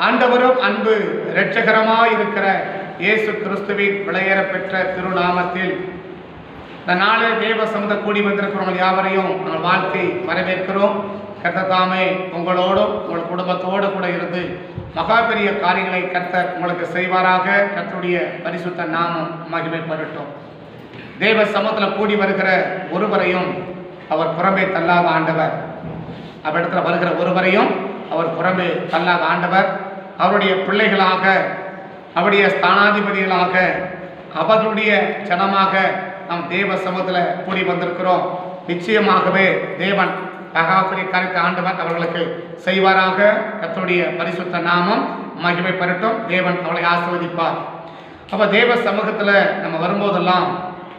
ஆண்டவரும் அன்பு இரட்சகரமாய் இருக்கிற இயேசு கிறிஸ்துவின் விளையேற பெற்ற திருநாமத்தில் இந்த நாளில் தேவ சமூக கூடி வந்திருக்கிறவங்க யாவரையும் நாங்கள் வாழ்த்தி வரவேற்கிறோம். கர்த்தர் உங்களோடும் உங்கள் குடும்பத்தோடு கூட இருந்து மகா பெரிய காரியங்களை கர்த்தர் உங்களுக்கு செய்வாராக. கர்த்தருடைய பரிசுத்த நாமம் மகிமைப்படட்டும். தேவ சமூகத்தில் கூடி வருகிற ஒருவரையும் அவர் புறம்பே தள்ளாத ஆண்டவர். அவரிடத்தில் வருகிற ஒருவரையும் அவர் புறம்பே தள்ளாத ஆண்டவர். அவருடைய பிள்ளைகளாக, அவருடைய ஸ்தானாதிபதிகளாக, அவர்களுடைய ஜனமாக நாம் தேவ சமூகத்தில் கூடி வந்திருக்கிறோம். நிச்சயமாகவே தேவன் மகாபெரிய காரியத்தை ஆண்டவர் அவர்களுக்கு செய்வாராக. கர்த்தருடைய பரிசுத்த நாமம் மகிமைப்படட்டும். தேவன் அவளை ஆசீர்வதிப்பார். அப்போ தேவ சமூகத்தில் நம்ம வரும்போதெல்லாம்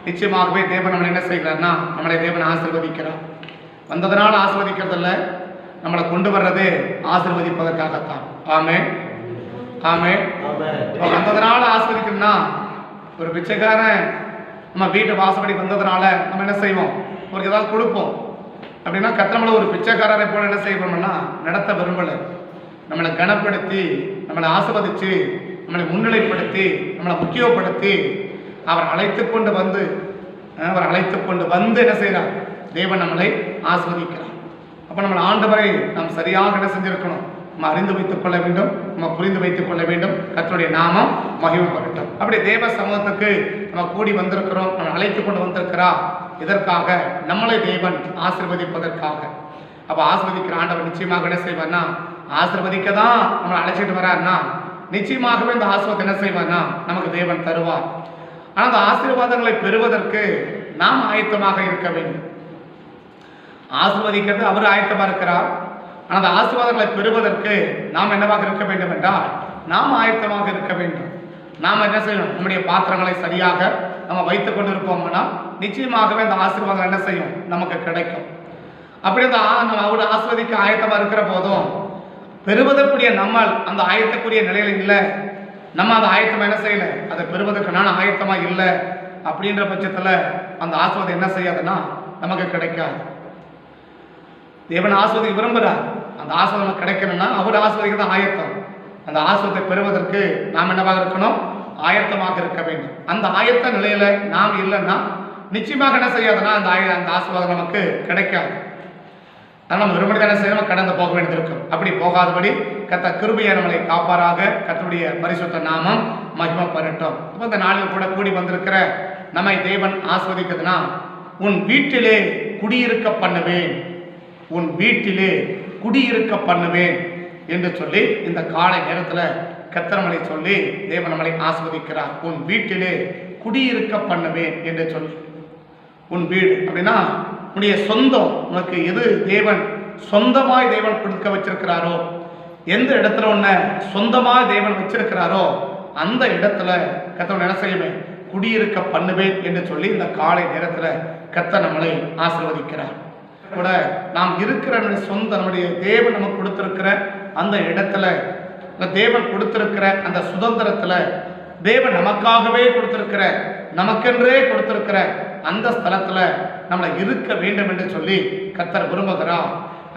நிச்சயமாகவே தேவன் நம்மளை என்ன செய்கிறார்னா, நம்மளை தேவன் ஆசீர்வதிக்கிறார். வந்ததுனால ஆசீர்வதிக்கிறதில்ல, நம்மளை கொண்டு வர்றது ஆசீர்வதிப்பதற்காகத்தான். ஆமென், ஆமென். வந்ததுனால ஆசீர்வதிக்கணும்னா, ஒரு பிச்சைக்காரன் நம்ம வீட்டு வாசப்படி வந்ததுனால நம்ம என்ன செய்வோம், அவருக்கு ஏதாவது கொடுப்போம். அப்படின்னா கத்திரமலை ஒரு பிச்சைக்காரரை போல என்ன செய்வோம்னா நடத்த விரும்பலை. நம்மளை கனப்படுத்தி, நம்மளை ஆசீர்வதித்து, நம்மளை முன்னிலைப்படுத்தி, நம்மளை முக்கியப்படுத்தி அவர் அழைத்து கொண்டு வந்து என்ன செய்கிறார், தேவன் நம்மளை ஆசீர்வதிக்கிறார். அப்போ நம்மளை ஆண்டவரை நாம் சரியாக என்ன செஞ்சிருக்கணும், நம்ம அறிந்து வைத்துக் கொள்ள வேண்டும், நம்ம புரிந்து வைத்துக் கொள்ள வேண்டும். கர்த்தருடைய நாமம் மகிமைப்படட்டும். அப்படி தேவ சமூகத்துக்கு நம்ம கூடி வந்திருக்கிறோம், நம்ம அழைத்து கொண்டு வந்திருக்கிறா. இதற்காக நம்மளை தேவன் ஆசீர்வதிப்பதற்காக. அப்போ ஆசீர்வதிக்கிற ஆண்டவர் நிச்சயமாக என்ன செய்வார்னா, ஆசீர்வதிக்க தான் நம்மளை அழைச்சிட்டு வராருன்னா நிச்சயமாகவே இந்த ஆசீர்வாதம் என்ன செய்வார்னா நமக்கு தேவன் தருவார். ஆனால் அந்த ஆசீர்வாதங்களை பெறுவதற்கு நாம் ஆயத்தமாக இருக்க வேண்டும். ஆசீர்வதிக்கிறது அவர் ஆயத்தமாக இருக்கிறார். ஆனால் அந்த ஆசீர்வாதங்களை பெறுவதற்கு நாம் என்னவாக இருக்க வேண்டும் என்றால் நாம் ஆயத்தமாக இருக்க வேண்டும். நாம் என்ன செய்யணும், நம்முடைய பாத்திரங்களை சரியாக நம்ம வைத்துக் கொண்டிருப்போம்னா நிச்சயமாகவே அந்த ஆசீர்வாதம் என்ன செய்யும், நமக்கு கிடைக்கும். அப்படி நம்ம அவரை ஆசீர்வதிக்க ஆயத்தமாக இருக்கிற போதும் பெறுவதற்குரிய நம்ம அந்த ஆயத்தக்குரிய நிலையில் இல்லை, நம்ம அந்த ஆயத்தமாக என்ன செய்யலை, அதை பெறுவதற்கு நான் ஆயத்தமாக இல்லை அப்படின்ற பட்சத்தில் அந்த ஆசீர்வாதம் என்ன செய்யாதுன்னா நமக்கு கிடைக்காது. தேவன் ஆசீர்வதிக்க விரும்புகிறார். அந்த ஆசீர்வாதம் கிடைக்கணும்னா அவர் ஆசீர்வதிக்க தான் ஆயத்தம். அந்த ஆசீர்வாதத்தை பெறுவதற்கு நாம் என்னவாக இருக்கணும், ஆயத்தமாக இருக்க வேண்டும். அந்த ஆயத்த நிலையில நாம் இல்லைன்னா நிச்சயமாக என்ன செய்யாதுன்னா அந்த ஆசீர்வாதம் நமக்கு கிடைக்காது. ஆனால் நம்ம விரும்பி என்ன செய்யணும், கடந்து போக வேண்டியது இருக்கும். அப்படி போகாதபடி கர்த்தர் கிருபையை நம்மளை காப்பாராக. கர்த்தருடைய பரிசுத்த நாமம் மகிமைப்படட்டும். இப்போ இந்த நாளில் கூட கூடி வந்திருக்கிற நம்மை தேவன் ஆசீர்வதிக்கிறதுனா, உன் வீட்டிலே குடியிருக்க பண்ணுவேன், உன் வீட்டிலே குடியிருக்க பண்ணுவேன் என்று சொல்லி இந்த காலை நேரத்தில் கர்த்தர் சொல்லி தேவன் நம்மளை ஆசீர்வதிக்கிறார். உன் வீட்டிலே குடியிருக்க பண்ணுவேன் என்று சொல்லி, உன் வீடு அப்படின்னா உன்னுடைய சொந்தம். உனக்கு எது தேவன் சொந்தமாய் தேவன் கொடுக்க வச்சிருக்கிறாரோ, எந்த இடத்துல உன்னை சொந்தமாக தேவன் வச்சிருக்கிறாரோ அந்த இடத்துல கர்த்தர் என்ன செய்வேன், குடியிருக்க பண்ணுவேன் என்று சொல்லி இந்த காலை நேரத்தில் கர்த்தர் நம்மளை ஆசீர்வதிக்கிறார். கூட நாம் இருக்கிற சொந்த நம்முடைய தேவன் நமக்கு கொடுத்திருக்கிற அந்த இடத்துல, தேவன் கொடுத்திருக்கிற அந்த சுதந்திரத்துல, தேவன் நமக்காகவே கொடுத்திருக்கிற, நமக்கென்றே கொடுத்திருக்கிற அந்த ஸ்தலத்துல நம்மளை இருக்க வேண்டும் என்று சொல்லி கர்த்தர் விரும்புகிறார்.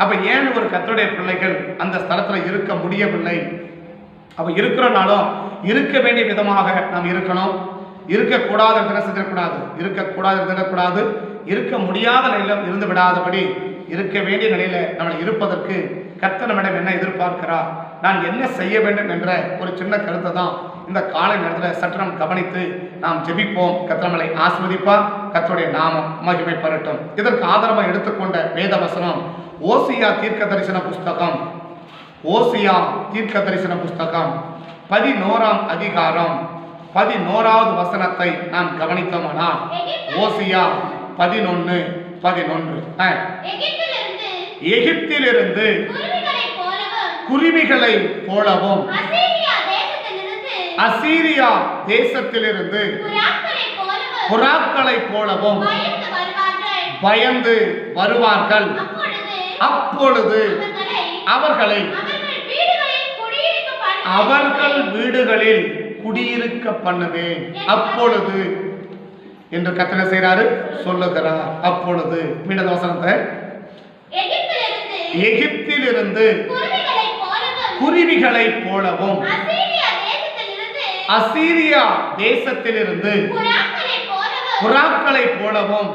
அப்ப ஏன் ஒரு கர்த்தருடைய பிள்ளைகள் அந்த ஸ்தலத்துல இருக்க முடியவில்லை? அப்ப இருக்கிறனாலும் இருக்க வேண்டிய விதமாக நாம் இருக்கணும். இருக்கக்கூடாது செஞ்சிடக்கூடாது, இருக்கக்கூடாது இருந்துடக்கூடாது, இருக்க முடியாத நிலையில இருந்து விடாதபடி இருக்க வேண்டிய நிலையில நம்மளை இருப்பதற்கு கர்த்தர் நம்மிடம் என்ன எதிர்பார்க்கிறார், நான் என்ன செய்ய வேண்டும் என்ற ஒரு சின்ன கருத்தை தான் இந்த காலை நேரத்தில் சற்று நாம் கவனித்து நாம் ஜெபிப்போம். கர்த்தர் நம்மளை ஆசீர்வதிப்பார். கர்த்தருடைய நாமம் மகிமைப்படட்டும். இதற்கு ஆதாரமாக எடுத்துக்கொண்ட வேத வசனம் ஓசியா தீர்க்க தரிசன புஸ்தகம், ஓசியா தீர்க்க தரிசன புஸ்தகம் 11ஆம் அதிகாரம் 11வது வசனத்தை நாம் கவனித்தோமானால், ஓசியா 11:11 எகிப்திலிருந்து குருவிகளை போலவும் அசீரியா தேசத்திலிருந்து புறாக்களை போலவும் பயந்து வருவார்கள். அப்பொழுது அவர்களை அவர்கள் வீடுகளில் குடியிருக்க பண்ணுவேன். அப்பொழுது என்று கர்த்தர் செய்கிறாரு, சொல்லுகிறார். அப்பொழுது மீண்டும் வசனத்தை, எகிப்திலிருந்து குருவிகளை போலவும் அசீரியா தேசத்திலிருந்து புறாக்களை போலவும்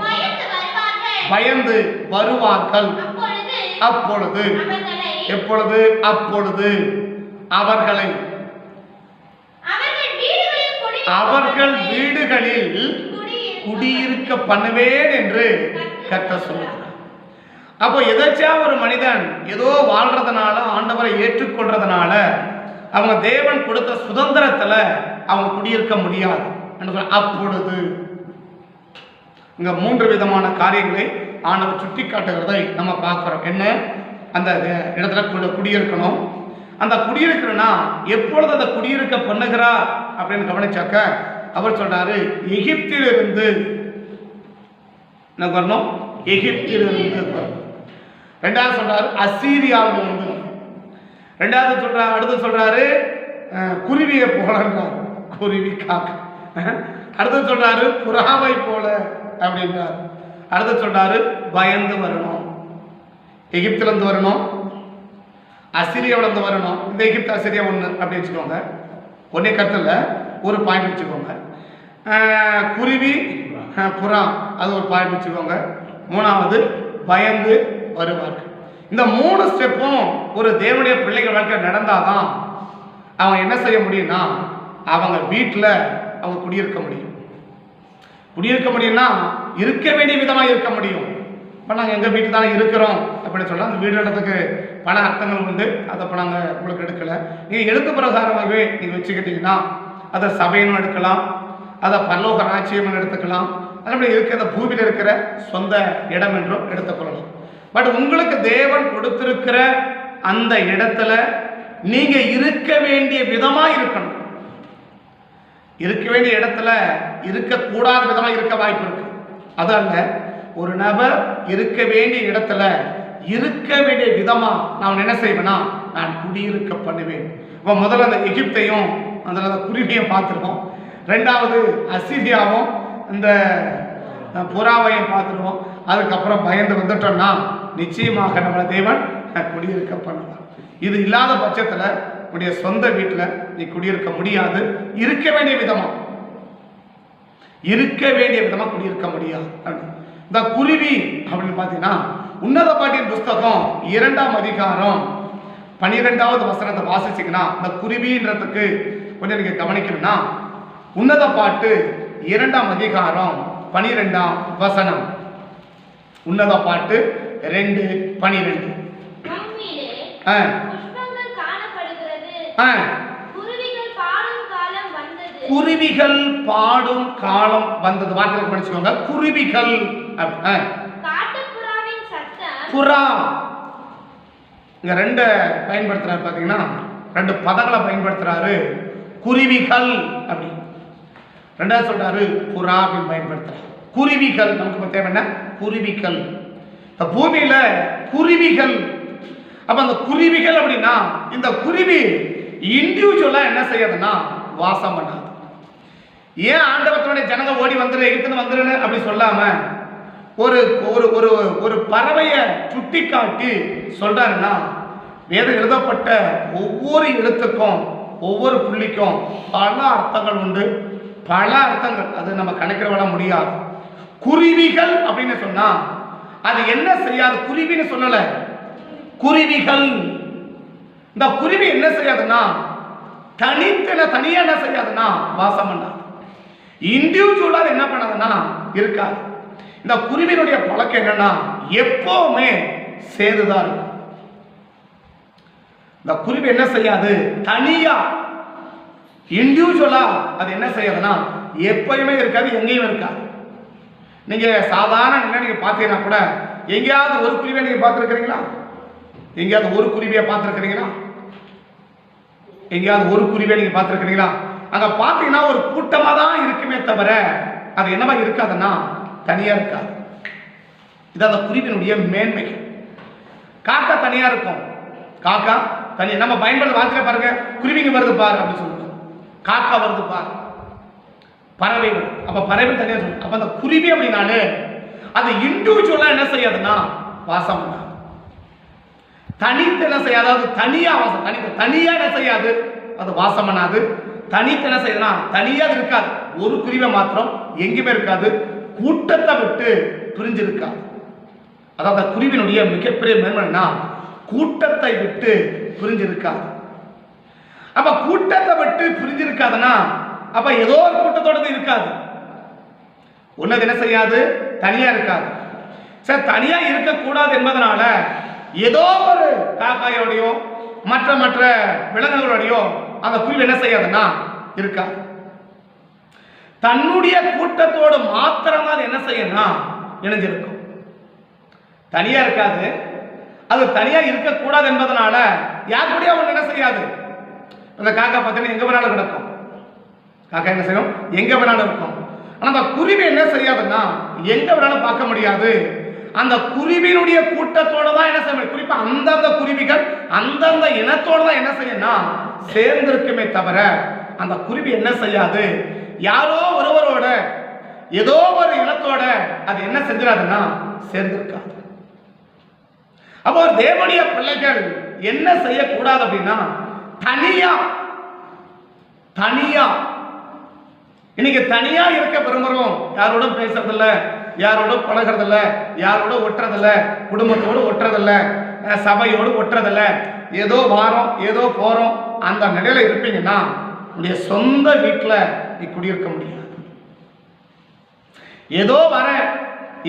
பயந்து வருவார்கள். அப்பொழுது எப்பொழுது? அப்பொழுது அவர்களை அவர்கள் வீடுகளில் குடியிருக்க பண்ணுவேன் என்று கர்த்தர் சொல்றார். அப்போ எதாச்சா ஒரு மனிதன் ஏதோ வாழ்றதுனால, ஆண்டவரை ஏற்றுக்கொள்றதுனால அவங்க தேவன் கொடுத்த சுதந்திரத்துல அவங்க குடியிருக்க முடியாது. அப்பொழுது இங்க 3 விதமான காரியங்களை ஆண்டவர் சுட்டி காட்டுகிறதை நம்ம பார்க்கிறோம். என்ன? அந்த இடத்துல குடியிருக்கணும். அந்த குடியிருக்கணும்னா எப்பொழுது அந்த குடியிருக்க பண்ணுகிறார் அப்படின்னு கவனிச்சாக்க அவர் சொல்றாரு, எகிப்திலிருந்து என்ன வரணும்? எகிப்திலிருந்து. ரெண்டாவது சொல்றாரு அசீரியாவிலிருந்து. ரெண்டாவது சொல்றாரு, அடுத்து சொல்றாரு குருவியை போலன்றார், குருவி காக்க. அடுத்து சொல்றாரு புறாவை போல அப்படின்றார். அடுத்து சொல்றாரு பயந்து வரணும், எகிப்திலிருந்து வரணும், அசிரியாவிலிருந்து வரணும். இந்த எகிப்து அசிரியா ஒன்று அப்படி வச்சுக்கோங்க. ஒன்னே கருத்துல ஒரு பாயிண்ட் வச்சுக்கோங்க. குருவி புறா அது ஒரு பாயிண்ட் வச்சுக்கோங்க. மூணாவது பயந்து வருவார்கள். இந்த 3 ஸ்டெப்பும் ஒரு தேவனுடைய பிள்ளைகள் வாழ்க்கை நடந்தாதான் அவங்க என்ன செய்ய முடியும்னா அவங்க வீட்டில் அவங்க குடியிருக்க முடியும். குடியிருக்க முடியும்னா இருக்க வேண்டிய விதமாக இருக்க முடியும். இப்போ நாங்கள் எங்கள் வீட்டு தானே இருக்கிறோம் அப்படின்னு சொன்னால் அந்த வீடு இடத்துக்கு பல அர்த்தங்கள் உண்டு. அதை இப்போ நாங்கள் உங்களுக்கு எடுக்கலை. நீங்கள் எழுத்து பிரகாரமாகவே நீங்கள் வச்சுக்கிட்டீங்கன்னா அதை சபையும் எடுக்கலாம், அதை பரலோக ராஜ்யம் எடுத்துக்கலாம், அதனுடைய இருக்கிற பூமியில் இருக்கிற சொந்த இடம் என்றும் எடுத்துக்கொள்ளலாம். பட் உங்களுக்கு தேவன் கொடுத்திருக்கிற அந்த இடத்துல நீங்க இருக்க வேண்டிய விதமா இருக்கணும். இருக்க வேண்டிய இடத்துல இருக்கக்கூடாத விதமா இருக்க வாய்ப்பு இருக்கு. அதல்ல, ஒரு நபர் இருக்க வேண்டிய இடத்துல இருக்க வேண்டிய விதமா நான் என்ன செய்வேன்னா நான் குடியிருக்க பண்ணுவேன். இப்போ முதல்ல அந்த எகிப்தையும் அந்த குருவியும் பார்த்துருக்கோம். ரெண்டாவது அசீரியாவும் இந்த புறாவையும் பார்த்துருவோம். அதுக்கப்புறம் பயந்து வந்துட்டோம்னா நிச்சயமாக நம்மளை தேவன் குடியிருக்க பண்ணுவார். இது இல்லாத பட்சத்தில் உடைய சொந்த வீட்டில் நீ குடியிருக்க முடியாது. இருக்க வேண்டிய விதமா குடியிருக்க முடியாது. இந்த குருவி அப்படின்னு பார்த்தீங்கன்னா உன்னத பாட்டின் புஸ்தகம் 2ஆம் அதிகாரம் 12வது வசனத்தை வாசிச்சிங்கன்னா இந்த குருவின்றதுக்கு கொஞ்சம் நீங்க கவனிக்கணும்னா உன்னத பாட்டு 2ஆம் அதிகாரம் 12ஆம் வசனம். உன்னத பாட்டு 2:12. குருவிகள் பாடும் காலம் வந்தது. வார்த்தைகள் படிச்சுக்கோங்க. குருவிகள் புறா இங்க 2 பயன்படுத்துறாரு. பாத்தீங்கன்னா 2 பதங்களை பயன்படுத்துறாரு. குருவிகள் அப்படி, ரெண்டாவது சொல்றாரு புறா அப்படின்னு பயன்படுத்துறாரு. குருவிகள் நமக்கு தேவை என்ன? குருவிகள். பூமியில குருவிகள். அப்ப அந்த குருவிகள் அப்படின்னா இந்த குருவி இண்டிவிஜுவலா என்ன செய்யாதுன்னா வாசம் பண்ணாது. ஏன் ஆண்டவர்களுடைய ஜனங்க ஓடி வந்துரு எகிப்துன்னு வந்துருன்னு அப்படி சொல்லாம ஒரு ஒரு ஒரு பறவையை சுட்டி காட்டி சொல்றாருன்னா வேதம் எழுதப்பட்ட ஒவ்வொரு எழுத்துக்கும் ஒவ்வொரு புள்ளிக்கும் பல அர்த்தங்கள் உண்டு. பல அர்த்தங்கள் அது நம்ம கணக்கிட விட முடியாது. குருவிகள் அப்படின்னு சொன்னா அது என்ன செய்யாது? குருவின்னு சொல்லல, குருவிகள். இந்த குருவி என்ன செய்யாதுன்னா தனியா என்ன செய்யாதுன்னா வாசம் பண்ணாது. இண்டிவிஜுவலா என்ன பண்ணாதுன்னா இருக்காது. இந்த குருவினுடைய பழக்கம் என்னன்னா எப்பவுமே சேர்ந்துதான் இருக்கும். இந்த குருவி என்ன செய்யாது? தனியா இண்டிவிஜுவலா அது என்ன செய்யாதுன்னா எப்பயுமே இருக்காது, எங்கேயும் இருக்காது. நீங்க சாதாரண நீங்க பார்த்தீங்கன்னா கூட எங்கேயாவது ஒரு குருவியை நீங்க பார்த்துருக்கிறீங்களா? எங்கேயாவது ஒரு குருவியை பார்த்துருக்கிறீங்களா? எங்கேயாவது ஒரு குருவியை நீங்க பார்த்துருக்கிறீங்களா? அங்க பார்த்தீங்கன்னா ஒரு கூட்டமா தான் இருக்குமே தவிர அது என்னவா இருக்காதுன்னா தனியா இருக்காது. இது அந்த குருவினுடைய மேன்மை. காக்கா தனியா இருக்கும். காக்கா தனியா நம்ம பயன்படுத்த வார்த்தை பாருங்க. குருவிங்க வருது பாரு அப்படின்னு சொல்லுங்க, காக்கா வருது பாரு, பறவை வருது. அப்ப பறவை தனியா சொல்லுங்க. அப்ப அந்த குருவி அப்படின்னாலே அது இண்டிவிஜுவலா என்ன செய்யாதுன்னா வாசம் பண்ணாது. தனித்து என்ன செய்யாது, அதாவது தனியா வாசம், தனியா என்ன செய்யாது, அது வாசம் பண்ணாது. தனித்து என்ன செய்யுதுன்னா தனியா இருக்காது. ஒரு குருவி மாத்திரம் எங்கேயுமே இருக்காது, கூட்டத்தை விட்டு பிரிஞ்சிருக்காது. அதாவது குருவினுடைய மிகப்பெரிய மேன்மைனா கூட்டத்தை விட்டு பிரிஞ்சிருக்காது. அப்ப கூட்டத்தை விட்டு பிரிஞ்சிருக்காதுன்னா அப்ப ஏதோ ஒரு கூட்டத்தோட இருக்காது. ஒன்னது என்ன செய்யாது, தனியா இருக்காது. சரி, தனியா இருக்கக்கூடாது என்பதனால ஏதோ ஒரு காக்காயோடையோ மற்ற மற்ற விலங்குகளோடையோ அந்த குருவி என்ன செய்யாதுன்னா இருக்காது. தன்னுடைய கூட்டத்தோடு மாத்திரம் அது என்ன செய்யணும்னா இணைஞ்சிருக்கும். தனியா இருக்காது. அது தனியா இருக்கக்கூடாது என்பதனால யார் கூடயும் அவன் என்ன செய்யாது. அந்த காக்கா பார்த்தீங்கன்னா எங்க வேணாலும் கிடக்கும். காக்கா என்ன செய்யும், எங்க வேணாலும் இருக்கும். ஆனா அந்த குருவி என்ன செய்யாதுன்னா எங்க வேணாலும் பார்க்க முடியாது. அந்த குருவியினுடைய கூட்டத்தோட தான் என்ன செய்ய, குறிப்பா அந்தந்த குருவிகள் அந்தந்த இனத்தோட தான் என்ன செய்யணும்னா சேர்ந்திருக்குமே தவிர அந்த குருவி என்ன செய்யாது, யாரோ ஒருவரோட ஏதோ ஒரு இனத்தோட அது என்ன செஞ்சிடாதுன்னா சேர்ந்திருக்காது. அப்போ தேவனுடைய பிள்ளைகள் என்ன செய்யக்கூடாது அப்படின்னா தனியா தனியா இன்னைக்கு தனியா இருக்க விரும்புறோம். யாரோட பேசுறதில்ல, யாரோட பழகிறதில்ல, யாரோட ஒட்டுறதில்ல, குடும்பத்தோடு ஒட்டுறதில்ல, சபையோடு ஒட்டுறதில்ல, ஏதோ வாரம் ஏதோ போறோம் அந்த நிலையில இருப்பீங்கன்னா உடைய சொந்த வீட்டில் நீ குடியிருக்க முடியாது. ஏதோ வர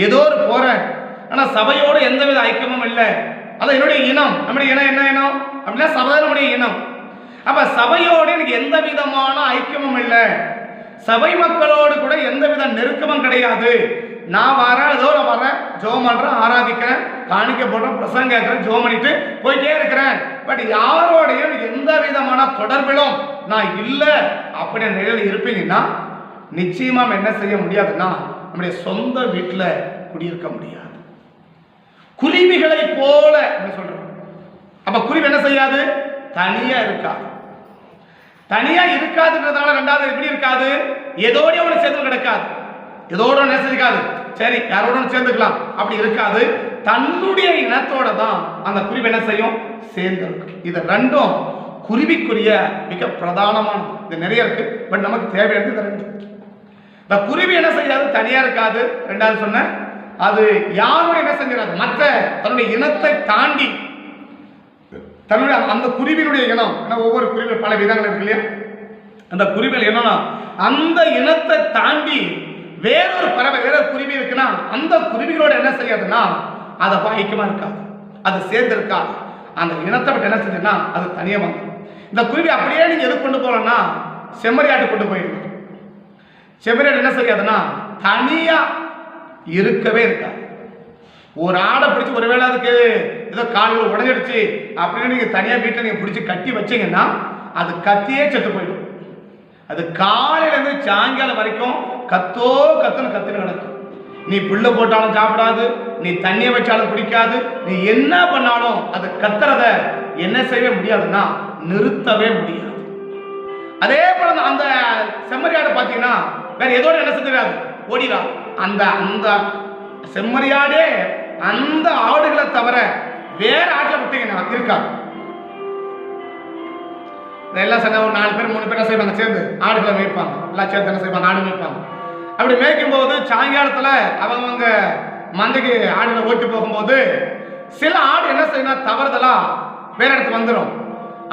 ஏதோ ஒரு போற, ஆனா சபையோடு எந்தவித ஐக்கியமும் இல்லை. அது என்னுடைய இனம். நம்முடைய இனம் என்ன இனம் அப்படின்னா சபை நம்முடைய இனம். அப்ப சபையோடு எனக்கு எந்த விதமான ஐக்கியமும் இல்லை. சபை மக்களோடு கூட எந்த வித நெருக்கமும் கிடையாது. நான் வரேன், ஏதோ நான் வரேன், ஜோம் பண்றேன், ஆராதிக்கிறேன், காணிக்க போடுறேன், பிரசங்கம் கேட்கிறேன், ஜோம் பண்ணிட்டு போயிட்டே இருக்கிறேன். பட் யாரோடையும் எந்த விதமான தொடர்பிலும் நான் இல்லை அப்படின்ற நிலையில் இருப்பீங்கன்னா நிச்சயமா என்ன செய்ய முடியாதுன்னா நம்முடைய சொந்த வீட்டில் குடியிருக்க முடியாது. குருவிகளை போல சொல்றோம். அப்ப குருவி என்ன செய்யாது, தனியா இருக்காது. தனியா இருக்காதுன்றதால ரெண்டாவது எப்படி இருக்காது, ஏதோட ஒன்று சேர்ந்து கிடக்காது, ஏதோட ஒன்று சேர்ந்துக்காது, சரி யாரோட ஒன்று சேர்ந்துக்கலாம் அப்படி இருக்காது. தன்னுடைய இனத்தோட தான் அந்த குருவி என்ன செய்யும், சேர்ந்திருக்கு. இது ரெண்டும் குருவிக்குரிய மிக பிரதானமானது. இது நிறைய இருக்கு, பட் நமக்கு தேவையானது இந்த ரெண்டு. இந்த குருவி என்ன செய்யாது, தனியா இருக்காது. ரெண்டாவது சொன்ன அது யாரோட என்ன செஞ்சாது, மற்ற தன்னுடைய இனத்தை தாண்டி தன்னுடைய அந்த குருவினுடைய இனம், ஒவ்வொரு குருவிகள் பல விதங்கள் இருக்கு இல்லையா, அந்த குருவிகள் என்னன்னா அந்த இனத்தை தாண்டி வேறொரு பறவை வேற குருவி இருக்குன்னா அந்த குருவிகளோட என்ன செய்யாதுன்னா அதை ஐக்கியமா இருக்காது, அது சேர்ந்து இருக்காது. அந்த இனத்தை விட்டு என்ன செஞ்சதுன்னா அது தனியா வந்துடும். இந்த குருவி அப்படியே நீங்க எது கொண்டு போகலன்னா செம்மறியாட்டு கொண்டு போயிடும். செம்மறியாடு என்ன செய்யாதுன்னா தனியா இருக்கவே இருக்காது. ஒரு ஆடை பிடிச்சி ஒருவேளை அதுக்கு ஏதோ காலில் உடஞ்சிடுச்சு அப்படின்னு நீங்க தனியா வீட்டில் நீங்க பிடிச்சி கட்டி வச்சீங்கன்னா அது கத்தியே செத்து போயிடும். அது காலையில இருந்து சாயங்காலம் வரைக்கும் கத்துன்னு கிடக்கும். நீ புல்ல போட்டாலும் சாப்பிடாது, நீ தண்ணியை வச்சாலும் குடிக்காது, நீ என்ன பண்ணாலும் அது கத்துறத என்ன செய்யவே முடியாதுன்னா நிறுத்தவே முடியாது. அதே போல அந்த செம்மறியாடு பார்த்தீங்கன்னா வேற ஏதோட என்ன செஞ்சிடாது, ஓடிடா. அந்த அந்த செம்மறியாடே அந்த ஆடுகளை தவிர வேற ஆட்டில் விட்டீங்கன்னா இருக்காது. எல்லாம் சேர்ந்து ஒரு 4 பேர் 3 பேர் என்ன செய்வாங்க, சேர்ந்து ஆடுகளை மேய்ப்பாங்க. எல்லாம் சேர்ந்து என்ன செய்வாங்க, ஆடு மேய்ப்பாங்க. அப்படி மேய்க்கும் போது சாயங்காலத்தில் அவங்க மந்தைக்கு ஆடுகளை ஓட்டி போகும்போது சில ஆடு என்ன செய்யணும், தவறுதலா வேற இடத்துக்கு வந்துடும்.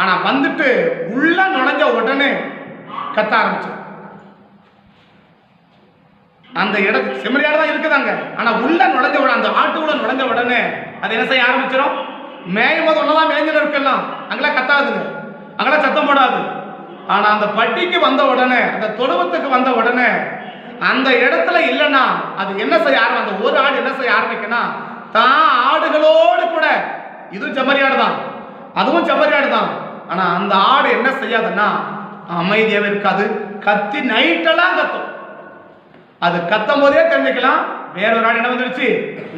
ஆனா வந்துட்டு உள்ள நுழைஞ்ச உடனே கத்த ஆரம்பிச்சு. அந்த இடத்து செம்மறியாடு தான் இருக்குதாங்க. ஆனா உள்ள நுழைஞ்ச உடனே அந்த ஆட்டு உள்ள நுழைஞ்ச உடனே அது என்ன செய்ய ஆரம்பிச்சிடும், மேயும் போது ஒன்னதான் மேய்ஞ்சல் இருக்கலாம், அங்கெல்லாம் கத்தாதுங்க, அங்கெல்லாம் சத்தம் போடாது. ஆனா அந்த பட்டிக்கு வந்த உடனே அந்த தொழுவத்துக்கு வந்த உடனே அந்த இடத்துல இல்லைன்னா அது என்ன செய்ய ஆரம்பி, அந்த ஒரு ஆடு என்ன செய்ய ஆரம்பிக்குன்னா தான் ஆடுகளோடு கூட, இதுவும் செம்மறியாடு தான் அதுவும் செம்மறியாடு தான், ஆனா அந்த ஆடு என்ன செய்யாதுன்னா அமைதியாவே இருக்காது, கத்தி நைட்டெல்லாம் கத்தும். அது கத்தும் போதே தெரிஞ்சுக்கலாம் வேற ஒரு ஆடு என்ன வந்துடுச்சு,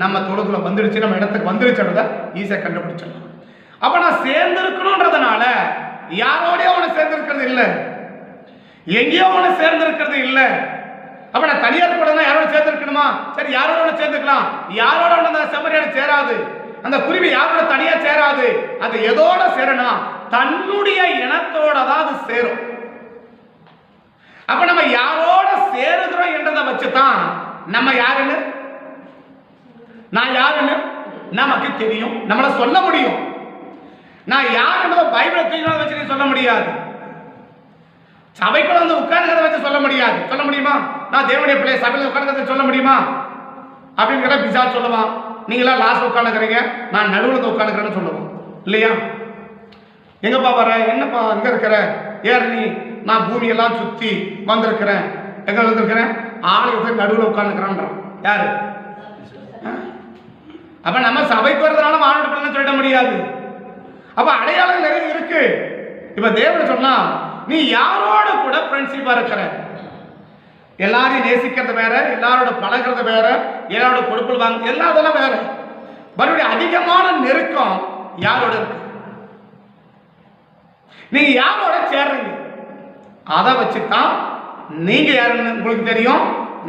நம்ம தொழுதுல வந்துடுச்சு, நம்ம இடத்துக்கு வந்துடுச்சுன்றத ஈஸியா கண்டுபிடிச்சிடலாம். அப்ப நான் சேர்ந்து இருக்கணும்ன்றதுனால யாரோடய அவனை சேர்ந்து இருக்கிறது இல்லை, எங்கேயோ அவனை சேர்ந்து இருக்கிறது இல்லை. அப்ப நான் தனியார் கூட யாரோட சேர்ந்து இருக்கணுமா, சரி யாரோட சேர்ந்துக்கலாம், யாரோட அந்த செம்மறியாடு சேராது. அந்த குருவி யாரோட தனியா சேராது. அது எதோட சேரனா தன்னுடைய இனத்தோட தான் அது சேரும். அப்ப நம்ம யாரோட சேருகிறோம் என்றதை வச்சுதான் நம்ம யாருன்னு நான் யாருன்னு நமக்கு தெரியும், நம்மள சொல்ல முடியும். நான் யாருன்றத பைபிளை தூக்கினால வச்சு சொல்ல முடியாது. சபைக்குள்ள வந்து உட்கார்ந்து வச்சு சொல்ல முடியாது. சொல்ல முடியுமா? நான் தேவனுடைய பிள்ளை சபையில் உட்கார்ந்து சொல்ல முடியுமா அப்படின்னு கேட்டா பிசா சொல்லுவான். நீங்களா லாஸ்ட் உட்காந்துக்கிறீங்க, நான் நடுவில் உட்காந்துக்கிறேன்னு சொல்லுவோம் இல்லையா? எங்கப்பா வர, என்னப்பா எங்க இருக்கிற, ஏர் நீ நான் பூமியெல்லாம் சுத்தி வந்திருக்கிறேன், எங்க வந்திருக்கிறேன், ஆலயத்துக்கு நடுவில் உட்காந்துக்கிறேன்றான். யாரு? அப்ப நம்ம சபைக்கு வரதுனால ஆண்டோட பிள்ளை சொல்லிட முடியாது. அப்ப அடையாளம் நிறைய இருக்கு. இப்ப தேவன் சொன்னா நீ யாரோட கூட ஃப்ரெண்ட்ஷிப்பா இருக்கிற, எல்லாரையும் நேசிக்கிறது வேற, எல்லாரோட பழகிறது வேற, எல்லாரோட கொடுப்பல் வாங்க எல்லாம் அதெல்லாம் வேற. மறுபடியும் அதிகமான நெருக்கம் யாரோட இருக்கு, நீங்க யாரோட சேர்றீங்க அதை வச்சுதான் நீங்க யாருன்னு உங்களுக்கு தெரியும்.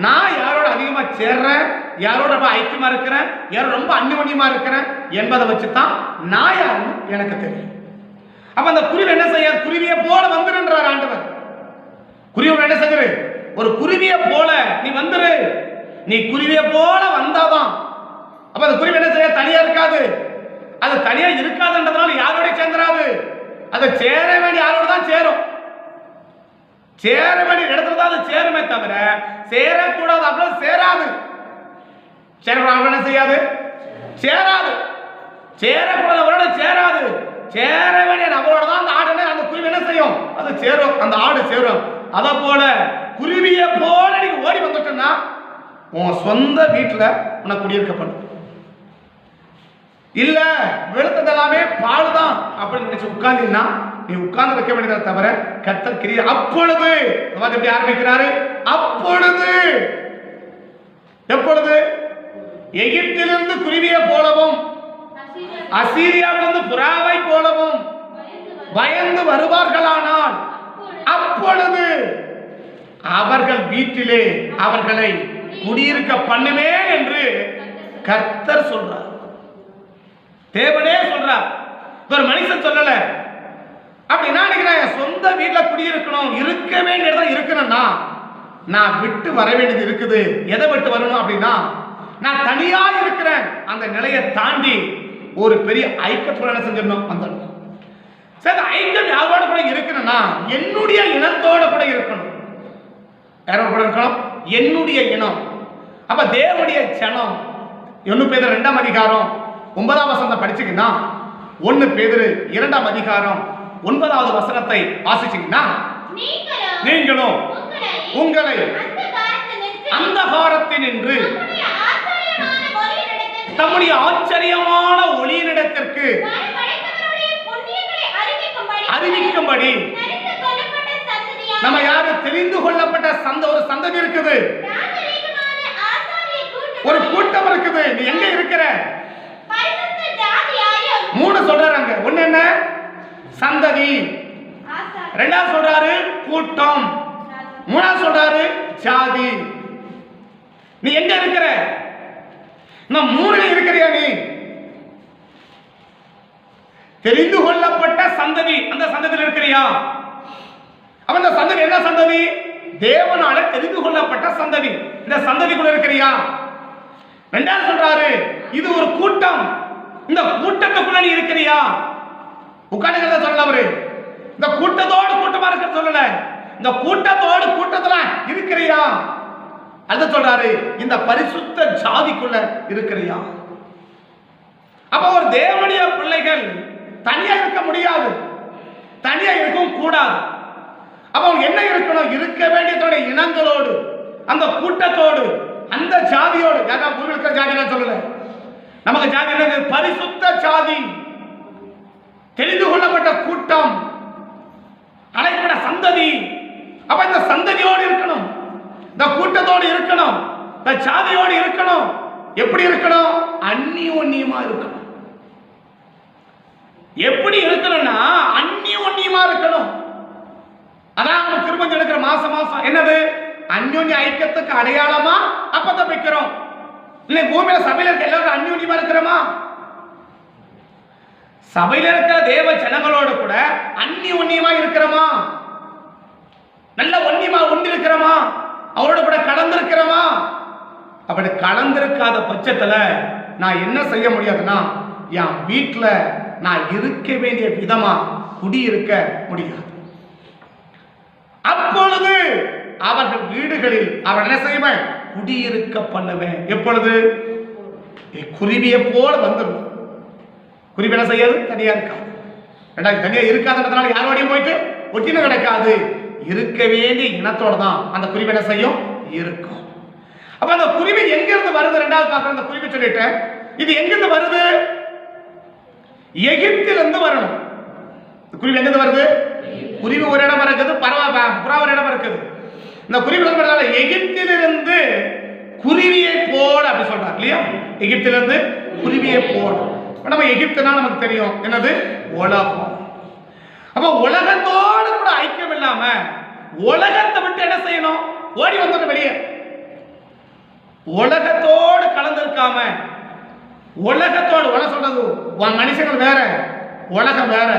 நான் யாரோட அதிகமா சேர்றேன், யாரோட ஐக்கியமா இருக்கிறேன், யாரோட ரொம்ப அந்நியமா இருக்கிறேன் என்பதை வச்சுதான் நான் யாருன்னு எனக்கு தெரியும். அப்ப அந்த குருவி என்ன செய்ய, குருவியை போல வந்துருன்றார் ஆண்டவர். குருவி என்ன செய்யுது, ஒரு குருவியை போல நீ வந்துரு, நீ குருவியை போல வந்தாதான். அப்ப அந்த குருவி என்ன செய்ய, தனியா இருக்காது. அது தனியா இருக்காதுன்றதுனால யாரோட சேர்ந்துராது, அது சேர வேண்டிய யாரோட தான் சேரும். சேர வேண்டிய இடத்துல தான் அது சேருமே தவிர சேரக்கூடாது அப்படின்னா சேராது. சேரக்கூடாது என்ன செய்யாது, சேராது. சேரக்கூடாது சேராது. சேர வேண்டிய நபரோட தான் அந்த ஆடு, அந்த குருவி என்ன செய்யும், அது சேரும், அந்த ஆடு சேரும். அதை போல குருவியை போல நீங்க ஓடி வந்துட்டோம்னா உன் சொந்த வீட்டுல உனக்கு குடியிருக்கப்படும். இல்ல வெளுத்ததெல்லாமே பால் தான் அப்படின்னு நினைச்சு உட்கார்ந்தீங்கன்னா நீ உட்கார்ந்து வைக்க வேண்டியதை தவிர கர்த்தர் கிரியை. அப்பொழுது எப்படி ஆரம்பிக்கிறாரு, அப்பொழுது எப்பொழுது எகிப்திலிருந்து குருவியை போலவும் அசீரியாவிலிருந்து புறாவை போலவும் பயந்து வருவார்களானால் அப்பொழுது அவர்கள் வீட்டிலே அவர்களை குடியிருக்க பண்ணுவேன் என்று கர்த்தர் சொல்றார். தேவனே சொல்றார், ஒரு மனுஷன் சொல்லல. அப்படின்னா நான் சொந்த வீட்டுல குடியிருக்கணும், இருக்க வேண்டியதா இருக்கணும்னா நான் விட்டு வர வேண்டியது இருக்குது. எதை விட்டு வரணும் அப்படின்னா நான் தனியா இருக்கிறேன், அந்த நிலையை தாண்டி ஒரு பெரிய ஐக்கியத்தோட என்ன செஞ்சிடணும் வந்துடணும். சரி, ஐக்கியம் யாரோட கூட இருக்கணும்னா என்னுடைய இனத்தோட கூட இருக்கணும். யாரோட கூட இருக்கணும், என்னுடைய இனம். அப்ப தேவனுடைய ஜனம். 1 பேதுரு 2ஆம் அதிகாரம் 9ஆம் வசனத்தை படிச்சீங்கன்னா 1 பேதுரு 2ஆம் அதிகாரம் 9வது வசனத்தை வாசிச்சீங்கன்னா நீங்களும் உங்களை அந்தகாரத்தினின்று தம்முடைய ஆச்சரியமான ஒளியினிடத்திற்கு அறிவிக்கும்படி நம்ம யாரு தெரிந்து கொள்ளப்பட்ட ஒரு சந்ததி இருக்குது, ஒரு கூட்டம் இருக்குது. நீ எங்க இருக்கிற? 3 சொல்றாங்க. ஒண்ணு என்ன, சந்ததி. 2ஆவது சொல்றாரு கூட்டம். 3ஆவது சொல்றாரு ஜாதி. நீ எங்க இருக்கிற? நான் 3ல இருக்கிறியா? நீ தெரிந்து கொள்ளப்பட்ட சந்ததி, அந்த சந்ததியில் இருக்கிறியா? அவன் அந்த சந்ததி என்ன சந்ததி? தேவனால தெரிந்து கொள்ளப்பட்ட சந்ததி. இந்த சந்ததிக்குள்ள இருக்கிறியா? 2ஆவது சொல்றாரு இது ஒரு கூட்டம், இந்த கூட்டத்துக்குள்ள நீ இருக்கிறியா? உட்கார்ந்து சொல்லல அவரு, இந்த கூட்டத்தோடு கூட்டமா இருக்க சொல்லல, இந்த கூட்டத்தோடு கூட்டத்துல இருக்கிறியா? அது சொல்றாரு இந்த பரிசுத்த ஜாதிக்குள்ள இருக்கிறியா? அப்ப ஒரு தேவனுடைய பிள்ளைகள் தனியா இருக்க முடியாது, தனியா இருக்கவும் கூடாது. அப்ப அவங்க என்ன இருக்கணும், இருக்க வேண்டியதோட இனங்களோடு, அந்த கூட்டத்தோடு, அந்த ஜாதியோடு. யாரா பூமியில் இருக்கிற ஜாதி சொல்லல, நமக்கு ஜாதி என்னது? பரிசுத்த ஜாதி, தெரிந்து கொள்ளப்பட்ட கூட்டம், அழைக்கப்பட்ட சந்ததி. அப்ப இந்த சந்ததியோடு இருக்கணும், இந்த கூட்டத்தோடு இருக்கணும், இந்த ஜாதியோடு இருக்கணும். எப்படி இருக்கணும்? அந்நியோன்யமா இருக்கணும். எப்படி இருக்கணும்னா அந்நியோன்யமா இருக்கணும். அதான் நம்ம திரும்ப எடுக்கிற மாசம் மாசம் என்னது? அந்யோன்ய ஐக்கியத்துக்கு அடையாளமா அப்பத்தை வைக்கிறோம். இல்லை பூமியில சபையில இருக்க எல்லாரும் அந்யோன்யமா இருக்கிறோமா? சபையில இருக்கிற தேவ ஜனங்களோடு கூட அந்நியமா இருக்கிறோமா? நல்ல ஒன்னியமா ஒன்றிருக்கிறோமா? அவரோட கூட கலந்திருக்கிறோமா? அப்படி கலந்திருக்காத பட்சத்துல நான் என்ன செய்ய முடியாதுன்னா, என் வீட்டுல நான் இருக்க வேண்டிய விதமா குடியிருக்க முடியாது. அப்பொழுது அவர்கள் வீடுகளில் அவர் என்ன செய்வேன்? குடியிருக்க பண்ணுவேன். எப்பொழுது? குருவியை போல வந்துடும். குருவி என்ன செய்யாது? தனியா இருக்காது. தனியா இருக்காதுன்றதுனால யாரோடையும் போயிட்டு ஒட்டின கிடைக்காது. இருக்க வேண்டிய இனத்தோட தான் அந்த குருவி என்ன செய்யும்? இருக்கும். அப்ப அந்த குருவி எங்கிருந்து வருது? ரெண்டாவது பார்க்கற அந்த குருவி சொல்லிட்டேன். இது எங்கிருந்து வருது? எகிப்திலிருந்து வரணும். குருவி எங்கிருந்து வருது? குருவி ஒரு இடம் இருக்குது, புறா ஒரு இடம் இருக்குது. இந்த குருவி எகிப்திலிருந்து குருவியை போல அப்படி சொல்றாங்க இல்லையா? எகிப்திலிருந்து குருவியை போல. நம்ம எகிப்துனா நமக்கு தெரியும் என்னது? உலகம். அப்ப உலகத்தோடு கூட ஐக்கியம் இல்லாம உலகத்தை விட்டு என்ன செய்யணும்? ஓடி வந்துட்டு வெளியே. உலகத்தோடு கலந்திருக்காம, உலகத்தோடு உலகம் சொல்றது மனுஷங்கள் வேற, உலகம் வேற,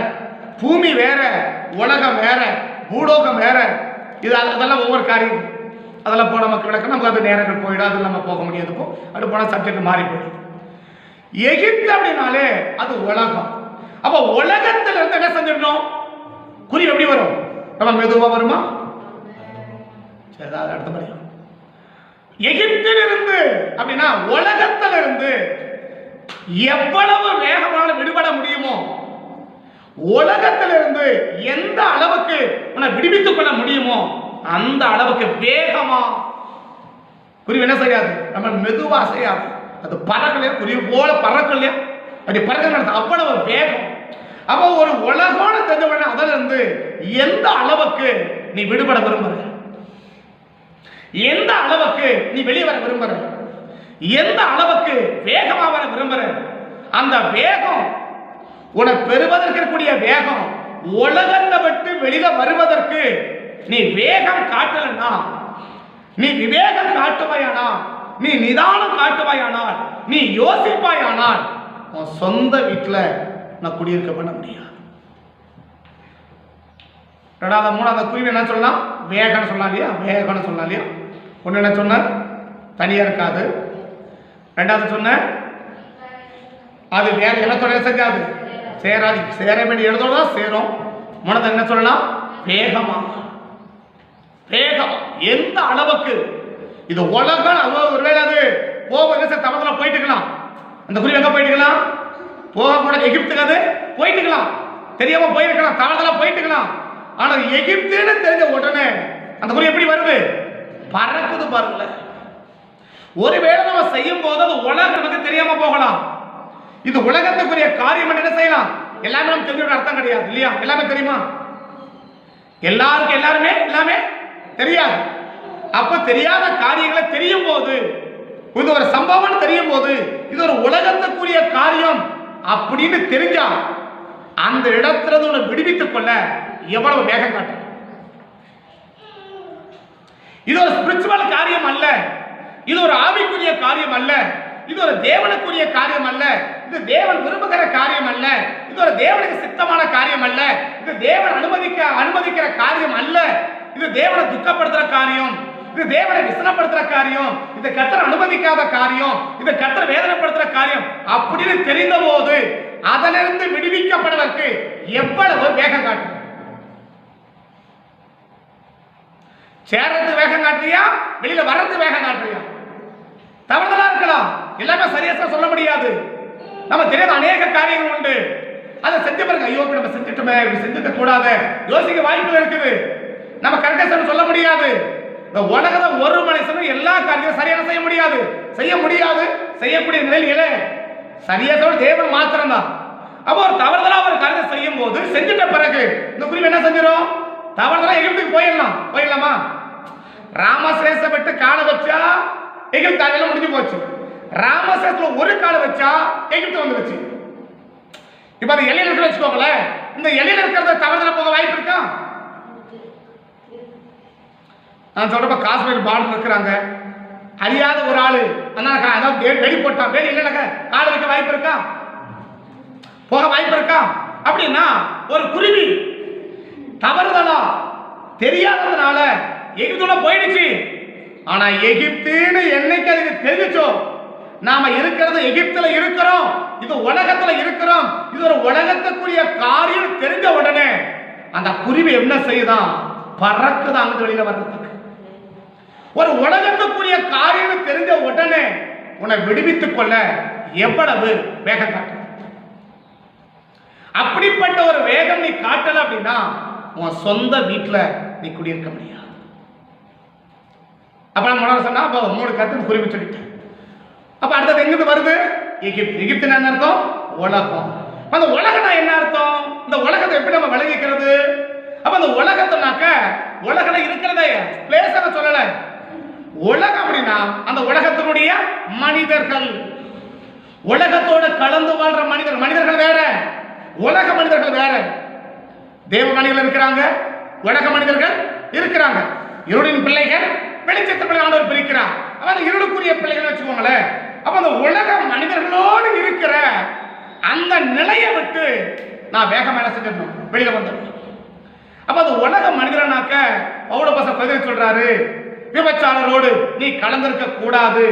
பூமி வேற, உலகம் வேற, பூலோகம் வேற. இது அதெல்லாம் ஒவ்வொரு காரியம். அதெல்லாம் போன நமக்கு விளக்க நமக்கு அது நேரங்கள் போயிடும். அது நம்ம போக முடியாது. அப்படி போன சப்ஜெக்ட் மாறி போயிடும். எகிப்து அப்படின்னாலே அது உலகம். அப்ப உலகத்துல இருந்து என்ன செஞ்சிடணும்? குருவி எப்படி வரும்? நம்ம மெதுவா வருமா? சரி, அடுத்த படியும். எகிப்திலிருந்து அப்படின்னா உலகத்துல இருந்து எவ்வளவு வேகமான விடுபட முடியுமோ, உலகத்திலிருந்து எந்த அளவுக்கு உன்னை விடுவித்துக் கொள்ள முடியுமோ அந்த அளவுக்கு வேகமா குருவி என்ன செய்யாது? நம்ம மெதுவா செய்யாது. அது பறக்கலையா? குருவி போல பறக்கலையா? அப்படி பறக்க அவ்வளவு வேகம். அப்போ ஒரு உலகோட தெரிஞ்சவன அதுல இருந்து எந்த அளவுக்கு நீ விடுபட விரும்புற, எந்த அளவுக்கு நீ வெளியே வர விரும்புற, எந்த அளவுக்கு வேகமா வர விரும்புற, அந்த வேகம் உனக்கு பெறுவதற்கு இருக்கக்கூடிய வேகம் உலகத்தை விட்டு வெளியில வருவதற்கு நீ வேகம் காட்டலன்னா, நீ விவேகம் காட்டுவாயானால், நீ நிதானம் காட்டுவாயானால், நீ யோசிப்பாயானால் உன் சொந்த வீட்டில் நான் குடியிருக்க பண்ண முடியாது. ரெண்டாவது மூணாவது குருவி என்ன சொல்லலாம்? வேகம்னு சொல்லலாம் இல்லையா? வேகம்னு சொல்லலாம் இல்லையா? ஒன்று என்ன சொன்ன? தனியாக இருக்காது. ரெண்டாவது சொன்ன அது வேற இனத்தோட செஞ்சாது, சேராது. சேர வேண்டிய இடத்தோட தான் சேரும். மூணாவது என்ன சொல்லலாம்? வேகமா. வேகம் எந்த அளவுக்கு இது உலகம். ஒருவேளை அது போக தமதுல போயிட்டுக்கலாம். அந்த குருவி எங்க போயிட்டுக்கலாம்? போக கூட எகிப்துக்கு அது போயிட்டுக்கலாம், தெரியாம போயிருக்கலாம், தாழ்ந்தெல்லாம் போயிட்டுக்கலாம். ஆனா எகிப்துன்னு தெரிஞ்ச உடனே அந்த குருவி எப்படி வருது? பறக்குது பாருங்கள. ஒருவேளை நம்ம செய்யும் போது அது உலகம் நமக்கு தெரியாம போகலாம். இது உலகத்துக்குரிய காரியம் என்ன செய்யலாம்? எல்லாமே நம்ம தெரிஞ்ச அர்த்தம் கிடையாது இல்லையா? எல்லாமே தெரியுமா? எல்லாருக்கும் எல்லாமே தெரியாது. அப்ப தெரியாத காரியங்களை தெரியும் போது, இது ஒரு சம்பவம் தெரியும் போது, இது ஒரு உலகத்துக்குரிய காரியம் அப்படின்னு தெரிஞ்சா அந்த இடத்துல உன்னை விடுவித்துக் கொள்ள எவ்வளவு வேகம் காட்டும். இது ஒரு ஸ்பிரிச்சுவல் காரியம் அல்ல, இது ஒரு ஆவிக்குரிய காரியம் அல்ல, இது ஒரு தேவனுக்குரிய காரியம் அல்ல, இது தேவன் விரும்புகிற காரியம் அல்ல, இது ஒரு தேவனுக்கு சித்தமான காரியம் அல்ல, இது தேவன் அனுமதிக்கிற காரியம் அல்ல, இது தேவனை துக்கப்படுத்துற காரியம், இது தேவனை விசனப்படுத்துற காரியம், இது கர்த்தர் அனுமதிக்காத காரியம், இது கர்த்தர் வேதனைப்படுத்துற காரியம் அப்படின்னு தெரிந்த போது அதிலிருந்து விடுவிக்கப்படுவதற்கு எவ்வளவு வேகம் காட்டும். சேர்றது வேகம் காட்டுறியா? வெளியில வர்றது வேகம் காட்டுறியா? தவறுதலா இருக்கலாம், எல்லாமே சரியா சொல்ல முடியாது. நம்ம தெரியாத அநேக காரியங்கள் உண்டு. அதை செஞ்ச பிறகு ஐயோ நம்ம செஞ்சுட்டுமே, செஞ்சுக்க கூடாது யோசிக்க வாய்ப்பு இருக்குது. நம்ம கரெக்டா சொல்ல முடியாது. இந்த உலகத்தை ஒரு மனுஷனும் எல்லா காரியமும் சரியான செய்ய முடியாது. செய்யக்கூடிய நிலையில சரியா சொல்ல தேவன் மாத்திரம் தான். அப்போ ஒரு தவறுதலா ஒரு காரியத்தை செய்யும் போது செஞ்சுட்ட பிறகு இந்த குருவி என்ன செஞ்சிடும்? தவறுதலா எகிப்துக்கு போயிடலாமா? ராமசேச விட்டு காலை வச்சா எகிப்து அதெல்லாம் முடிஞ்சு போச்சு. ராமசேசத்துல ஒரு காலை வச்சா எகிப்து வந்துருச்சு. இப்ப அது எல்லையில இருக்க வச்சுக்கோங்களேன். இந்த எல்லையில இருக்கிறத தவறுதலா போக வாய்ப்பு இருக்கா? நான் சொல்றப்ப காஷ்மீர் பார்டர் இருக்கிறாங்க, அறியாத ஒரு ஆளு அதாவது வெடி போட்டான், வேலி இல்லைனாக்க காலை வைக்க வாய்ப்பு இருக்கா? போக வாய்ப்பு இருக்கா? அப்படின்னா ஒரு குருவி தவறுதலா தெரியாததுனால எகிப்துல போயிடுச்சு. ஆனா எகிப்துன்னு என்னைக்கு அதுக்கு தெரிஞ்சுச்சோ, நாம இருக்கிறது எகிப்துல இருக்கிறோம், இது உலகத்துல இருக்கிறோம், இது ஒரு உலகத்துக்குரிய காரியம் தெரிஞ்ச உடனே அந்த குருவி என்ன செய்யுதான்? பறக்குதான் அங்க வெளியில வர்றதுக்கு. ஒரு உலகத்துக்குரிய காரியம் தெரிஞ்ச உடனே உன்னை விடுவித்துக் கொள்ள எவ்வளவு வேகம் காட்டு. அப்படிப்பட்ட ஒரு வேகம் நீ காட்டல அப்படின்னா உன் சொந்த வீட்டுல நீ குடியிருக்க முடியாது. அப்ப நம்ம சொன்னா அப்ப 3 கருத்து குருவி சொல்லிட்டேன். அப்ப அடுத்தது எங்கிருந்து வருது? எகிப்து. எகிப்து என்ன அர்த்தம்? உலகம். அந்த உலகம்னா என்ன அர்த்தம்? இந்த உலகத்தை எப்படி நம்ம விளங்கிக்கிறது? அப்ப அந்த உலகத்தைனாக்க உலகம் இருக்கிறதே பிளேஸ் சொல்லல. உலகம் அப்படின்னா அந்த உலகத்தினுடைய மனிதர்கள், உலகத்தோட கலந்து வாழ்ற மனிதர்கள். மனிதர்கள் வேற, உலக மனிதர்கள் வேற. தேவ மனிதர்கள் இருக்கிறாங்க, உலக மனிதர்கள் இருக்கிறாங்க. இருளின் பிள்ளைகள் வெளிச்சத்து பிள்ளை ஆண்டவர் பிரிக்கிறார். அவன் இருளுக்குரிய பிள்ளைகள் வச்சுக்கோங்களேன். அப்ப அந்த உலக மனிதர்களோடு இருக்கிற அந்த நிலையை விட்டு நான் வேகம் மேல செஞ்சிடணும், வெளியில வந்துடணும். அப்ப அந்த உலக மனிதனாக்க பவுலப்போஸ்தலன் சொல்றாரு, விபச்சாரரோடு நீ கலந்திருக்க கூடாது,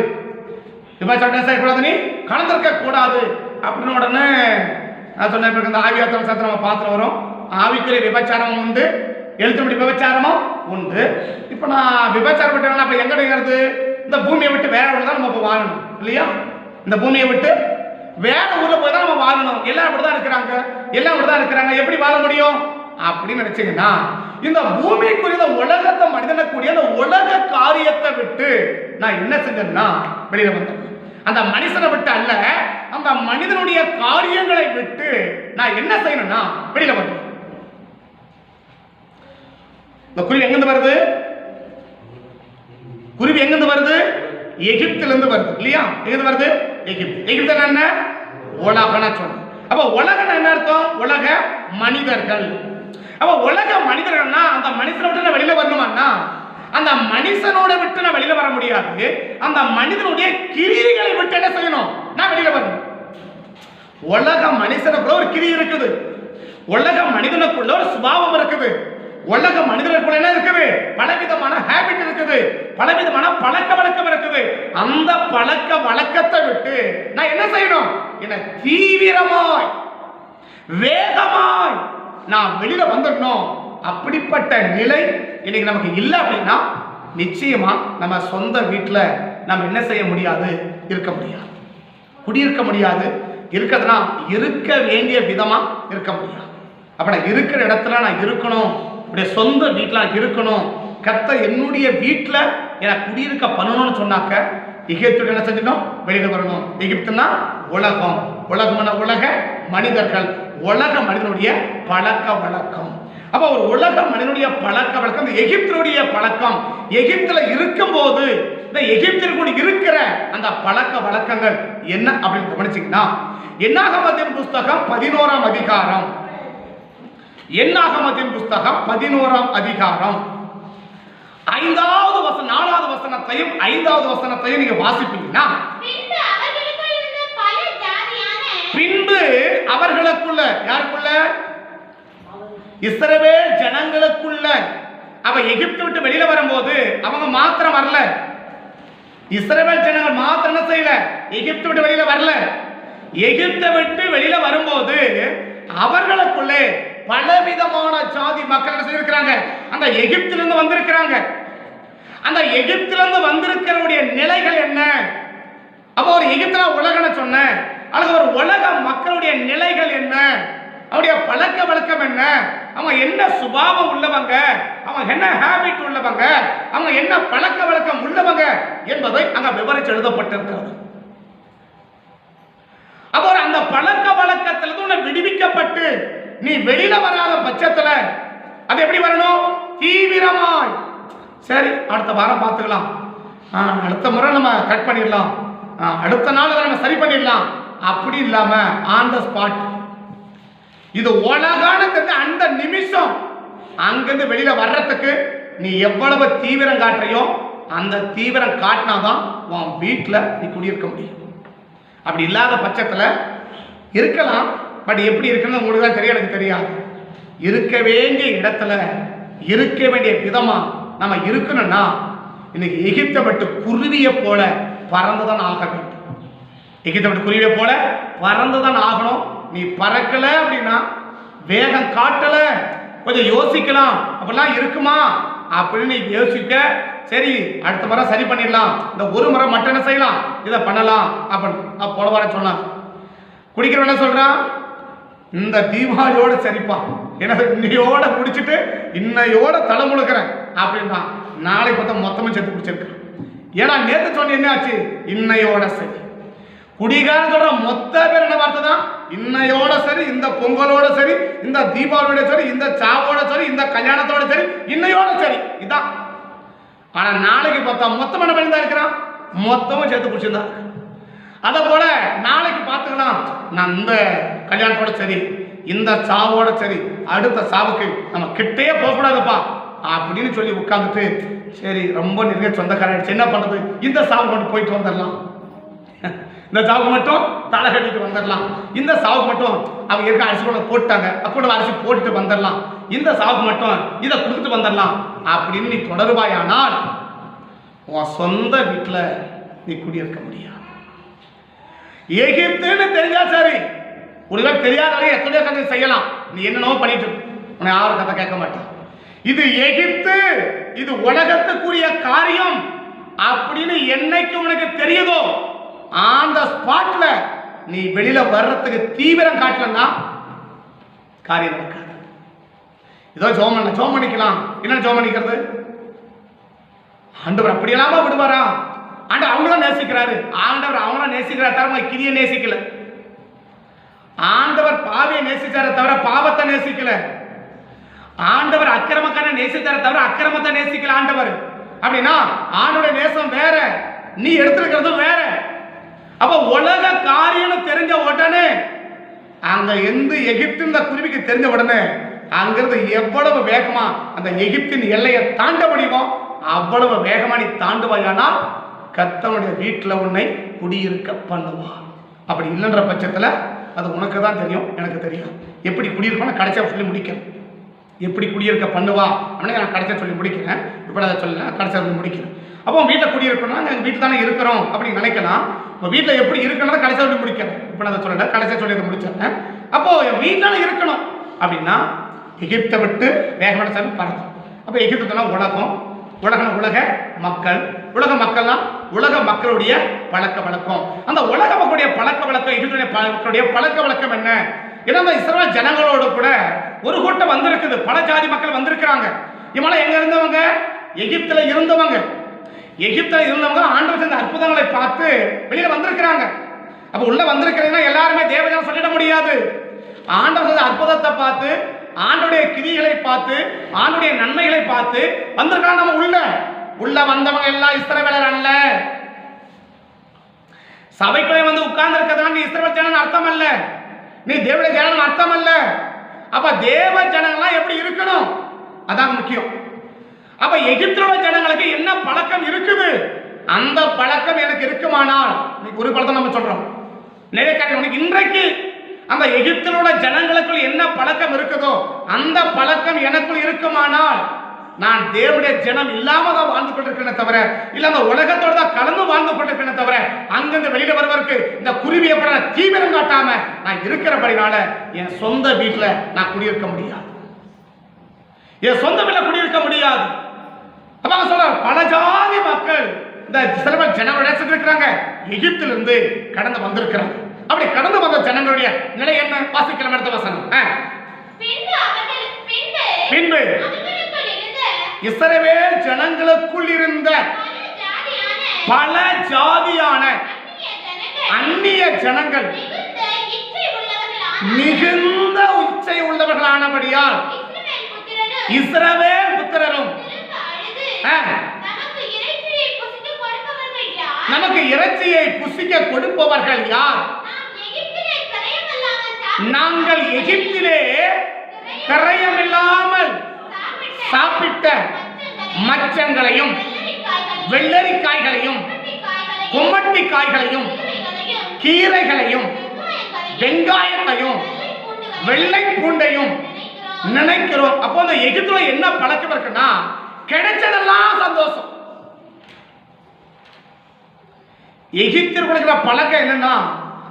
விபச்சாரம் செய்யக்கூடாது, நீ கலந்திருக்க கூடாது அப்படின்னு உடனே நான் சொன்ன இந்த ஆவியாத்திரம் சத்தம் நம்ம பார்த்து வரோம். ஆவிக்குரிய விபச்சாரம் உண்டு, எழுத்துப்படி விபச்சாரமும் உண்டு. இப்போ நான் விபச்சாரம் விட்டு அப்ப எங்க இருக்கிறது? இந்த பூமியை விட்டு வேற ஊர்ல தான் நம்ம இப்போ வாழணும் இல்லையா? இந்த பூமியை விட்டு வேற ஊர்ல போய் தான் நம்ம வாழணும். எல்லாம் இப்படிதான் இருக்கிறாங்க, எல்லாம் இப்படிதான் இருக்கிறாங்க, எப்படி வாழ முடியும் அப்படின்னு நினைச்சீங்கன்னா இந்த பூமிக்குரிய உலகத்தை மனிதனக்கூடிய அந்த உலக காரியத்தை விட்டு நான் என்ன செஞ்சேன்னா வெளியில வந்தேன். அந்த மனுஷனை விட்டு அல்ல, அந்த மனிதனுடைய காரியங்களை விட்டு நான் என்ன செய்யணும்னா வெளியில வந்தேன். இந்த குருவி எங்கிருந்து வருது? குருவி எங்கிருந்து வருது? எகிப்துல இருந்து வருது இல்லையா? எங்கிருந்து வருது? எகிப்து. எகிப்து என்ன? உலகம்னு சொன்ன. அப்ப உலகம் என்ன அர்த்தம்? உலக மனிதர்கள். அப்ப உலக மனிதர்கள்னா அந்த மனுஷனை விட்டு நான் வெளியில வரணுமான்னா அந்த மனுஷனோட விட்டு நான் வெளியில வர முடியாது. அந்த மனிதனுடைய கிரியைகளை விட்டு என்ன செய்யணும்? நான் வெளியில வரணும். உலக மனுஷனுக்குள்ள ஒரு கிரி இருக்குது, உலக மனிதனுக்குள்ள ஒரு சுபாவம் இருக்குது, உலக மனிதனுக்குள்ள என்ன இருக்குது? பலவிதமான ஹேபிட் இருக்குது, பலவிதமான பழக்க வழக்கம் இருக்குது. அந்த பழக்க வழக்கத்தை விட்டு நான் என்ன செய்யணும்? என்ன தீவிரமாய் வேகமாய் நான் வெளியில வந்துடணும். அப்படிப்பட்ட நிலை இன்னைக்கு நமக்கு இல்லை அப்படின்னா நிச்சயமா நம்ம சொந்த வீட்டில் நம்ம என்ன செய்ய முடியாது? இருக்க முடியாது, குடியிருக்க முடியாது. இருக்கிறதுனா இருக்க வேண்டிய விதமா இருக்க முடியாது. அப்ப நான் இருக்கிற இடத்துல நான் இருக்கணும், இப்படி சொந்த வீட்டில் நான் இருக்கணும். கர்த்தர் என்னுடைய வீட்டில் எனக்கு குடியிருக்க பண்ணணும்னு சொன்னாக்க எகிப்து என்ன செஞ்சிடணும்? வெளியில வரணும். எகிப்துனா உலகம், உலகம்னா உலக மனிதர்கள், உலக மனிதனுடைய பழக்க வழக்கம். அப்ப ஒரு உலக மனிதனுடைய பழக்க வழக்கம், இந்த எகிப்தினுடைய பழக்கம். எகிப்துல இருக்கும் போது இந்த எகிப்திற்குள் இருக்கிற அந்த பழக்க வழக்கங்கள் என்ன அப்படின்னு கவனிச்சீங்கன்னா என்னாகமத்தின் புஸ்தகம் 11ஆம் அதிகாரம், என்னாகமத்தின் புஸ்தகம் 11ஆம் அதிகாரம் 5வது வசனம் 4வது வசனத்தையும் 5வது வசனத்தையும் நீங்க வாசிப்பீங்கன்னா பின்பு அவர்களுக்குள்ள, யாருக்குள்ள? இஸ்ரவேல் ஜனங்களுக்குள்ள. அவ எகிப்து விட்டு வெளியில வரும்போது அவங்க மாத்திரம் வரல, இஸ்ரவேல் ஜனங்கள் மாத்திரம் என்ன செய்யல? எகிப்து விட்டு வெளியில வரல. எகிப்தை விட்டு வெளியில வரும்போது அவர்களுக்குள்ளே பலவிதமான ஜாதி மக்கள் என்ன செய்திருக்கிறாங்க? அந்த எகிப்தில இருந்து வந்திருக்கிறாங்க. அந்த எகிப்தில இருந்து வந்திருக்கிறவருடைய நிலைகள் என்ன? அப்போ ஒரு எகிப்துல உலகன்னு சொன்ன அல்லது ஒரு உலக மக்களுடைய நிலைகள் என்ன? அவருடைய பழக்க வழக்கம் என்ன? அவங்க என்ன சுபாவம் உள்ளவங்க, அவங்க என்ன ஹேபிட் உள்ளவங்க, அவங்க என்ன பழக்க வழக்கம் உள்ளவங்க என்பதை அங்க விவரித்து எழுதப்பட்டிருக்கிறது. அப்போ அந்த பழக்க வழக்கத்திலிருந்து விடுவிக்கப்பட்டு நீ வெளியில வராத பட்சத்துல அது எப்படி வரணும்? தீவிரமாய். சரி, அடுத்த வாரம் பார்த்துக்கலாம், அடுத்த முறை நம்ம கட் பண்ணிடலாம், அடுத்த நாள் அதை நம்ம சரி பண்ணிடலாம், அப்படி இல்லாம ஆன் த ஸ்பாட் இது உலகான அந்த நிமிஷம் அங்கிருந்து வெளியில வர்றதுக்கு நீ எவ்வளவு தீவிரம் காட்டுறியோ அந்த தீவிரம் காட்டினாதான் உன் வீட்டில் நீ குடியிருக்க முடியும். அப்படி இல்லாத பட்சத்தில் இருக்கலாம், பட் எப்படி இருக்குன்னு உங்களுக்கு தான் தெரியும், எனக்கு தெரியாது. இருக்க வேண்டிய இடத்துல இருக்க வேண்டிய விதமா நம்ம இருக்கணும்னா இன்னைக்கு எகிப்தை விட்டு குருவியை போல பறந்துதான் ஆக வேண்டும். எகிப்தை விட்டு குருவியை போல பறந்துதான் ஆகணும். நீ பறக்கல அப்படின்னா, வேகம் காட்டல, கொஞ்சம் யோசிக்கலாம், அப்படிலாம் இருக்குமா அப்படின்னு யோசிக்க, சரி அடுத்த முறை சரி பண்ணிடலாம், இந்த ஒரு முறை மட்டும் என்ன செய்யலாம், இதை பண்ணலாம் அப்படின்னு போல வர சொன்னான். குடிக்கிறவன் என்ன சொல்றான், இந்த தீபாவளியோட சரிப்பா, எனக்கு இன்னையோட குடிச்சிட்டு இன்னையோட தலை முழுக்கிறேன் அப்படின்னா, நாளைக்கு பார்த்தா மொத்தமும் சேர்த்து குடிச்சிருக்கேன். ஏன்னா நேற்று சொன்ன என்ன ஆச்சு, இன்னையோட சரி. குடிகாரன் சொல்ற மொத்த பேர் என்ன வார்த்தை தான், இன்னையோட சரி, இந்த பொங்கலோட சரி, இந்த தீபாவளியோட சரி, இந்த சாவோட சரி, இந்த கல்யாணத்தோட சரி, இன்னையோட சரி, இதான். ஆனா நாளைக்கு பார்த்தா மொத்தம் என்ன பண்ணி தான் இருக்கிறான், மொத்தமும் சேர்த்து குடிச்சிருந்தான். அதை போல நாளைக்கு பார்த்துக்கலாம், நான் இந்த கல்யாணத்தோட சரி, இந்த சாவோட சரி, அடுத்த சாவுக்கு நம்ம கிட்டே போகக்கூடாதுப்பா அப்படின்னு சொல்லி உட்காந்துட்டு, சரி ரொம்ப நிறைய சொந்தக்காரன் என்ன பண்றது, இந்த சாவு கொண்டு போயிட்டு வந்துடலாம், இந்த சாவுக்கு மட்டும் தலை கட்டிட்டு வந்துடலாம், இந்த சாவுக்கு மட்டும் அவங்க இருக்க அரிசி கூட போட்டாங்க, கூட அரிசி போட்டுட்டு வந்துடலாம், இந்த சாவுக்கு மட்டும் இதை கொடுத்துட்டு வந்துடலாம் அப்படின்னு நீ தொடருவாயானால் உன் சொந்த வீட்டில் நீ குடியிருக்க முடியாது. எகிப்துன்னு தெரிஞ்சா சரி, ஒருவேளை தெரியாதவங்க எத்தனையோ கதை செய்யலாம், நீ என்னென்னவோ பண்ணிட்டு உன்னை யாரும் கதை கேட்க மாட்டான். இது எகிப்து, இது உலகத்துக்குரிய காரியம் அப்படின்னு என்னைக்கு உனக்கு தெரியுதோ அந்த ஸ்பாட்ல நீ வெளியில வர்றதுக்கு தீவிரம் காட்டலன்னா காரியம் நடக்காது. ஏதோ ஜோம் பண்ணிக்கலாம், என்ன ஜோம் பண்ணிக்கிறது, ஆண்டவர் அப்படியெல்லாமா விடுவாரா, ஆண்டவர் அவங்கள நேசிக்கிறாரு, ஆண்டவர் அவங்கள நேசிக்கிறார் தவிர கிரியை நேசிக்கல, ஆண்டவர் பாவியை நேசிச்சார தவிர பாவத்தை நேசிக்கல, ஆண்டவர் அக்கிரமக்காரனை நேசிச்சார தவிர அக்கிரமத்தை நேசிக்கல ஆண்டவர். அப்படின்னா ஆண்டோட நேசம் வேற, நீ எடுத்திருக்கிறதும் வேற. அப்ப உலக காரியம் தெரிஞ்ச உடனே அங்க எந்த எகிப்து இந்த குருவிக்கு தெரிஞ்ச உடனே அங்கிருந்து எவ்வளவு வேகமா அந்த எகிப்தின் எல்லையை தாண்ட முடியுமோ அவ்வளவு வேகமா நீ தாண்டுவாயானால் கர்த்தருடைய வீட்டில் உன்னை குடியிருக்க பண்ணுவான். அப்படி இல்லைன்ற பட்சத்தில் அது உனக்கு தான் தெரியும், எனக்கு தெரியும். எப்படி குடியிருக்கணும் கடைசியாக சொல்லி முடிக்கிறேன், எப்படி குடியிருக்க பண்ணுவா அப்படின்னு நான் கடைசியாக சொல்லி முடிக்கிறேன். இப்போ அதை சொல்லல, கடைசியாக சொல்லி முடிக்கிறேன். அப்போ வீட்டில் குடியிருக்கணும்னா நாங்கள் வீட்டில் தானே இருக்கிறோம் அப்படின்னு நினைக்கலாம். இப்போ வீட்டில் எப்படி இருக்கணும் கடைசியாக சொல்லி முடிக்கிறேன். இப்போ நான் அதை சொல்லலை, கடைசியாக சொல்லி அதை முடிச்சிடறேன். அப்போ என் வீட்டில் இருக்கணும் அப்படின்னா எகிப்தை விட்டு வேகமான சாமி பறந்து. அப்போ எகிப்துனா உலகம், உலக மக்கள், உலக மக்கள்னா உலக மக்களுடைய பழக்க வழக்கம். அந்த உலக மக்களுடைய பழக்க வழக்கம், எகிப்துடைய மக்களுடைய பழக்க வழக்கம் என்ன? ஏன்னா அந்த இஸ்ரவேல் ஜனங்களோடு கூட ஒரு கூட்டம் வந்திருக்குது, பல ஜாதி மக்கள் வந்திருக்கிறாங்க. இவங்களாம் எங்க இருந்தவங்க, எகிப்துல இருந்தவங்க. எகிப்துல இருந்தவங்க ஆண்டவர் செஞ்ச அற்புதங்களை பார்த்து வெளியில வந்திருக்கிறாங்க. அப்ப உள்ள வந்திருக்கிறீங்கன்னா எல்லாருமே தேவஜனம் சொல்லிட முடியாது. ஆண்டவர் செஞ்ச அற்புதத்தை பார்த்து, ஆண்டுடைய கிரிகளை பார்த்து, ஆண்டுடைய நன்மைகளை பார்த்து வந்திருக்காங்க. நம்ம உள்ள வந்தவங்க எல்லாம் இஸ்ரவேலர் அல்ல. சபைக்குள்ளே வந்து உட்கார்ந்து இருக்கிறதா நீ இஸ்ரவேல் ஜனன் அர்த்தம் அல்ல, நீ தேவனுடைய ஜனன் அர்த்தம் அல்ல. அப்ப தேவ ஜனங்கள்லாம் எப்படி இருக்கணும் அதான் முக்கியம். அப்ப எகிப்துல ஜனங்களுக்கு என்ன பழக்கம் இருக்குது, அந்த பழக்கம் எனக்கு இருக்குமானால், ஒரு பழத்தை நம்ம சொல்றோம் உனக்கு இன்றைக்கு அந்த எகிப்திலுள்ள ஜனங்களுக்குள் என்ன பழக்கம் இருக்குதோ அந்த பழக்கம் எனக்குள் இருக்குமானால் நான் தேவனுடைய ஜனம் இல்லாம தான் வாழ்ந்து கொண்டிருக்கிறேன் தவிர, இல்ல அந்த உலகத்தோட தான் கலந்து வாழ்ந்து கொண்டிருக்கிறேன் தவிர, அங்கிருந்து வெளியில வருவதற்கு இந்த குருவியை பட தீவிரம் காட்டாம நான் இருக்கிறபடினால என் சொந்த வீட்டுல நான் குடியிருக்க முடியாது, என் சொந்த வீட்டுல குடியிருக்க முடியாது. அப்ப சொல்ற பல ஜாதி மக்கள் இந்த இஸ்ரவேல் ஜனங்களோட இருக்கிறாங்க, எகிப்தில இருந்து கடந்து வந்திருக்கிறாங்க. அப்படி கடந்து வந்த ஜனங்களுடைய நிலை என்ன? வாசிக்கலாம் அடுத்த வசனம். பின்பு இஸ்ரவேல் ஜனங்களுக்குள் இருந்த பல ஜாதியான அந்நிய ஜனங்கள் மிகுந்த இச்சை உள்ளவர்களானபடியால் இஸ்ரவேல் புத்திரரும் நமக்கு இறைச்சியை புசிக்க கொடுப்பவர்கள் யார்? நாங்கள் எகிப்திலே கரையமில்லாமல் சாப்பிட்ட மச்சங்களையும் வெள்ளரிக்காய்களையும் குமட்டி காய்களையும் கீரைகளையும் வெங்காயத்தையும் வெள்ளை பூண்டையும் நினைக்கிறோம். அப்போ அந்த எகிப்துல என்ன பழக்கம் இருக்குன்னா, கிடைச்சதெல்லாம் சந்தோஷம். எகிப்திற்கு இருக்கிற பழக்கம் என்னன்னா,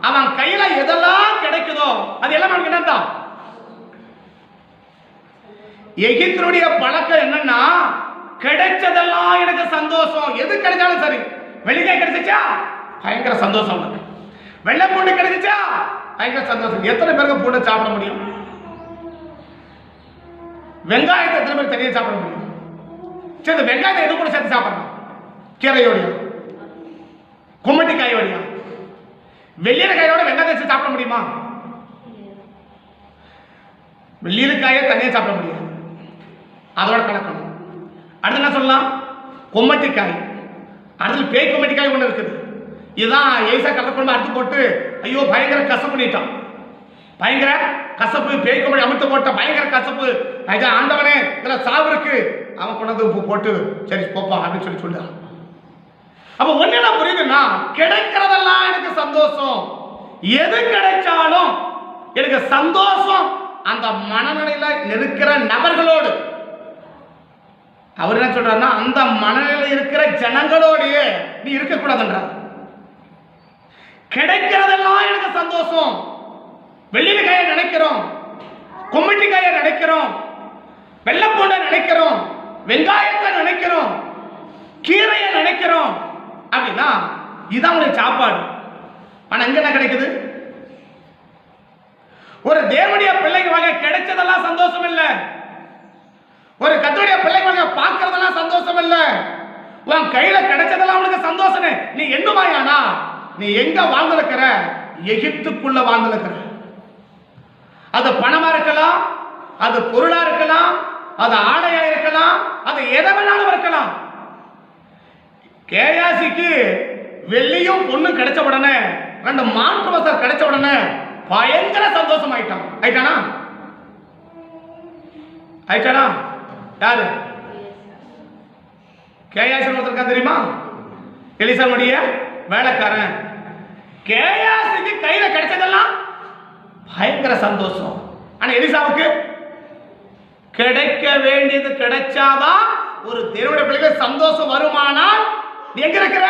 அவன் கையில எதெல்லாம் கிடைக்குதோ அது எல்லாம் அவனுக்கு என்னதான். எகிப்தினுடைய பழக்கம் என்னன்னா, கிடைச்சதெல்லாம் எனக்கு சந்தோஷம். எது கிடைச்சாலும் சரி. வெள்ளிக்காய் கிடைச்சா பயங்கர சந்தோஷம், வெள்ளை பூண்டு கிடைச்சா பயங்கர சந்தோஷம். எத்தனை பேருக்கு பூண்டை சாப்பிட முடியும்? வெங்காயத்தை எத்தனை பேர் தனியாக சாப்பிட முடியும்? சரி, வெங்காயத்தை எது கூட சேர்த்து சாப்பிடணும்? கீரையோடையா, கும்மட்டி காயோடையா? வெள்ளியில காயோட வெங்காயத்தை வச்சு சாப்பிட முடியுமா? வெள்ளியில காயை தனியாக சாப்பிட முடியாது, அதோட கலக்கணும். அடுத்து என்ன சொல்லலாம்? கொம்மட்டிக்காய். அடுத்து பேய் கொம்மட்டிக்காய் ஒன்று இருக்குது. இதுதான் ஏசா கடற்கொண்டு அறுத்து போட்டு ஐயோ பயங்கர கசப்பு பண்ணிட்டான். பயங்கர கசப்பு, பேய் கொம்மட்டி அமுத்து போட்ட பயங்கர கசப்பு. ஆண்டவனே இதில் சாவு இருக்கு. அவன் கொண்டு உப்பு போட்டு சரி போப்பா அப்படின்னு சொல்லிட்டான். அப்ப ஒண்ணு என்ன புரியுதுன்னா, கிடைக்கிறதெல்லாம் எனக்கு சந்தோஷம். எது கிடைச்சாலும் எனக்கு சந்தோஷம். அந்த மனநிலையில இருக்கிற நபர்களோடு, அவர் என்ன சொல்றாருன்னா, அந்த மனநிலையில் இருக்கிற ஜனங்களோடையே நீ இருக்கக்கூடாதுன்றார். கிடைக்கிறதெல்லாம் எனக்கு சந்தோஷம். வெள்ளிக்காயை நினைக்கிறோம், கும்மட்டிக்காயை நினைக்கிறோம், வெள்ளைப்பூண்டை நினைக்கிறோம், வெங்காயத்தை நினைக்கிறோம், கீரையை நினைக்கிறோம் அப்படின்னா இதுதான் உங்களுடைய சாப்பாடு. ஆனா எங்க என்ன கிடைக்குது? ஒரு தேவனுடைய பிள்ளைக்கு வாங்க கிடைச்சதெல்லாம் சந்தோஷம் இல்ல. ஒரு கர்த்தருடைய பிள்ளைக்கு வாங்க பார்க்கறதெல்லாம் சந்தோஷம் இல்ல. உன் கையில கிடைச்சதெல்லாம் உனக்கு சந்தோஷம். நீ என்னமாயானா, நீ எங்க வாழ்ந்திருக்கிற? எகிப்துக்குள்ள வாழ்ந்திருக்கிற. அது பணமா இருக்கலாம், அது பொருளா இருக்கலாம், அது ஆடையா இருக்கலாம், அது எதை வேணாலும் இருக்கலாம். கேயாசிக்கு வெள்ளியும் பொண்ணும் கிடைச்ச உடனே, ரெண்டு மாற்று வசர் கிடைச்ச உடனே பயங்கர சந்தோஷம் ஆயிட்டானா? யாரு? கேயாசி ஒருத்தருக்கா தெரியுமா? எலிசாவுடைய வேலைக்காரன். கேயாசிக்கு கையில கிடைச்சதெல்லாம் பயங்கர சந்தோஷம். ஆனா எலிசாவுக்கு கிடைக்க வேண்டியது கிடைச்சாதான் ஒரு தேவனுடைய பிள்ளைக்கு சந்தோஷம் வருமானால், நீ எங்க இருக்கிற?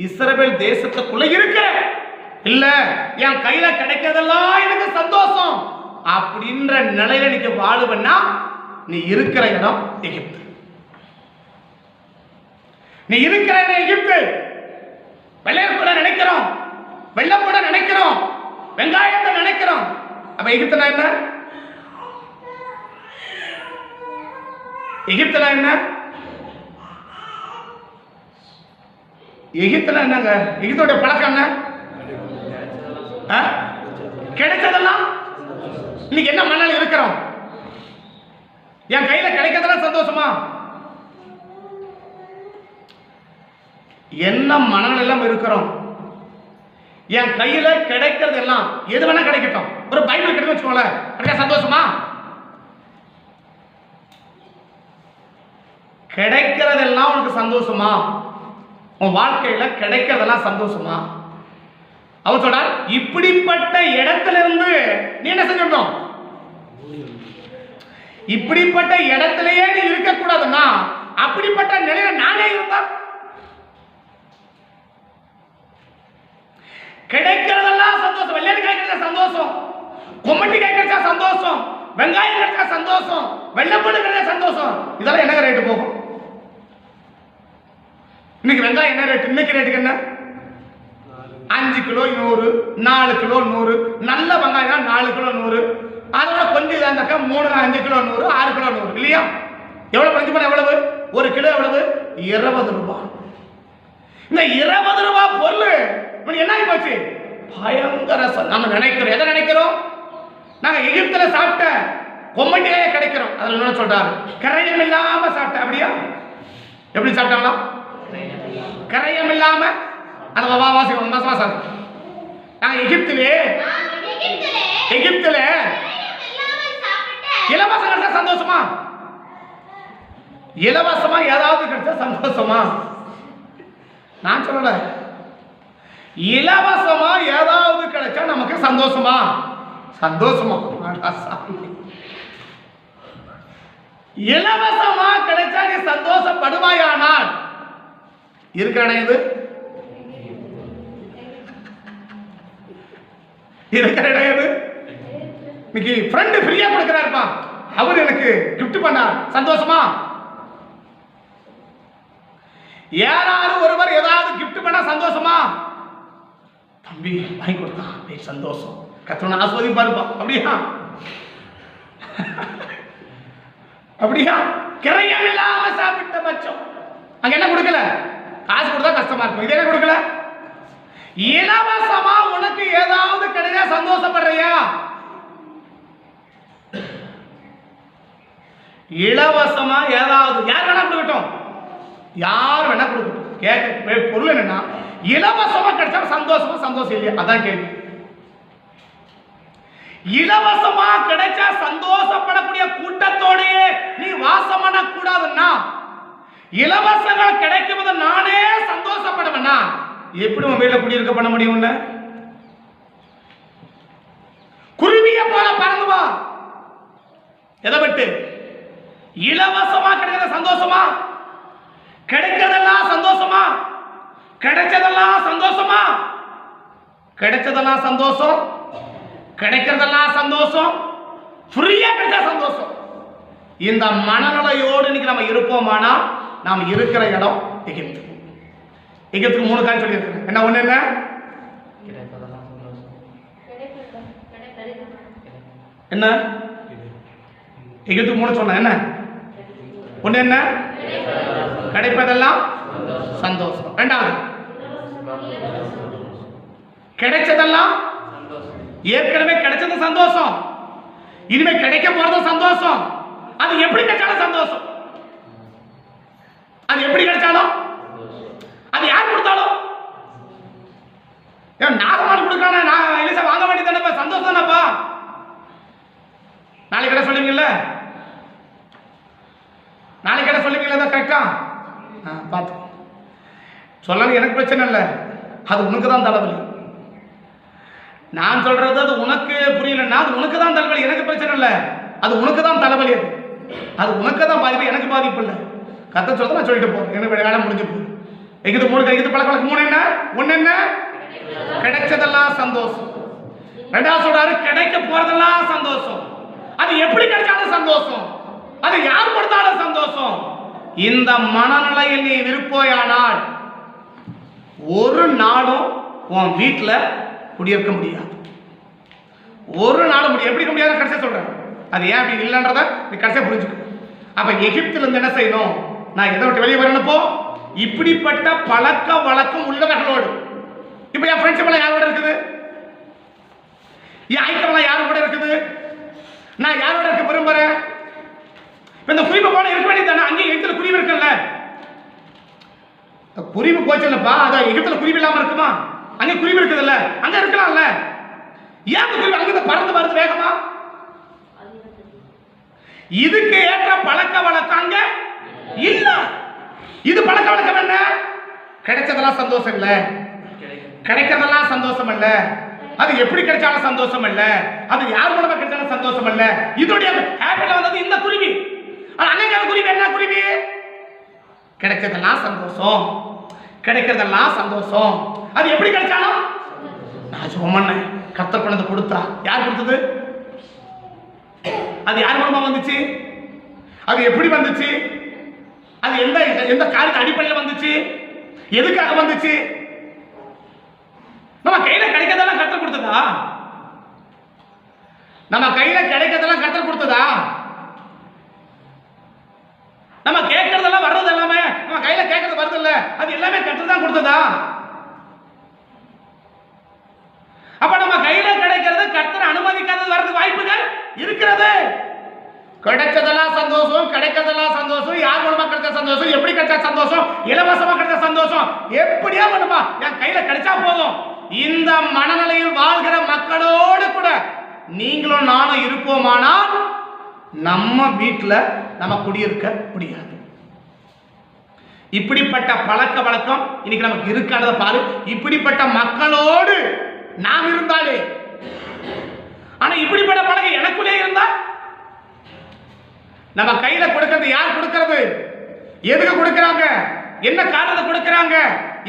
இஸ்ரவேல் தேசத்துக்குள்ள இருக்கிற. இல்ல என் கையில கிடைக்கிறதெல்லாம் எனக்கு சந்தோஷம் அப்படின்ற நிலையில நீங்க வாழுவன்னா, நீ இருக்கிற இடம் எகிப்து. நீ இருக்கிற இடம் எகிப்து. வெள்ளையர் கூட நினைக்கிறோம், வெள்ளை கூட நினைக்கிறோம், வெங்காயத்தை நினைக்கிறோம். அப்ப எகிப்துனா என்ன? எகிப்துல என்ன? எகிப்துல என்னங்க? எகிப்தோட பழக்கம் என்ன? கிடைச்சதெல்லாம் இன்னைக்கு என்ன மணல் இருக்கிறோம்? என் கையில கிடைக்கிறதெல்லாம் சந்தோஷமா? என்ன மணல் எல்லாம் இருக்கிறோம்? என் கையில கிடைக்கிறது எல்லாம் எது வேணா கிடைக்கட்டும். ஒரு பைபிள் கிடைக்கும் வச்சுக்கோங்களேன், கிடைக்க சந்தோஷமா? கிடைக்கிறதெல்லாம் உனக்கு சந்தோஷமா? உன் வாழ்க்கையில கிடைக்கிறதெல்லாம் சந்தோஷமா? அவர் சொல்றார், இப்படிப்பட்ட இடத்துல இருந்து நீ என்ன செஞ்சிடணும்? இப்படிப்பட்ட இடத்திலேயே நீ இருக்க கூடாதுன்னா, அப்படிப்பட்ட நிலையில நானே இருந்தா கிடைக்கிறதெல்லாம் சந்தோஷம். வெள்ளைக்காய் கிடைச்சா சந்தோஷம், கும்மட்டிக்காய் கிடைச்சா சந்தோஷம், வெங்காயம் கிடைச்சா சந்தோஷம், வெள்ளைப்பூண்டு கிடைச்சா சந்தோஷம். இதெல்லாம் என்ன ரேட்டு போகும்? இன்னைக்கு வெங்காயம் என்ன ரேட்? இன்னைக்கு ரேட்டுக்கு என்ன? 5 கிலோ 100, 4 கிலோ 100. நல்ல வெங்காயம் 4 கிலோ 100. அதோட கொஞ்சம் இதாந்தாக்கா 3, 5 கிலோ 100, 6 கிலோ 100 இல்லையா? எவ்வளவு பஞ்சு பண்ண? எவ்வளவு? 1 கிலோ எவ்வளவு? 20 ரூபாய். இந்த 20 ரூபாய் பொருள் என்ன ஆகி போச்சு? பயங்கர. நம்ம நினைக்கிறோம், எதை நினைக்கிறோம்? நாங்க எகிப்துல சாப்பிட்ட கொம்மட்டியே கிடைக்கிறோம். அதுல என்ன சொல்றாரு? கரையம் இல்லாம சாப்பிட்ட. அப்படியா? எப்படி சாப்பிட்டாங்களா? கரையம் இல்லாம. அந்த வாசி நாங்க எகிப்திலே இலவசம் கிடைச்சா சந்தோஷமா? இலவசமா ஏதாவது கிடைச்சா சந்தோஷமா? நான் சொல்லல. இலவசமா ஏதாவது கிடைச்சா நமக்கு சந்தோஷமா? சந்தோஷமா இலவசமா கிடைச்சா நீ சந்தோஷப்படுவாயானால் இருக்கிற இது இருக்கிற இடம் எது? இன்னைக்கு ஃப்ரெண்ட் ஃப்ரீயா கொடுக்கிறாருப்பா, அவர் எனக்கு கிஃப்ட் பண்ணார், சந்தோஷமா? யாராவது ஒருவர் ஏதாவது கிஃப்ட் பண்ணா சந்தோஷமா? தம்பி வாங்கி கொடுத்தான், சந்தோஷம், கத்தனை ஆஸ்வதிப்பாருப்பா. அப்படியா? அப்படியா? கிரையம் இல்லாம சாப்பிட்ட பட்சம் அங்க என்ன கொடுக்கல? காசு கொடுத்தா கஷ்டமா இருக்கும். இது என்ன கொடுக்கல? இலவசமா உனக்கு ஏதாவது கிடைச்சா சந்தோஷப்படுறியா? இலவசமா ஏதாவது யார் வேணா கொடுக்கட்டும், யார் வேணா கொடுக்கட்டும். கேட்க பொருள் என்னன்னா, இலவசமா கிடைச்சா சந்தோஷமா சந்தோஷம் இல்லையா? அதான் கேள்வி. இலவசமா கிடைச்சா சந்தோஷப்படக்கூடிய கூட்டத்தோடையே நீ வாசம் பண்ண கூடாதுன்னா, இலவசங்கள் கிடைக்கும்போது நானே சந்தோஷப்படுவேன்னா எப்படி உன் வீட்டில் குடியிருக்க பண்ண முடியும்? குருவிய போல பறந்து வா. எதை விட்டு? இலவசமா கிடைக்கிற சந்தோஷமா? கிடைக்கிறதெல்லாம் சந்தோஷமா? கிடைச்சதெல்லாம் சந்தோஷமா? கிடைச்சதெல்லாம் சந்தோஷம், கிடைக்கிறதெல்லாம் சந்தோஷம், ஃப்ரீயா கிடைச்ச சந்தோஷம். இந்த மனநிலையோடு இன்னைக்கு நம்ம இருப்போமானா நாம் இருக்கிற இடம் எகிப்து. எகிப்துக்கு 3 காரியம் சொல்லியிருக்கிறேன். என்ன? ஒண்ணு என்ன? என்ன எகிப்துக்கு 3 சொன்ன? என்ன? ஒண்ணு என்ன? கிடைப்பதெல்லாம் சந்தோஷம். ரெண்டாவது கிடைச்சதெல்லாம், ஏற்கனவே கிடைச்சது சந்தோஷம், இனிமே கிடைக்க போறது சந்தோஷம். அது எப்படி கிடைச்சாலும் சந்தோஷம். அது எப்படி கிடைச்சாலும், அது யார் கொடுத்தாலும். நாகமான் கொடுக்கறானே, நான் எலிசா வாங்க வேண்டியதானப்பா, சந்தோஷம் தானப்பா. நாளைக்கு கடை சொல்லுவீங்கல்ல, நாளைக்கு கடை சொல்லுவீங்களா? கரெக்டா பார்த்து சொல்லணும், எனக்கு பிரச்சனை இல்லை, அது உனக்கு தான் தலைவலி. நான் சொல்றது அது உனக்கு புரியலன்னா அது உனக்கு தான் தலைவலி, எனக்கு பிரச்சனை இல்லை, அது உனக்கு தான் தலைவலி. அது உனக்கு தான் பாதிப்பு, எனக்கு பாதிப்பு இல்லை. கத்த சொல்றத நான் சொல்லிட்டு போறேன், எனக்கு வேலை முடிஞ்சு போகுது. இது 3 கிடைக்குது பழக்க வழக்கம். 3 என்ன? ஒண்ணு என்ன? கிடைச்சதெல்லாம் சந்தோஷம். ரெண்டாவது சொல்றாரு கிடைக்க போறதெல்லாம் சந்தோஷம். அது எப்படி கிடைச்சாலும் சந்தோஷம், அது யார் கொடுத்தாலும் சந்தோஷம். இந்த மனநிலையில் நீ விருப்போயானால் ஒரு நாளும் உன் வீட்டில் குடியிருக்க முடியாது. ஒரு நாளும் முடியும். எப்படி முடியாது? கடைசியா சொல்றேன். அது ஏன் அப்படி இல்லைன்றத நீ கடைசியா புரிஞ்சுக்க. அப்ப எகிப்துல இருந்து என்ன செய்யணும்? நான் எதை விட்டு வெளியே வரணுப்போ? இப்படிப்பட்ட பழக்க வழக்கம் உள்ளவர்களோடு. இப்ப என் ஃப்ரெண்ட்ஷிப் எல்லாம் யாரோட இருக்குது? என் ஐக்கியம் யாரு கூட இருக்குது? நான் யாரோட இருக்க விரும்புறேன்? இந்த குறிப்பு போல இருக்க வேண்டியதானே? அங்கே எகிப்துல குறிப்பு இருக்குல்ல, குறிப்பு போச்சுல்லப்பா. அதான் எகிப்துல குறிப்பு இல்லாம இருக்குமா? அங்கே குறிப்பு இருக்குதுல்ல, அங்க இருக்கலாம்ல. ஏன் குறிப்பு அங்கிருந்து பறந்து வருது வேகமா? இதுக்கு ஏற்ற பழக்க வழக்கம் அங்க இல்ல. இது பழக்க வழக்கம் என்ன? கிடைச்சதெல்லாம் சந்தோஷம் இல்ல, கிடைக்கிறதெல்லாம் சந்தோஷம் இல்ல, அது எப்படி கிடைச்சாலும் சந்தோஷம் இல்ல, அது யார் மூலமா கிடைச்சாலும் சந்தோஷம் இல்ல. இதோடைய ஹேபிட்ல வந்தது இந்த குருவி. அன்னைக்கு குருவி என்ன? குருவி கிடைச்சதெல்லாம் சந்தோஷம், கிடைக்கிறதெல்லாம் சந்தோஷம், அது எப்படி கிடைச்சாலும். நான் சொன்ன கர்த்தர் பண்ணது கொடுத்தா யார் கொடுத்தது? அது யார் மூலமா வந்துச்சு? அது எப்படி வந்துச்சு? அது எந்த எந்த காரியத்து அடிப்படையில் வந்துச்சு? எதுக்காக வந்துச்சு? நம்ம கையில கிடைக்கிறதெல்லாம் கர்த்தர் கொடுத்ததா? நம்ம கையில கிடைக்கிறதெல்லாம் கர்த்தர் கொடுத்ததா? நம்ம கேட்கறதெல்லாம் வர்றது எல்லாமே, நம்ம கையில கேட்கறது வருது இல்ல, அது எல்லாமே கர்த்தர் தான் கொடுத்ததா? அப்ப நம்ம கையில கிடைக்கிறது கர்த்தர் அனுமதிக்காதது வரது வாய்ப்புகள் இருக்கிறது. கிடைச்சதெல்லாம் சந்தோஷம், கிடைக்கிறதெல்லாம் சந்தோஷம், யார் மூலமா கிடைச்ச சந்தோஷம், எப்படி கிடைச்ச சந்தோஷம், இலவசமா கிடைச்ச சந்தோஷம், எப்படியா பண்ணுமா என் கையில கிடைச்சா போதும். இந்த மனநிலையில் வாழ்கிற மக்களோடு கூட நீங்களும் நானும் இருப்போமானால் நம்ம வீட்டில் நம்ம குடியிருக்க முடியாது. இப்படிப்பட்ட பழக்க வழக்கம் இன்னைக்கு நமக்கு இருக்கானதை பாரு. இப்படிப்பட்ட மக்களோடு நாம் இருந்தாலே ஆனா இப்படிப்பட்ட பழக்கம் எனக்குள்ளே இருந்தா, நம்ம கையில கொடுக்கிறது யார் கொடுக்கிறது, எதுக்கு கொடுக்கிறாங்க, என்ன காரணத்தை கொடுக்கிறாங்க,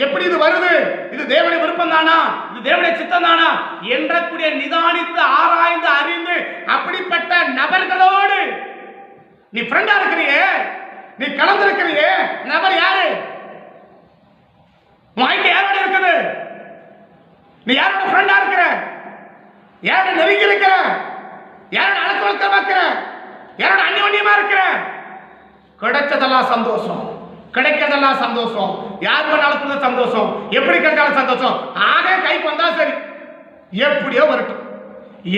எப்படி இது வருது, இது தேவனுடைய விருப்பம் தானா, இது தேவனுடைய சித்தம் தானா என்றக்கூடிய நிதானித்து ஆராய்ந்து அறிந்து அப்படிப்பட்ட நபர்களோடு நீ ஃப்ரெண்டா இருக்கிறியே, நீ கலந்திருக்கிறியே, நபர் யாரு, வாழ்க்கை யாரோட இருக்குது, நீ யாரோட ஃப்ரெண்டா இருக்கிற, யாரோட நெருங்கி இருக்கிற, யாரோட அழகு வழக்கம் வைக்கிற, யாரோட அந்நியமா இருக்கிற. கிடைச்சதெல்லாம் சந்தோஷம், கிடைக்கிறதெல்லாம் சந்தோஷம், யார் பண்ணாலும் சந்தோஷம், எப்படி கிடைச்சாலும் சந்தோஷம். ஆக கைக்கு வந்தா சரி, எப்படியோ வரட்டும்,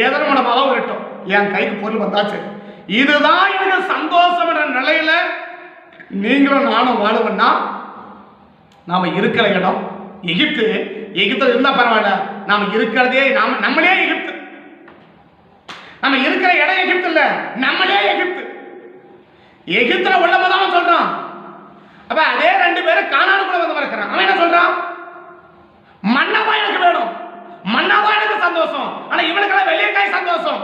எதன் மூலமாக வரட்டும், என் கைக்கு பொருள் வந்தா சரி, இதுதான் எனக்கு சந்தோஷம் என்ற நிலையில நீங்களும் நானும் வாழுவன்னா, நாம இருக்கிற இடம் எகிப்து. எகிப்து இருந்தா பரவாயில்ல, நாம இருக்கிறதே நம்மளே எகிப்து. நம்ம இருக்கிற இடம் எகிப்து இல்ல, நம்மளே எகிப்து. எகிப்துல உள்ளவதான் சொல்றான். அப்ப அதே 2 பேரும் கானானுக்குள்ள வந்து இருக்கிறான். அவன் என்ன சொல்றான், மண்ணாதான் எனக்கு வேணும், மண்ணாதான் எனக்கு சந்தோஷம். ஆனா இவனுக்கெல்லாம் வெள்ளைக்காய் சந்தோஷம்,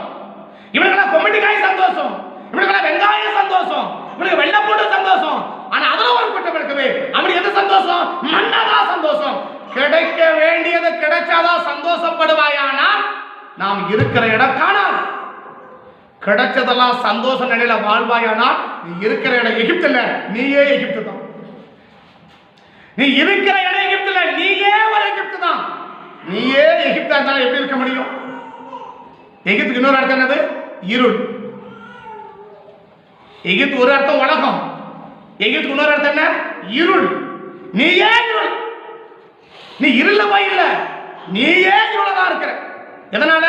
இவனுக்கெல்லாம் கொம்பட்டிக்காய் சந்தோஷம், இவனுக்கெல்லாம் வெங்காயம் சந்தோஷம், இவனுக்கு வெள்ளைப்பூண்டு சந்தோஷம். ஆனா அதுல ஒரு குற்றம் இருக்குது, அவனுக்கு எது சந்தோஷம், மண்ணாதான் சந்தோஷம். கிடைக்க வேண்டியது கிடைச்சாதான் சந்தோஷப்படுவாயானா நாம் இருக்கிற இடம் காணாது. கிடைச்சதெல்லாம் சந்தோஷ நிலையில வாழ்வாயானா நீ இருக்கிற இடம் எகிப்து இல்ல, நீயே எகிப்து தான். நீ இருக்கிற இடம் எகிப்து இல்ல, நீயே ஒரு எகிப்து தான். நீயே எகிப்தா இருந்தாலும் எப்படி இருக்க முடியும்? எகிப்துக்கு இன்னொரு அர்த்தம் என்னது, இருள். எகிப்து ஒரு அர்த்தம் உலகம், எகிப்துக்கு இன்னொரு அர்த்தம் என்ன, இருள். நீயே இருள், நீ இருள இல்ல, நீயே இருளதான் இருக்கிற. எதனால,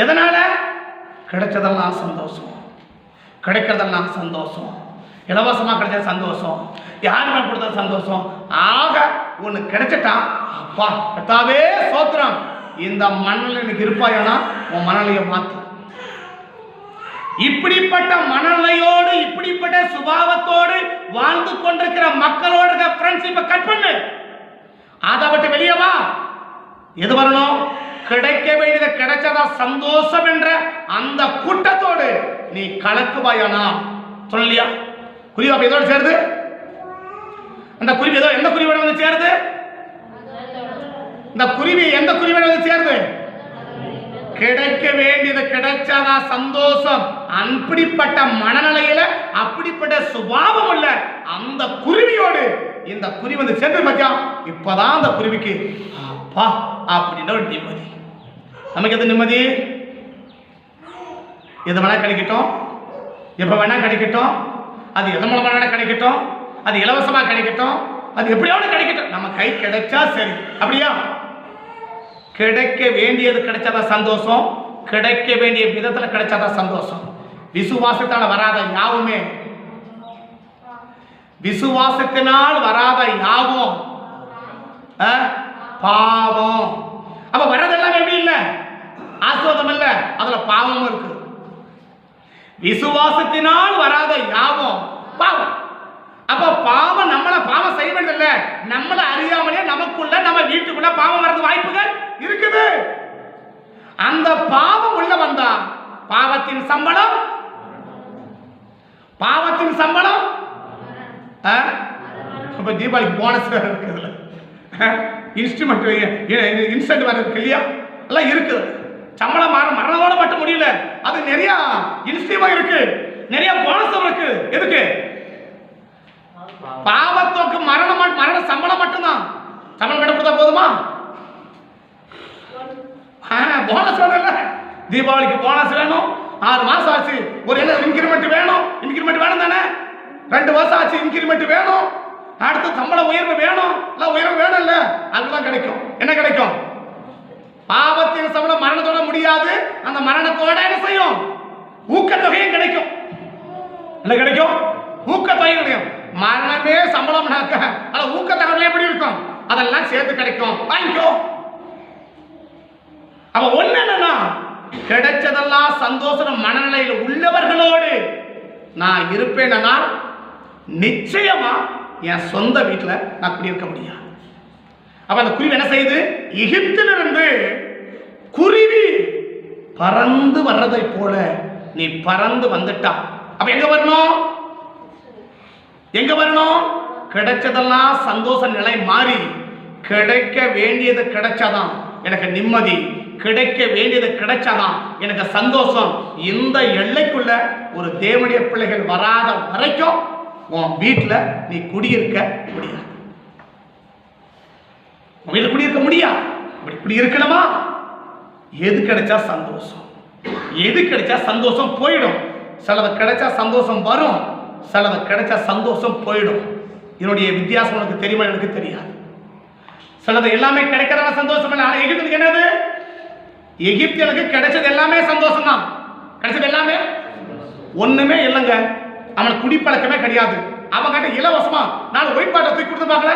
எதனால? கிடைச்சதெல்லாம் சந்தோஷம், கிடைக்கிறதெல்லாம் சந்தோஷம், இலவசமா கிடைச்ச சந்தோஷம், யாருமே கொடுத்த சந்தோஷம். ஆக ஒண்ணு கிடைச்சிட்டான், அப்பா கர்த்தாவே சோத்திரம், இந்த மண்ணில் எனக்கு இருப்பாயானா உன் மனநிலையை மாத்து. இப்படிப்பட்ட மனநிலையோடு இப்படிப்பட்ட சுபாவத்தோடு வாழ்ந்து கொண்டிருக்கிற மக்களோட ஃப்ரெண்ட்ஷிப்பை கட் பண்ணு, அதை விட்டு வெளியே வா. எது வரணும், கிடைக்க வேண்டியது கிடைச்சதா சந்தோஷம் என்ற அந்த கூட்டத்தோடு நீ கலக்குவாயானா சொல்லியா. குருவி எதோட சேருது, அந்த குருவி ஏதோ எந்த குருவியோட வந்து சேருது, இந்த குருவி எந்த குருவியோட வந்து சேருது, கிடைக்க வேண்டியது கிடைச்சதா சந்தோஷம். அப்படிப்பட்ட மனநிலையில அப்படிப்பட்ட சுபாவம் உள்ள அந்த குருவியோடு இந்த குருவி வந்து சேர்ந்து பச்சா, இப்பதான் அந்த குருவிக்கு அப்பா அப்படின்ற ஒரு நிம்மதி. நமக்கு எது நிம்மதி, எது வேணா கிடைக்கட்டும், எப்ப வேணா கிடைக்கட்டும், அது எது மூலமா வேணா கிடைக்கட்டும், அது இலவசமா கிடைக்கட்டும், அது எப்படியாவது கிடைக்கட்டும், நம்ம கை கிடைச்சா சரி. அப்படியா? கிடைக்க வேண்டியது கிடைச்சதா சந்தோஷம், கிடைக்க வேண்டிய விதத்துல கிடைச்சதா சந்தோஷம். விசுவாசத்தால வராத யாவுமே, விசுவாசத்தினால் வராத யாவும் பாவம். அப்ப வர்றதெல்லாம் எப்படி இல்ல, ஆசீர்வாதம் இல்ல, அதுல பாவமும் இருக்கு. விசுவாசத்தினால் வராத யாவும் பாவம். அப்ப பாவம் நம்மள பாவம் செய்ய வேண்டியதில்ல, நம்மள அறியாமலே நமக்குள்ள நம்ம வீட்டுக்குள்ள பாவம் வரது வாய்ப்புகள் இருக்குது. அந்த பாவம் உள்ள வந்தா பாவத்தின் சம்பளம், பாவத்தின் சம்பளம். இப்ப தீபாவளிக்கு போனஸ் வேற இருக்குதுல, இன்ஸ்ட்ருமெண்ட் இன்ஸ்டன்ட் வேற இருக்கு இல்லையா, எல்லாம் இருக்குது. சம்பளம் மரணத்தோட மட்டும் முடியல, அது நிறைய இன்ஸ்ட்ருமெண்ட் இருக்கு, நிறைய போனஸ் இருக்கு. எதுக்கு? பாவத்துக்கு மரண சம்பளம் மட்டும்தான். சம்பளம் மட்டும் கொடுத்தா போதுமா? போனஸ் வேணும், தீபாவளிக்கு போனஸ் வேணும், 6 மாசம் ஆச்சு ஒரு என்ன இன்கிரிமெண்ட் வேணும், இன்கிரிமெண்ட் வேணும் தானே, 2 வருஷம் ஆச்சு இன்கிரிமெண்ட் வேணும், அடுத்து சம்பள உயர்வு வேணும், உயர்வு வேணும் இல்ல, அதுதான் கிடைக்கும். என்ன கிடைக்கும்? பாவத்தின் சம்பளம் மரணத்தோட முடியாது, அந்த மரணத்தோட என்ன செய்யும், ஊக்கத்தொகையும் கிடைக்கும். என்ன கிடைக்கும்? ஊக்கத்தொகை கிடைக்கும். மரணமே சம்பளம், ஊக்கத்தொகை எப்படி இருக்கும், அதெல்லாம் சேர்த்து கிடைக்கும், வாங்கிக்கோ. அப்ப ஒண்ணு என்னன்னா, கிடைச்சதெல்லாம் சந்தோஷ மனநிலையில் உள்ளவர்களோடு நான் இருப்பேன்னா நிச்சயமா என் சொந்த வீட்டில் நான் குடியிருக்க முடியாது. அப்ப அந்த குருவி என்ன செய்யுது, எகிப்திலிருந்து குருவி பறந்து வர்றதை போல நீ பறந்து வந்துட்டா. அப்ப எங்க வரணும்? எங்க வரணும்? கிடைச்சதெல்லாம் சந்தோஷ நிலை மாறி கிடைக்க வேண்டியது கிடைச்சாதான் எனக்கு நிம்மதி, கிடைக்க வேண்டியது கிடைச்சாதான் எனக்கு சந்தோஷம். இந்த எல்லைக்குள்ள ஒரு தேவனுடைய பிள்ளைகள் வராத வரைக்கும் உன் வீட்டுல நீ குடியிருக்க முடியாது. உன் வீட்டுல குடியிருக்க முடியாது. இப்படி இருக்கணுமா? எது கிடைச்சா சந்தோஷம், எது கிடைச்சா சந்தோஷம் போயிடும். சிலது கிடைச்சா சந்தோஷம் வரும், சிலது கிடைச்சா சந்தோஷம் போயிடும். என்னுடைய வித்தியாசம் உனக்கு தெரியுமா? எனக்கு தெரியாது. சிலது எல்லாமே கிடைக்கிறதா சந்தோஷம் இல்லை. ஆனால் எகிப்துக்கு என்னது? எகிப்தியனுக்கு கிடைச்சது எல்லாமே சந்தோஷம் தான். கிடைச்சது எல்லாமே ஒண்ணுமே இல்லைங்க. அவனுக்கு குடிப்பழக்கமே கிடையாது. அவன் கிட்ட இலவசமா 4 ஒயிட் பாட்டை தூக்கி கொடுத்து பார்க்கல.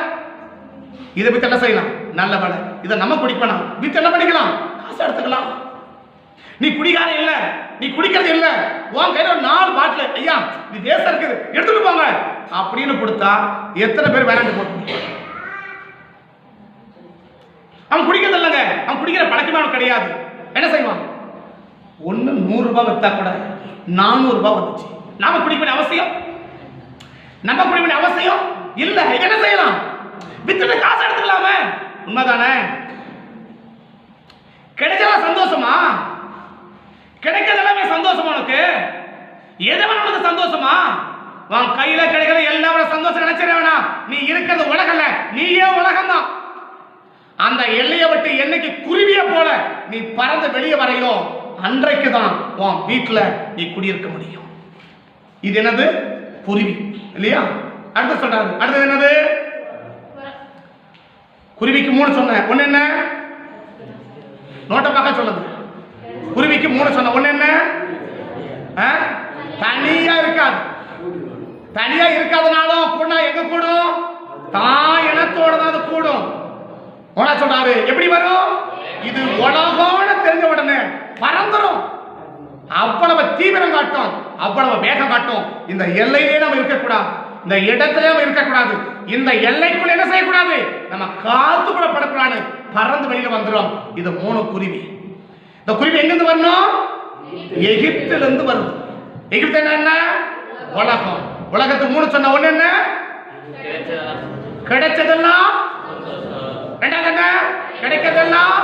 இதை வித்து என்ன செய்யலாம்? நல்ல வேலை. இதை நம்ம குடிப்பனா வித்து என்ன பண்ணிக்கலாம்? காசு எடுத்துக்கலாம். நீ குடிக்காரன் இல்ல, நீ குடிக்கிறது இல்ல, உன் கையில 4 பாட்டில், ஐயா நீ தேசம் இருக்குது எடுத்துட்டு போங்க அப்படின்னு கொடுத்தா எத்தனை பேர் விளையாண்டு போட்டு? அவன் குடிக்கிறது இல்லைங்க, அவன் குடிக்கிற பழக்கமே அவன் கிடையாது. என்ன செய்வான்? ஒன்னு 100 ரூபாய் வித்தா கூட 400 ரூபாய் வந்துச்சு. நாம குடிக்க வேண்டிய அவசியம், நம்ம குடிக்க வேண்டிய அவசியம் இல்ல. என்ன செய்யலாம்? வித்துட்டு காசு எடுத்துக்கலாமே. உண்மைதானே? கிடைச்சதெல்லாம் சந்தோஷமா? கிடைக்கிறது எல்லாமே சந்தோஷமா? உனக்கு எது வேணும் சந்தோஷமா? உன் கையில கிடைக்கிற எல்லாரோட சந்தோஷம் நினைச்சிட வேணாம். நீ இருக்கிறது உலகல்ல, நீயே உலகம் தான். அந்த எல்லையை விட்டு என்னைக்கு குருவிய போல நீ பறந்து வெளியே வரையோ அன்றைக்கு தான் உன் வீட்டுல நீ குடியிருக்க முடியும். இது என்னது? குருவி இல்லையா? அடுத்து சொல்றாரு. அடுத்தது என்னது? குருவிக்கு 3 சொன்னேன். ஒண்ணு என்ன? நோட்டை பார்க்க சொல்லுங்க. குருவிக்கு 3 சொன்ன. ஒண்ணு என்ன? தனியா இருக்காது. தனியா இருக்காதனாலும் கூட எங்க கூடும்? தான் இனத்தோட தான் அது கூடும். சொல்றாரு. எப்படி வரும்? இது உலகம்னு தெரிஞ்ச உடனே பறந்துரும். அவ்வளவு தீவிரம் காட்டும், அவ்வளவு வேகம் காட்டும். இந்த எல்லையிலே நம்ம இருக்கக்கூடாது, இந்த இடத்திலே நம்ம இருக்கக்கூடாது, இந்த எல்லைக்குள்ள என்ன செய்யக்கூடாது? நம்ம காத்து கூட படக்கூடாது. பறந்து வெளியில வந்துடும். இது 3 குருவி. இந்த குருவி எங்கிருந்து வரணும்? எகிப்தில இருந்து வருது. எகிப்து என்ன? உலகம். உலகத்துக்கு 3 சொன்ன. ஒண்ணு என்ன? கிடைச்சதெல்லாம். ரெண்டாவது என்ன? கிடைக்கிறதெல்லாம்.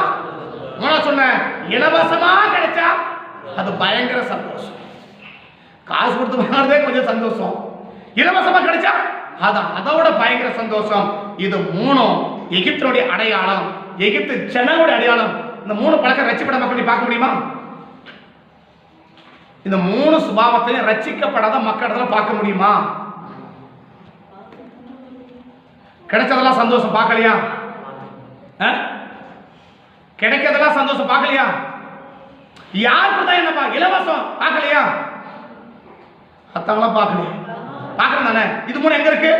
3 சொன்ன. இலவசமா கிடைச்சா அது பயங்கர சந்தோஷம். காசு கொடுத்து வாங்குறதே கொஞ்சம் சந்தோஷம், இலவசமா கிடைச்சா அதோட பயங்கர சந்தோஷம். இது 3 எகிப்தினுடைய அடையாளம், எகிப்து ஜனங்களுடைய அடையாளம். இந்த 3 பழக்கம் ரட்சிக்கப்பட மக்கள் பார்க்க முடியுமா? இந்த 3 சுபாவத்தையும் ரட்சிக்கப்படாத மக்கள் பார்க்க முடியுமா? கிடைச்சதெல்லாம் சந்தோஷம் பார்க்கலையா? கிடைக்கிறதெல்லாம் சந்தோஷம் பார்க்கலையா? யாருக்கு தான் என்னப்பா இலவசம் பார்க்கலையா? அத்தவங்களாம் பார்க்கலையா? பார்க்கணும் தானே? இது 3 எங்க இருக்கு?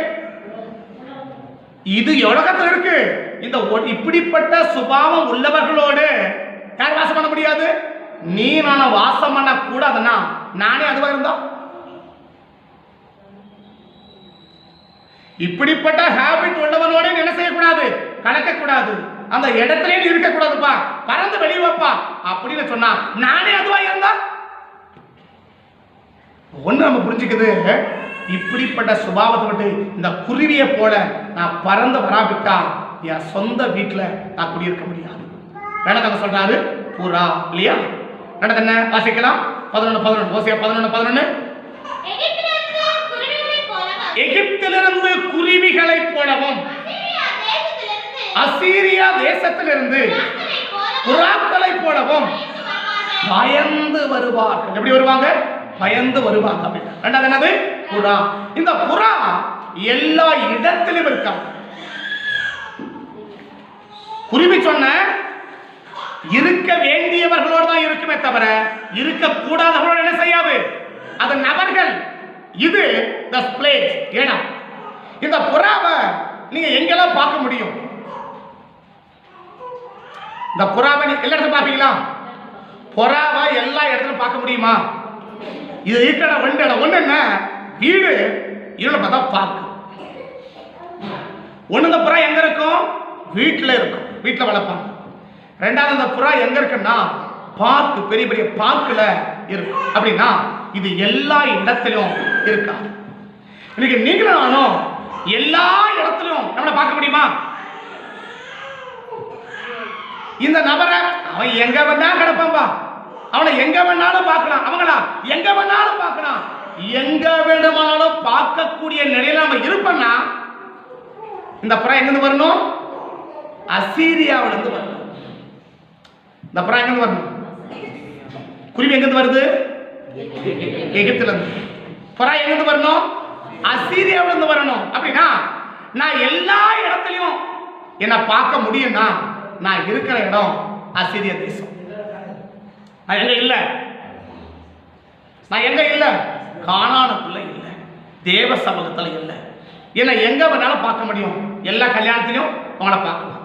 இது உலகத்தில் இருக்கு. இந்த இப்படிப்பட்ட சுபாவம் உள்ளவர்களோடு யார் வாசம் பண்ண முடியாது? நீ நான வாசம் பண்ண கூடாதுன்னா நானே அதுவா இருந்தா? இப்படிப்பட்ட ஹாபிட் உள்ளவனோட என்ன செய்யக்கூடாது? கலக்க கூடாது. அந்த இடத்துல இருக்க கூடாதுப்பா, பறந்து வெளியே வைப்பா அப்படின்னு சொன்னா நானே அதுவா இருந்தா? ஒண்ணு நம்ம புரிஞ்சுக்குது, இப்படிப்பட்ட சுபாவத்தை விட்டு இந்த குருவியை போல நான் பறந்து வராவிட்டா என் சொந்த வீட்டுல நான் குடியிருக்க முடியாது. வேணாங்க சொல்றாரு புறா இல்லையா? நடந்து என்ன வாசிக்கலாம்? 11:11. ஓசியா 11:11. எகிப்திலிருந்து குருவிகளை போலவும் அசீரியா தேசத்திலிருந்து புறாக்களை போலவும் பயந்து வருவார்கள். எப்படி வருவாங்க? பயந்து வருவாங்க. ரெண்டாவது என்னது? புறா. இந்த புறா எல்லா இடத்திலும் இருக்காங்க. குருவி சொன்ன இருக்க வேண்டியவர்களோடு தான் இருக்குமே தவிர இருக்க கூடாதவர்களோடு என்ன செய்யாது. அது நபர்கள். இது the place, இடம். இந்த புறாவை நீங்க எங்கெல்லாம் பார்க்க முடியும்? இந்த புறாவை எல்லா இடத்துல பார்ப்பீங்களா? புறாவை எல்லா இடத்துலையும் பார்க்க முடியுமா? இது இருக்கிற 2 இடம். ஒண்ணு என்ன? வீடு. இன்னொன்னு பார்த்தா பார்க். ஒண்ணு இந்த புறா எங்க இருக்கும்? வீட்டில் இருக்கும், வீட்டில் வளர்ப்பாங்க. ரெண்டாவது அந்த புறா எங்க இருக்குன்னா பார்க்கு, பெரிய பெரிய பார்க்குல இருக்கு. அப்படின்னா இது எல்லா இடத்திலும் இருக்கா? இன்னைக்கு நீங்களும் நானும் எல்லா இடத்திலும் நம்மளை பார்க்க முடியுமா? இந்த நபரை அவன் எங்க வேணா கிடப்பான்பா, அவனை எங்க வேணாலும் பார்க்கலாம், அவங்களா எங்க வேணாலும் பார்க்கலாம், எங்க வேணுமானாலும் பார்க்கக்கூடிய நிலையில நம்ம இருப்போம்னா இந்த புறா எங்கிருந்து வரணும்? அசீரியாவில இருந்து வரணும். இந்த புறா எங்கிருந்து வரணும்? குருவி எங்கிருந்து வருது? எகிப்துல இருந்து. புறா எங்கிருந்து வரணும்? அசீரியாவில இருந்து வரணும். அப்படின்னா நான் எல்லா இடத்துலயும் என்ன பார்க்க முடியும்னா நான் இருக்கிற இடம் அசீரிய தேசம். நான் எங்க இல்ல? நான் எங்க இல்ல? கானானுக்குள்ள இல்ல, தேவ சமூகத்துல இல்ல. என்ன எங்க வேணாலும் பார்க்க முடியும். எல்லா கல்யாணத்திலும் அவங்கள பார்க்கலாம்,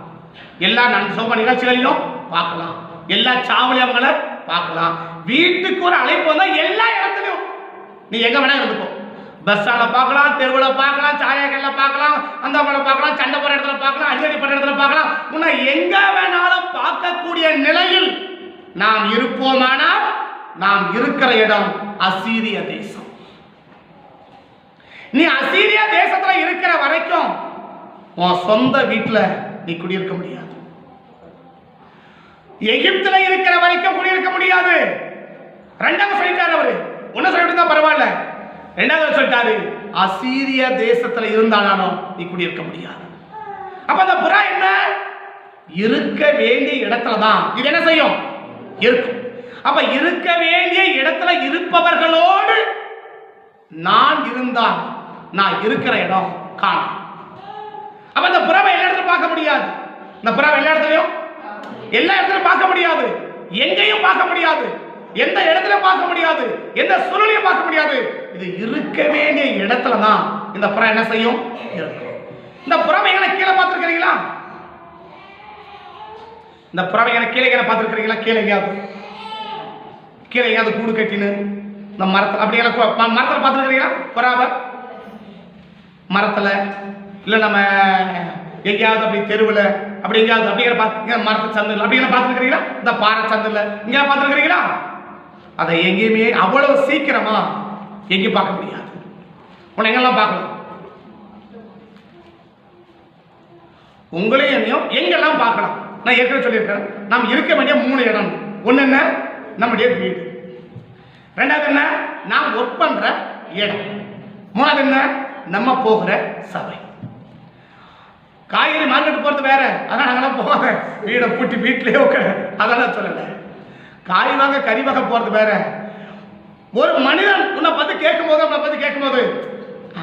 எல்லா சோப நிகழ்ச்சிகளிலும் பார்க்கலாம், எல்லா சாவலியும் அவங்கள பார்க்கலாம். வீட்டுக்கு ஒரு அழைப்பு வந்தா எல்லா இடத்துலையும் நீ எங்க வேணா இருந்துக்கோ. பஸ் ஸ்டாண்ட்ல பார்க்கலாம், தெருவில் பார்க்கலாம், சாயக்கல்ல பார்க்கலாம், அந்த பார்க்கலாம், சண்டை போற இடத்துல பார்க்கலாம், அடிக்கடி போற இடத்துல பார்க்கலாம். உன்னை எங்க வேணாலும் பார்க்கக்கூடிய நிலையில் நாம் இருப்போமானால் நாம் இருக்கிற இடம் அசீரிய தேசம். நீ அசீரிய தேசத்துல இருக்கிற வரைக்கும் உன் சொந்த வீட்டுல நீ குடியிருக்க முடியாது. எகிப்துல இருக்கிற வரைக்கும் குடியிருக்க முடியாது. ரெண்டாவது சொல்லிட்டாரு அவரு. ஒன்னு சொல்லிட்டு தான் பரவாயில்ல, ரெண்டாவது சொல்லிட்டாரு அசீரிய தேசத்துல இருந்தாலும் நீ குடியிருக்க முடியாது. அப்ப அந்த புறா என்ன இருக்க வேண்டிய இடத்துல தான் இது என்ன செய்யும்? இருக்கும். அப்ப இருக்க வேண்டிய இடத்துல இருப்பவர்களோடு நான் இருந்தால் நான் இருக்கிற இடம் காணும். அப்ப இந்த புறாவை எல்லா இடத்துலையும் பார்க்க முடியாது. இந்த புறாவை எல்லா இடத்துலையும் பார்க்க முடியாது, எங்கேயும் பார்க்க முடியாது, எந்த இடத்துல பார்க்க முடியாது, எந்த சூழலையும் பார்க்க முடியாது. இது இருக்க வேண்டிய இடத்துல தான் இந்த புறா என்ன செய்யும்? இருக்கும். இந்த புறாவை கீழே பார்த்துருக்கிறீங்களா? இந்த புறாவை கீழே பார்த்துருக்கிறீங்களா? கீழே எங்கேயாவது கூடு கட்டின்னு இந்த மரத்தில் அப்படி மரத்தில் பார்த்துருக்கிறீங்களா? புறாவை மரத்தில் இல்லை நம்ம எங்கேயாவது அப்படி தெருவில் அப்படி எங்கேயாவது அப்படிங்கிற பார்த்து மரத்து சந்தில் அப்படிங்கிற பார்த்துருக்கிறீங்களா? இந்த பாறை சந்தில் இங்கே பார்த்துருக்கிறீங்களா? அதை எங்கேயுமே அவ்வளவு சீக்கிரமா எங்கேயும் பார்க்க முடியாது. உன்னை எங்கெல்லாம் பார்க்கலாம்? உங்களையும் என்னையும் எங்கெல்லாம் பார்க்கலாம்? நான் ஏற்கனவே சொல்லியிருக்கேன், நாம் இருக்க வேண்டிய 3 இடம். ஒன்று என்ன? நம்முடைய வீடு. ரெண்டாவது என்ன? நாம் ஒர்க் பண்ற இடம். மூணாவது என்ன? நம்ம போகிற சபை. காய்கறி மார்க்கெட் போறது வேற, அதனால நாங்களாம் போவாங்க வீடை பூட்டி வீட்டிலேயே உட்கார, அதெல்லாம் சொல்லல. காய் வாங்க கறி வாங்க போறது வேற. ஒரு மனிதன் உன்னை பத்தி கேட்கும்போது அவனை பத்தி கேட்கும்போது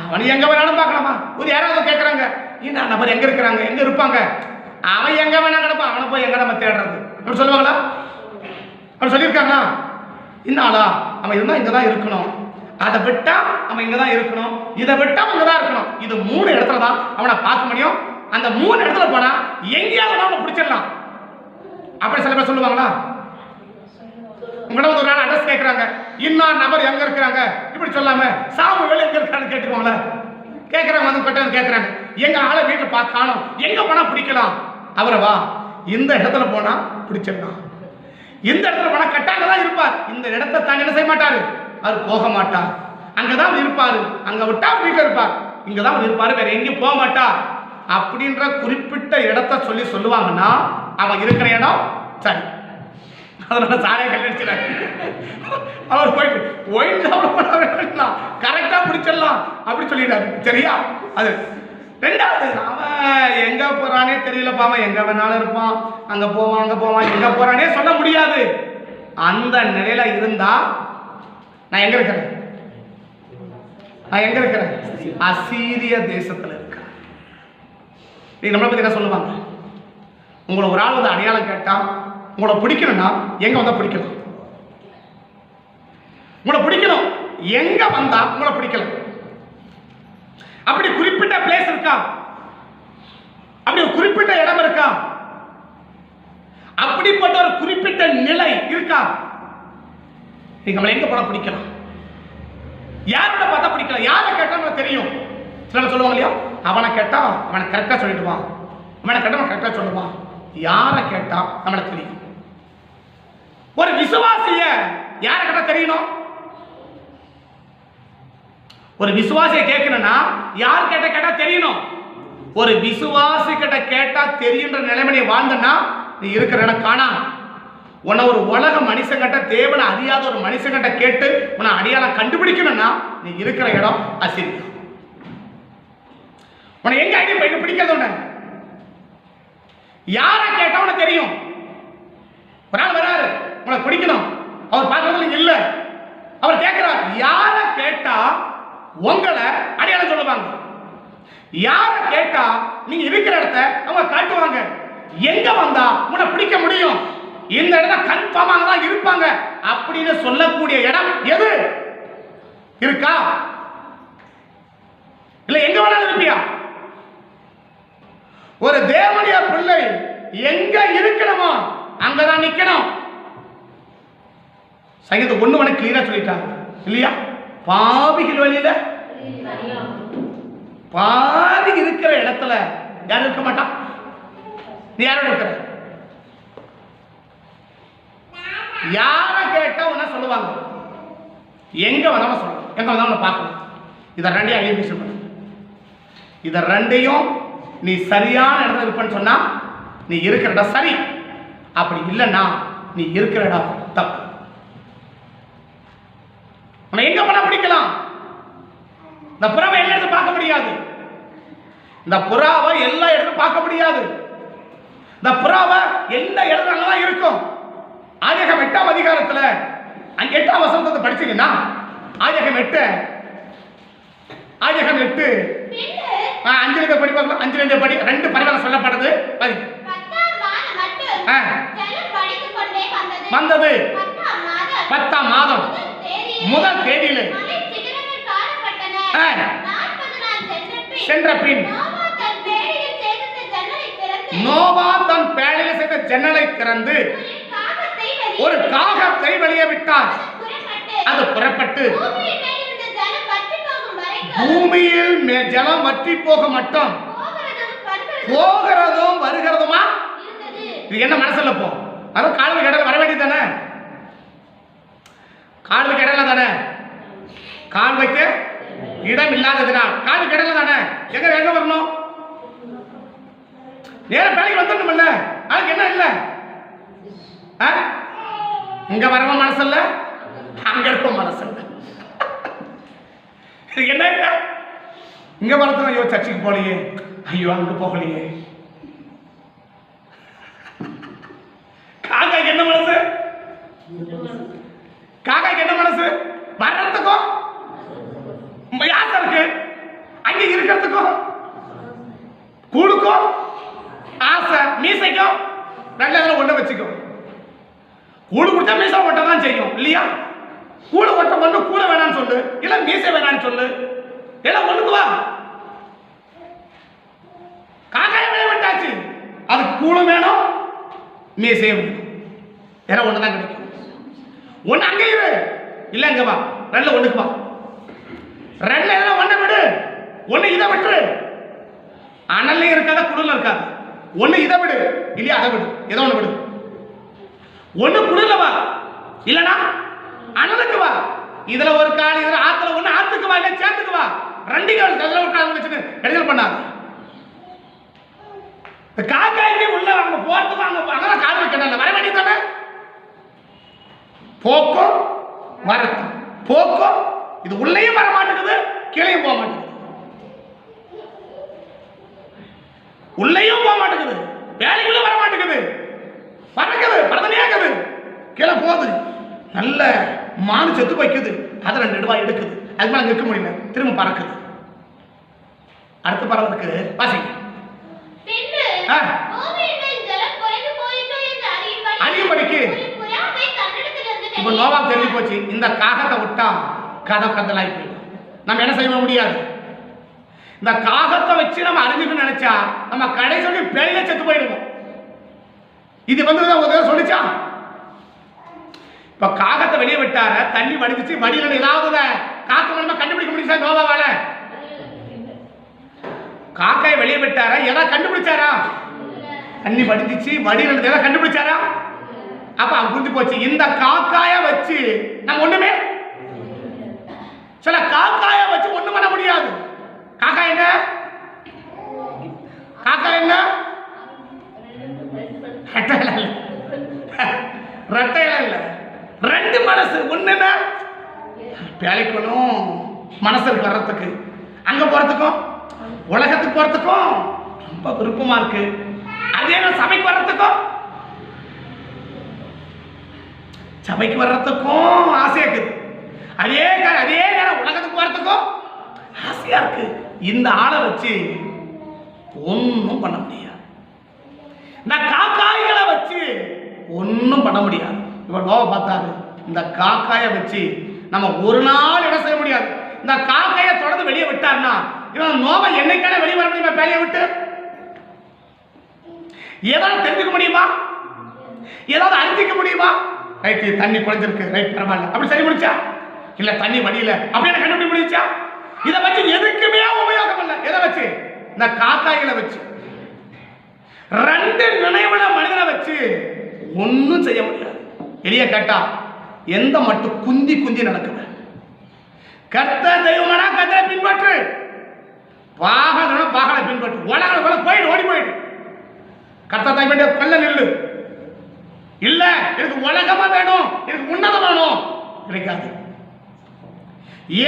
அவன் எங்க வேணாலும் பார்க்கலாமா? ஒரு யாராவது கேட்கறாங்க, என்ன நபர் எங்க இருக்கிறாங்க, எங்க இருப்பாங்க, அவன் எங்க வேணா கிடப்பான், அவனை போய் எங்க நம்ம தேடுறது அப்படி சொல்லுவாங்களா? அப்படி சொல்லியிருக்காங்களா? இன்னாளா அவன் இருந்தா இங்கதான் இருக்கணும், அதை விட்டா அவன் இங்கதான் இருக்கணும், இதை விட்டா இங்கதான் இருக்கணும். இது 3 இடத்துல தான் அவனை பார்க்க முடியும். அந்த 3 இடத்துல போனா எங்கேயாவது அவனை பிடிச்சிடலாம். அப்படி சில பேர் சொல்லுவாங்களா? உங்களோட ஒரு நாள் அட்ரஸ் கேட்கறாங்க, இன்னொரு நபர் எங்க இருக்கிறாங்க இப்படி சொல்லாம சாமுவேல் எங்க இருக்கான்னு கேட்டுக்கோங்களேன். கேட்கறாங்க, வந்து கட்ட கேட்கறாங்க, எங்க ஆளை வீட்டில் பார்க்கணும், எங்க போனா பிடிக்கலாம், அவரை வா இந்த இடத்துல போனா பிடிச்சிடலாம், இந்த இடத்துல போனா கட்டாங்க தான் இருப்பார், இந்த இடத்தை தாண்டி என்ன செய்ய மாட்டாரு, அவர் போக மாட்டார், அங்கதான் இருப்பாரு, அங்க விட்டா வீட்டில் இருப்பார், இங்கதான் இருப்பாரு, வேற எங்கேயும் போக மாட்டார் அப்படின்ற குறிப்பிட்ட இடத்தை சொல்லி சொல்லுவாங்கன்னா அவன் இருக்கிற இடம் சரி. அதனால சாரையை கல்லடிச்சிடாரு, அவர் போயிட்டு ஒயின் சாப்பிடலாம், கரெக்டா பிடிச்சிடலாம் அப்படி சொல்லிடாரு. சரியா? அது ரெண்டாவது, அவன் எங்க போறானே தெரியலப்பா, அவன் எங்க வேணாலும் இருப்பான், அங்க போவான் அங்க போவான், எங்க போறானே சொல்ல முடியாது. அந்த நிலையில இருந்தா நான் எங்க இருக்கிறேன்? நான் எங்க இருக்கிறேன்? அசீரிய தேசத்துல இருக்கிறேன். நம்மளை பத்தி என்ன சொல்லுவாங்க? உங்களை ஒரு ஆள் வந்து அடையாளம் கேட்டா உங்களை பிடிக்கணும்னா எங்க வந்தா பிடிக்கலாம், உங்களை பிடிக்கணும், எங்க வந்தா உங்களை பிடிக்கலாம். அப்படி குறிப்பிட்ட பிளேஸ் இருக்கா? அப்படி ஒரு குறிப்பிட்ட இடம் இருக்கா? அப்படிப்பட்ட ஒரு குறிப்பிட்ட நிலை இருக்கா? நீங்க நம்மளை எங்க போனா பிடிக்கலாம், யாரோட பார்த்தா பிடிக்கலாம், யாரை கேட்டா நமக்கு தெரியும். சில சொல்லுவாங்க இல்லையா, அவனை கேட்டா அவனை கரெக்டா சொல்லிடுவான், அவனை கேட்டா அவன் கரெக்டா சொல்லுவான், யாரை கேட்டா நம்மளுக்கு தெரியும்? ஒரு விசுவாசிய யாரை கேட்டா தெரியணும்? ஒரு விசுவாசியை கேட்கணும்னா யார் கேட்டா தெரியணும்? ஒரு விசுவாசி கிட்ட கேட்டா தெரியுன்ற நிலைமையை வாழ்ந்தனா நீ இருக்கிற இடம் காணா. உன்னை ஒரு உலக மனுஷங்கிட்ட, தேவனை அறியாத ஒரு மனுஷங்கிட்ட கேட்டு உன்னை அடையாளம் கண்டுபிடிக்கணும்னா நீ இருக்கிற இடம் அசிரியா. உன்னை எங்க ஐடி பிடிக்கிறது? உன்னை யாரை கேட்டா உனக்கு தெரியும்? ஒரு ஆள் வராரு, உன்னை பிடிக்கணும், அவர் பார்க்கறதுல இல்ல, அவர் கேட்கிறார். யாரை கேட்டா உங்களை அடையாளம் சொல்லுவாங்க? யாரை கேட்டா நீங்க இருக்கிற இடத்த அவங்க காட்டுவாங்க? எங்க வந்தா உன்னை பிடிக்க முடியும்? இந்த இடம் கன்ஃபார்மா தான் இருப்பாங்க அப்படின்னு சொல்லக்கூடிய இடம் எது இருக்கா? இல்ல எங்க வேணாலும் இருப்பியா? ஒரு தேவனுடைய பிள்ளை எங்க இருக்கணுமோ அங்கதான் நிக்கணும். சங்கீதம் 1 கிளியரா சொல்லிட்டாங்க இல்லையா? பாவிகள் வழியில பாதி இருக்கிற இடத்துல யாரும் இருக்க மாட்டான். நீ யாரோட இருக்கிற? யார கேட்டா உன்ன சொல்லுவாங்க? எங்க வந்தாலும் சொல்லணும், எங்க வந்தாலும் பார்க்கணும். இதை ரெண்டையும் ஐடென்டிஃபை பண்ணு. இதை ரெண்டையும் நீ சரியான இடத்துல இருப்பேன்னு சொன்னா நீ இருக்கிற இடம் சரி. அப்படி இல்லைன்னா நீ இருக்கிற இடம் தப்பு. உன்னை எங்க பண்ண பிடிக்கலாம்? இந்த புறாவை எல்லா இடத்துல பார்க்க முடியாது. இந்த புறாவை எல்லா இடத்தும் பார்க்க முடியாது. இந்த புறாவை எல்லா இடத்துல தான் இருக்கும். ஆதியாகமம் 8ஆம் அதிகாரத்துல 8ஆம் வசனத்தை படிச்சீங்கன்னா ஆதியாகமம் 8 5 படிப்பாங்க. 5 படி 2 பரிமாணம் சொல்லப்படுது. வந்தது 10ஆம் மாதம் முதல் தேதியில சென்ற பின் நோவா தன் பேழையில் செய்த ஜன்னலை திறந்து ஒரு காகத்தை வெளியே விட்டார். அது புறப்பட்டு பூமியில் ஜலம் வற்றி போக மட்டும் போகிறதும் வருகிறதுமா. இது என்ன மனசுல போ? அது காலுக்கு இடையில வர வேண்டியது தானே? காலுக்கு இடையில தானே? கால் வைக்க இடம் இல்லாததுனால் காலுக்கு இடையில தானே? எங்க வரணும்? நேர பேழைக்கு வந்துடணும் இல்ல? அதுக்கு என்ன இல்ல? இங்க வரவ மனசு இல்ல, அங்க இருக்க மனசு இல்ல. என்ன இல்ல? இங்க வரதுல ஐயோ சர்ச்சுக்கு போகலையே, ஐயோ அங்க போகலையே. காக்காய்க்கு என்ன மனசு? காக்காய்க்கு என்ன மனசு? வர்றதுக்கும் ஆசை இருக்கு, அங்க இருக்கிறதுக்கும் கூடுக்கும் ஆசை, மீசைக்கும் நல்ல ஒண்ணு வச்சுக்கும். கூடு குடிச்சா மீசை ஒட்ட தான் செய்யும் இல்லையா? கூடு ஒட்ட ஒண்ணு கூட வேணான்னு சொல்லு, இல்ல மீசை வேணான்னு சொல்லு, எல்லாம் ஒண்ணுக்கு வா. காக்காய விளைய விட்டாச்சு, அதுக்கு கூடும் வேணும் மீசையும் வேணும். எல்லாம் ஒண்ணுதான் கிடைக்கும். ஒண்ணு அங்கே இரு, இல்ல இங்க வா, ரெண்டுல ஒண்ணுக்கு வா. ரெண்டுல எதுனா ஒண்ணு விடு, ஒண்ணு இதை விட்டுரு. அனல்லையும் இருக்காத குளிர்ல இருக்காது. ஒண்ணு இதை விடு, இல்லையா அதை விடு, ஏதோ ஒண்ணு விடு. ஒண்ணு குளிர்ல வா, இல்லனா அனலுக்கு வா. இதுல ஒரு கால், இதுல ஆத்துல ஒண்ணு ஆத்துக்கு வா, இல்ல சேத்துக்கு வா. ரெண்டு கால் அதுல ஒரு கால் வச்சுட்டு இடைஞ்சல் பண்ணாது. காக்காய்க்கு உள்ள அவங்க போறதுக்கு அங்க கால் வைக்கணும், வர வேண்டியது தானே? போக்கும் வரட்டும், போக்கும். இது உள்ளேயும் வர மாட்டேங்குது, கீழையும் போக மாட்டேங்குது. உள்ளேயும் போக மாட்டேங்குது, வேலைக்குள்ள வர மாட்டேங்குது, பறக்குது, பறந்தனையாக்குது, கீழே போகுது. நல்ல மானு செத்து வைக்குது, அதை 2 ரூபாய் எடுக்குது, அது மேலே நிற்க முடியல, திரும்ப பறக்குது. அடுத்த பறவைக்கு வாசி அறியும்படிக்கு இப்ப நோவா தெரிஞ்சு போச்சு. இந்த காகத்தை விட்டா கதை கந்தலாகி போயிடும், நம்ம என்ன செய்ய முடியாது. இந்த காகத்தை வச்சு நம்ம அறிஞ்சுக்கணும்னு நினைச்சா நம்ம கடைசி பேழையில செத்து போயிடுவோம். இது ஒரு சொல்லிச்சா? இப்ப காகத்தை வெளியே விட்டார, தண்ணி வடிச்சு வடியில ஏதாவது காக்க மூலமா கண்டுபிடிக்க முடியுமா நோவாவால? காக்காயை வெளியே விட்டார, ஏதாவது கண்டுபிடிச்சாரா? தண்ணி வடிஞ்சிச்சு, வடியில் எல்லாம் கண்டுபிடிச்சாரா? அப்ப புரிஞ்சு போச்சு. இந்த காக்காய வச்சு நம்ம ஒண்ணுமே, சில காக்காய வச்சு ஒண்ணும் பண்ண முடியாது. காக்கா என்ன? காக்கா என்ன? ரெட்டையில இல்ல, ரெண்டு மனசு. ஒண்ணுன்னா வேலைக்கணும், மனசுக்கு வர்றதுக்கு, அங்க போறதுக்கும் உலகத்துக்கு போறதுக்கும் ரொம்ப விருப்பமா இருக்கு. அதே சபைக்கு வர்றதுக்கும், சபைக்கு வர்றதுக்கும் ஆசையா இருக்குது. அதே நேரம் உலகத்துக்கு போறதுக்கும் ஆசையா இருக்கு. இந்த ஆளை வச்சு ஒன்னும் பண்ண முடியாது. இந்த காக்காய்களை வச்சு ஒன்னும் பண்ண முடியாது. இவர் நோவை பார்த்தாரு. இந்த காக்காயை வச்சு நம்ம ஒரு நாள் என்ன செய்ய முடியாது. இந்த காக்காயை தொடர்ந்து வெளியே விட்டார்னா இவன் நோவை என்னைக்கான வெளியே வர முடியுமா? பேலையை விட்டு ஏதாவது தெரிஞ்சுக்க முடியுமா? ஏதாவது அறிஞ்சிக்க முடியுமா? ரைட்டு, தண்ணி குறைஞ்சிருக்கு, ரைட், பரவாயில்ல, அப்படி சரி முடிச்சா? இல்ல தண்ணி வடியில அப்படின்னு கண்டுபிடி முடிச்சா? இதை வச்சு எதுக்குமே உபயோகம் இல்லை. எதை வச்சு? இந்த காக்காய்களை வச்சு. ரெண்டு நினைவுள்ள மனிதனை வச்சு ஒன்னும் செய்ய முடியாது. எளிய கேட்டா எந்த மட்டும் குந்தி குந்தி நடக்குது. கர்த்தர் தெய்வமானா கர்த்தரை பின்பற்று, பாகலை பின்பற்று. உலக போயிடு, ஓடி போயிடு. கர்த்தர் தெய்வ கொல்ல நில்லு. இல்ல எனக்கு உலகமா வேணும், எனக்கு உன்னதம் வேணும், கிடைக்காது.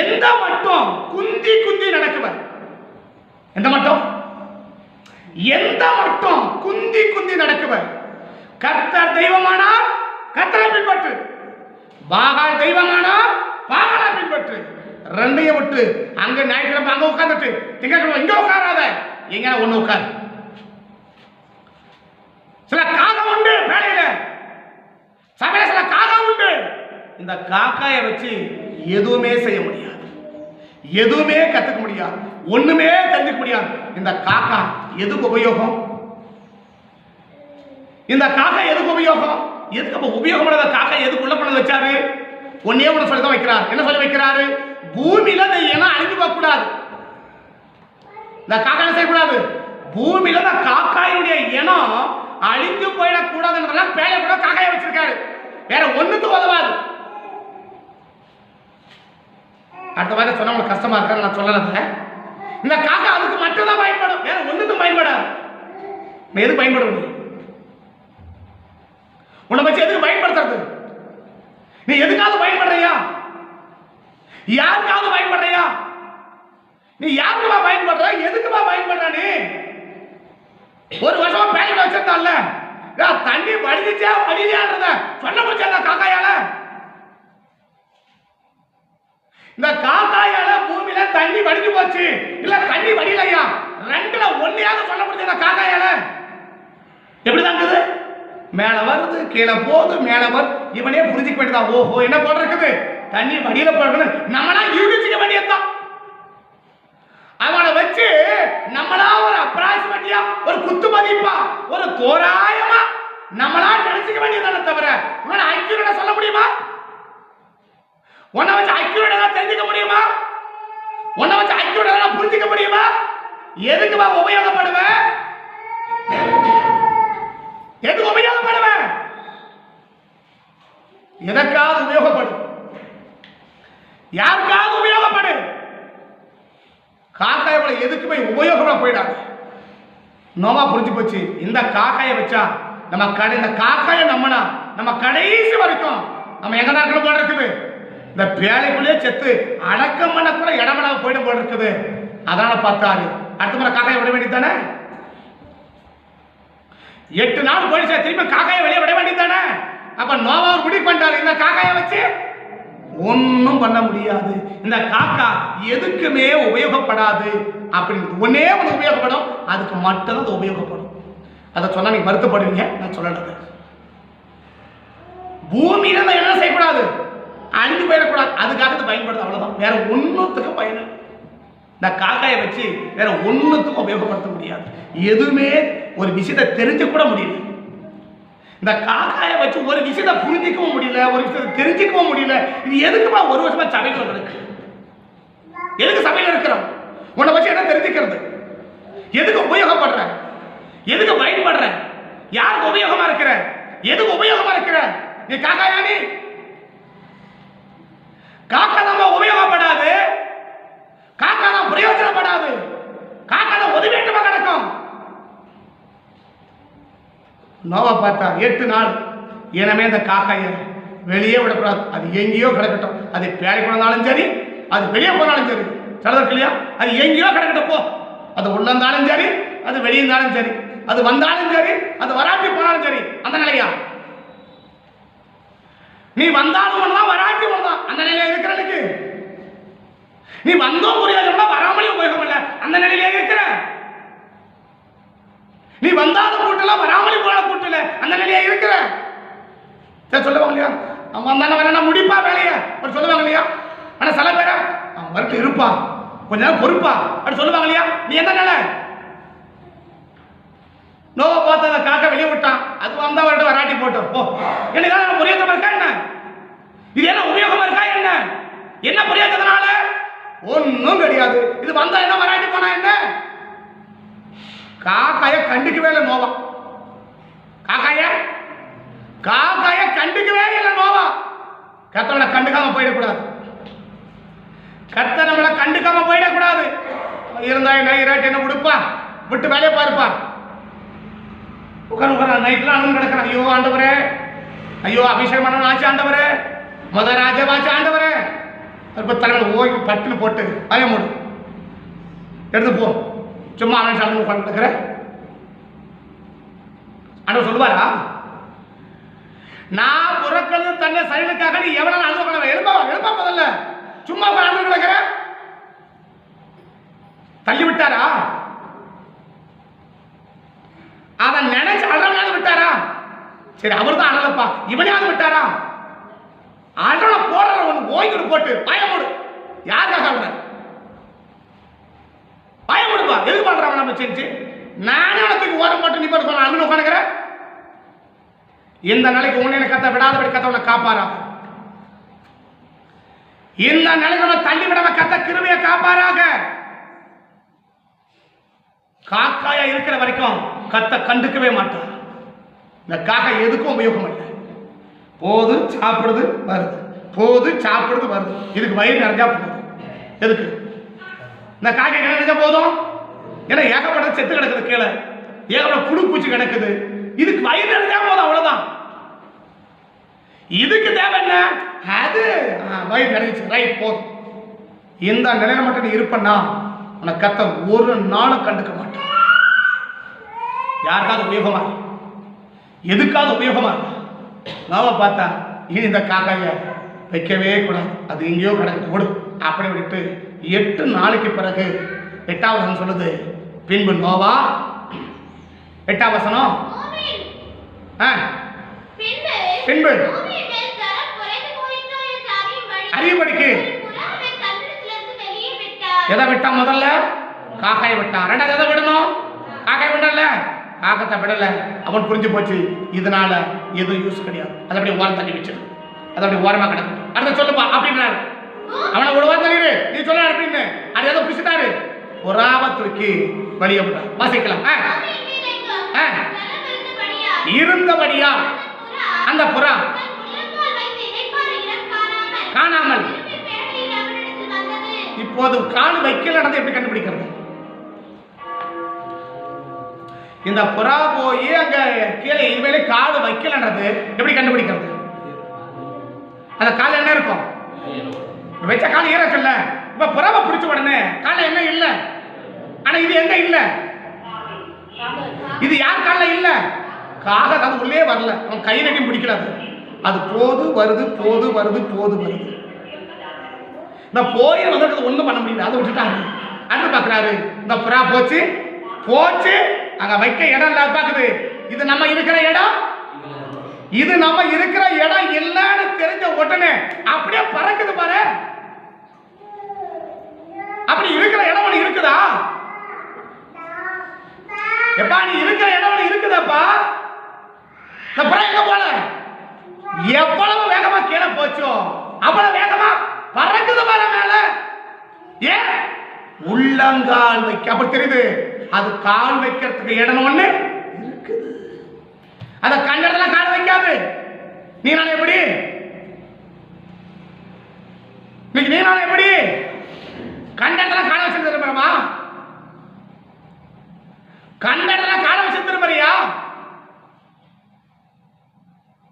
எந்த மட்டும் குந்தி குந்தி நடக்குவ, எந்த மட்டும் குந்தி குந்தி நடக்குவ. கர்த்தர் தெய்வமானா கர்த்தரை பின்பற்று, பாகால் தெய்வமானா பாகாலை பின்பற்று. ரெண்டையும் விட்டு அங்க ஞாயிற்றுக்கிழமை அங்க உட்கார்ந்துட்டு திங்கட்கிழமை இங்க உட்காராத, எங்க ஒண்ணு உட்காரு. சில காகம் உண்டு வேலையில, சபையில சில காகம் உண்டு. இந்த காக்காயை வச்சு எதுவுமே செய்ய முடியாது, எதுவுமே கத்துக்க முடியாது, ஒண்ணுமே தெரிஞ்சுக்க முடியாது. இந்த காக்கா எதுக்கு உபயோகம்? இந்த காக்கா எதுக்கு உபயோகம்? எதுக்கு உபயோகமான காக்கா எதுக்குள்ள பண்ண வச்சாரு? ஒன்னே ஒன்று சொல்லி தான் வைக்கிறார். என்ன சொல்லி வைக்கிறாரு? பூமியில இந்த இனம் அழிஞ்சு போக கூடாது. இந்த காக்கா என்ன செய்யக்கூடாது? பூமியில இந்த காக்காயுடைய இனம் அழிஞ்சு போயிடக்கூடாதுன்றதுனால பேரை கூட காக்காயை வச்சிருக்காரு. வேற ஒண்ணுக்கு உதவாது. அடுத்த வாரம் சொன்னா உங்களுக்கு கஷ்டமா இருக்கான்னு நான் சொல்லல. இந்த காக்கா அதுக்கு மட்டும்தான் பயன்படும், வேற ஒண்ணுக்கும் பயன்படாது. எது பயன்படும்? உன்னை வச்சு எதுக்கு பயன்படுத்துறது? நீ எதுக்காவது பயன்படுறியா? யாருக்காவது பயன்படுறியா? நீ யாருக்குமா பயன்படுற? எதுக்குமா பயன்படுற? நீ ஒரு வருஷமா பேக்கெட் வச்சிருந்தால தண்ணி வடிச்சா வடியான்றத சொல்ல முடிச்சா காக்காயால? இந்த காக்காயால பூமியில தண்ணி வடிஞ்சு போச்சு, இல்ல தண்ணி வடியலையா, ரெண்டுல ஒன்னையாவது சொல்ல முடிச்சா காக்காயால? எப்படிதான் இருக்குது? மேல வருது, கீழே போகுது, மேல வருது. இவனே புரிஞ்சுக்க வேண்டியதான். ஓஹோ, என்ன போட்டு இருக்குது, தண்ணி வடியில போடுறது. நம்மளா யூகிச்சுக்க வேண்டியதுதான். அவனை வச்சு நம்மளா ஒரு அப்ராக்சிமேட்டியா, ஒரு குத்து மதிப்பா, ஒரு தோராயமா நம்மளா நினைச்சுக்க வேண்டியதானே தவிர உன்னால அக்யூரேட்டா சொல்ல முடியுமா? உன்னை வச்சு அக்யூரேட்டா தெரிஞ்சுக்க முடியுமா? உன்னை வச்சு அக்யூரேட்டா புரிஞ்சுக்க முடியுமா? எதுக்குமா உபயோகப்படுவேன்? எதுக்கு உபயோகப்படுவேன்? எதற்காவது உபயோகப்படு, யாருக்காவது உபயோகப்படு. காக்காயை போல எதுக்குமே உபயோகமா போயிடாது. நோவா புரிஞ்சு போச்சு. இந்த காக்காயை வச்சா நம்ம கடை, இந்த காக்காயை நம்பினா நம்ம கடைசி வரைக்கும் நம்ம எங்க தான் போல இருக்குது. இந்த பேழைக்குள்ளேயே செத்து அடக்கம் பண்ண கூட இடமெல்லாம் போயிடும் போல இருக்குது. அதனால பார்த்தாரு, அடுத்த முறை காக்காயை விட வேண்டியதானே? 8 நாள் போயிடுச்சா, திரும்பி காக்காயை வெளியே விட வேண்டியதானே? அப்ப நோவா முடிவு பண்ணிட்டாரு, இந்த காக்காயை வச்சு ஒன்னும் பண்ண முடியாது. இந்த காக்கா எதுக்குமே உபயோகப்படாது. அப்படி ஒன்னே ஒன்று உபயோகப்படும், அதுக்கு மட்டும் அது உபயோகப்படும். அதை சொன்னா நீங்க வருத்தப்படுவீங்க, நான் சொல்லல. பூமியில என்ன செய்யக்கூடாது, அழிஞ்சு போயிடக்கூடாது, அதுக்காக அது பயன்படுது, அவ்வளவுதான். வேற ஒன்னுத்துக்கும் பயன். இந்த காக்காயை வச்சு வேற ஒன்னுத்துக்கும் உபயோகப்படுத்த முடியாது. எதுவுமே ஒரு விஷயத்தை தெரிஞ்ச கூட முடியல. இந்த காக்காயை வச்சு ஒரு விஷயத்தை புரிஞ்சிக்கவும் முடியல, ஒரு விஷயத்தை தெரிஞ்சிக்கவும் முடியல. இது எதுக்குமா ஒரு வருஷமா சபைகள் இருக்கு? எதுக்கு சபையில் இருக்கிறோம்? உன்னை வச்சு என்ன தெரிஞ்சுக்கிறது? எதுக்கு உபயோகப்படுற? எதுக்கு பயன்படுற? எதுக்கு உபயோகமா இருக்கிற நீ? காக்காயா நீ? காக்கா நம்ம உபயோகப்படாது, காக்கா தான் பிரயோஜனப்படாது, காக்கா தான் ஒதுவேட்டமா கிடக்கும். நோவா பார்த்தா 8 நாள் இனமே அந்த காக்காயை வெளியே விடக்கூடாது. அது எங்கேயோ கிடக்கட்டும். அது பேடி போனாலும் சரி, அது வெளியே போனாலும் சரி, சிலதற்கு இல்லையா, அது எங்கேயோ கிடக்கட்டும் போ. அது உள்ள இருந்தாலும் சரி, அது வெளியே இருந்தாலும் சரி, அது வந்தாலும் சரி, அது வராட்டி போனாலும் சரி, அந்த நிலையா? நீ வந்தாலும் ஒண்ணுதான், வராட்டி ஒண்ணுதான், அந்த நிலையில இருக்கிறனுக்கு. நீ வந்தோம் புரியாத வராமலே உபயோகம் இல்லை, அந்த நிலையில இருக்கிற. நீ வந்தாலும் கூட்டல, வராமலே போன கூட்டல, அந்த நிலையா இருக்கிற. சொல்லுவாங்க இல்லையா, அவன் வந்தான வேணா முடிப்பா வேலைய சொல்லுவாங்க இல்லையா. ஆனா சில பேர அவன் வரட்டு இருப்பா, கொஞ்ச நேரம் பொறுப்பா அப்படி சொல்லுவாங்க இல்லையா. நீ என்ன நிலை? நோவா பார்த்து அந்த காக்கா வெளியே விட்டான், அது வந்தா வரட்டு வராட்டி போட்டோம் போ. எனக்கு பிரயோஜனமா இருக்கா என்ன? இது என்ன உபயோகமா இருக்கா என்ன? என்ன பிரயோஜனத்தினால? ஒன்னும் கிடையாது. இது வந்தா என்ன, வராட்டி போனா என்ன? காக்காய கண்டுக்கவே இல்லை நோவா. காக்காய கண்டுக்கவே இல்லை நோவா. கர்த்தரை கண்டுக்காம போயிடக்கூடாது. கர்த்தர் நம்மளை கண்டுக்காம போயிடக்கூடாது. இருந்தா என்ன, இராட்டி என்ன, விடுப்பா, விட்டு வேலையை பாருப்பா. உட்கார நைட்லாம் அண்ணன் கிடக்கிறான். ஐயோ ஆண்டவரே, ஐயோ அபிஷேகம் பண்ண ஆச்சு ஆண்டவரே, முத ராஜாவாச்சு ஆண்டவரே. இப்போ தலைவர் ஓய்வு பட்டுன்னு போட்டு பயம் மூடு எடுத்து போ. சும்மா அவன் சாப்பிட்டு உட்காந்துக்கிற ஆண்டவர் சொல்லுவாரா? நான் புறக்கிறது தன்னை சைடுக்காக நீ எவ்வளவு அழுத பண்ண எழுப்பா முதல்ல. சும்மா அழுது கிடக்கிற தள்ளி விட்டாரா? அவன் நினைச்சு அழகாவது விட்டாரா? சரி, அவர் தான் அழலப்பா, இவனையாவது விட்டாரா? அழல போடுற ஒன்று ஓய்வு போட்டு பயமுடு. யாருக்காக அழுற? பயமுடுப்பா. எது பண்றான் நம்ம செஞ்சு? நானே உனக்கு ஓரம் போட்டு நீ போட்டு அழுது உட்காந்துக்கிற. இந்த நிலைக்கு உன்னை கத்த விடாதபடி கத்த உன்னை காப்பாரா. இந்த நிலைக்கு உன்னை தள்ளி விடாம கத்த கிருபையை காப்பாராக. காக்காயா இருக்கிற வரைக்கும் கத்த கண்டுக்கவே மாட்டார். இந்த காக்கா எதுக்கும் உபயோகம் இல்லை. போது சாப்பிடுது வருது, போது சாப்பிடுது வருது. இதுக்கு வயிறு நிறைஞ்சா போகுது. எதுக்கு இந்த காக்கை நிறைஞ்சா போதும்? ஏன்னா ஏகப்பட்ட செத்து கிடக்குது, கீழே ஏகப்பட்ட புழு பூச்சி கிடக்குது. இதுக்கு வயிறு நிறைஞ்சா போதும், அவ்வளவுதான். இதுக்கு தேவை என்ன? அது வயிறு நிறைஞ்சிச்சு, ரைட், போதும். இந்த நிலையில மட்டும் நீ இருப்பன்னா உனக்கு கத்த ஒரு நாளும் கண்டுக்க மாட்டான். யாருக்காவது உபயோகமா, எதுக்காவது உபயோகமா? நாம பார்த்தா இனி இந்த காக்காய வைக்கவே கூடாது, அது எங்கேயோ கிடக்கு கொடு அப்படி விட்டு 8 நாளைக்கு பிறகு 8ஆம் வசனம் சொல்லுது, பின்பு நோவா 8ஆம் வசனம் பின்பு அறிவுபடிக்கு எதை விட்டா? முதல்ல காக்காயை விட்டான். ரெண்டாவது எதை விடணும்? காக்காயை விடல, காக்கத்தை விடல. அவன் புரிஞ்சு போச்சு, இதனால எதுவும் யூஸ் கிடையாது. அதை அப்படியே ஓரம் தள்ளி வச்சிரு, அதை அப்படியே ஓரமா கிடக்கும். அடுத்த சொல்லுப்பா அப்படின்னாரு. அவனை ஒரு ஓரம் தள்ளிடு, நீ சொல்ல அப்படின்னு அது எதோ பிடிச்சிட்டாரு. ஒரு ஆபத்துக்கு வழிய விட்டார். வாசிக்கலாம். இருந்தபடியா அந்த புறா காணாமல் இப்போது கால் வைக்கல நடந்து எப்படி கண்டுபிடிக்கிறது? இந்த புறா போய் அங்க கீழே இனிமேலே காடு வைக்கலன்றது எப்படி கண்டுபிடிக்கிறது? அந்த கால என்ன இருக்கும்? வச்ச கால ஈர இருக்குல்ல. இப்ப புறாவை பிடிச்ச உடனே கால என்ன இல்ல, ஆனா இது எங்க இல்ல? இது யார் கால இல்ல? காக அது உள்ளே வரல, அவன் கை நட்டி பிடிக்கல. அது போது வருது, போது வருது, போது வருது. இந்த போய் வந்து ஒண்ணும் பண்ண முடியல, அதை விட்டுட்டாரு. அடுத்து பாக்குறாரு, இந்த புறா போச்சு போச்சு, அங்க வைக்க இடம் இல்ல. பாக்குது, இது நம்ம இருக்கிற இடம், இது நம்ம இருக்கிற இடம் இல்லன்னு தெரிஞ்ச உடனே அப்படியே பறக்குது பாரு. அப்படி இருக்கிற இடம் ஒண்ணு இருக்குதா? எப்பா நீ இருக்கிற இடம் ஒண்ணு இருக்குதாப்பா? இந்த புறா எங்க போல? எவ்வளவு வேகமா கீழே போச்சோ அவ்வளவு வேகமா பறக்குது பாரு மேல. ஏன்? உள்ளங்கால் வைக்க அப்படி தெரியுது. அது கால் வைக்கிறதுக்கு இடம் ஒண்ணு இருக்குது. அதை கண்ட இடத்துல கால வைக்காது. நீ நான் எப்படி இன்னைக்கு நீ நான் எப்படி கண்ட இடத்துல கால வச்சு திரும்புறமா? கண்ட இடத்துல கால வச்சு திரும்புறியா?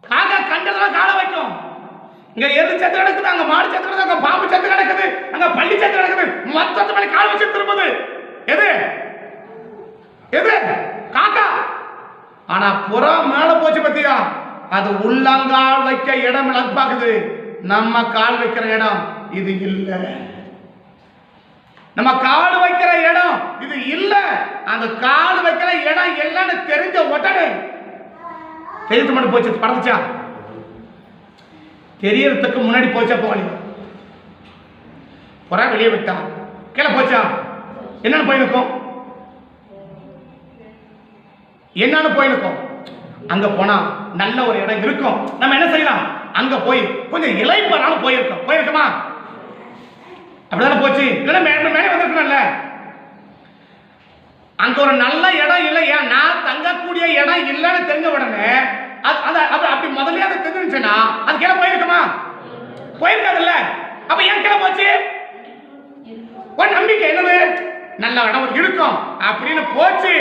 காக கண்டதுல கால வைக்கும். இங்க எது செத்து கிடக்குது, அங்க மாடு செத்து கிடக்குது, அங்க பாம்பு செத்து கிடக்குது, அங்க பள்ளி செத்து கிடக்குது, மொத்தத்து மேல கால வச்சு திரும்புது. எது எது? காக்கா. ஆனா புறா மேல போச்சு பத்தியா, அது உள்ளங்கால் வைக்க இடம் இழப்பாக்குது. நம்ம கால் வைக்கிற இடம் இது இல்ல. நம்ம கால் வைக்கிற இடம் இது இல்ல. அந்த கால் வைக்கிற இடம் இல்லன்னு தெரிஞ்ச உடனே தெரிஞ்சு மட்டும் போச்சு. பறந்துச்சா? தெரியறதுக்கு முன்னாடி போச்சா? போகல. புறா வெளியே விட்டா கீழே போச்சா? என்னன்னு போயிருக்கும்? என்னன்னு போயிருக்கும்? அங்க போனா நல்ல ஒரு இடம் இருக்கும். நம்ம என்ன செய்யலாம்? அங்க போய் கொஞ்சம் இலைப்பறாலும் போயிருக்கோம். போயிருக்குமா? அப்படிதானே போச்சு. இல்லைன்னா மேலே வந்திருக்கணும்ல. அங்க ஒரு நல்ல இடம் இல்லையா, நான் தங்கக்கூடிய இடம் இல்லைன்னு தெரிஞ்ச உடனே அப்படி முதல்ல அதை தெரிஞ்சுச்சுன்னா அது கீழே போயிருக்குமா? போயிருக்காதுல்ல. அப்ப ஏன் கீழே போச்சு? ஒரு நம்பிக்கை என்னது, நல்ல இடம் ஒரு இருக்கும் அப்படின்னு போச்சு.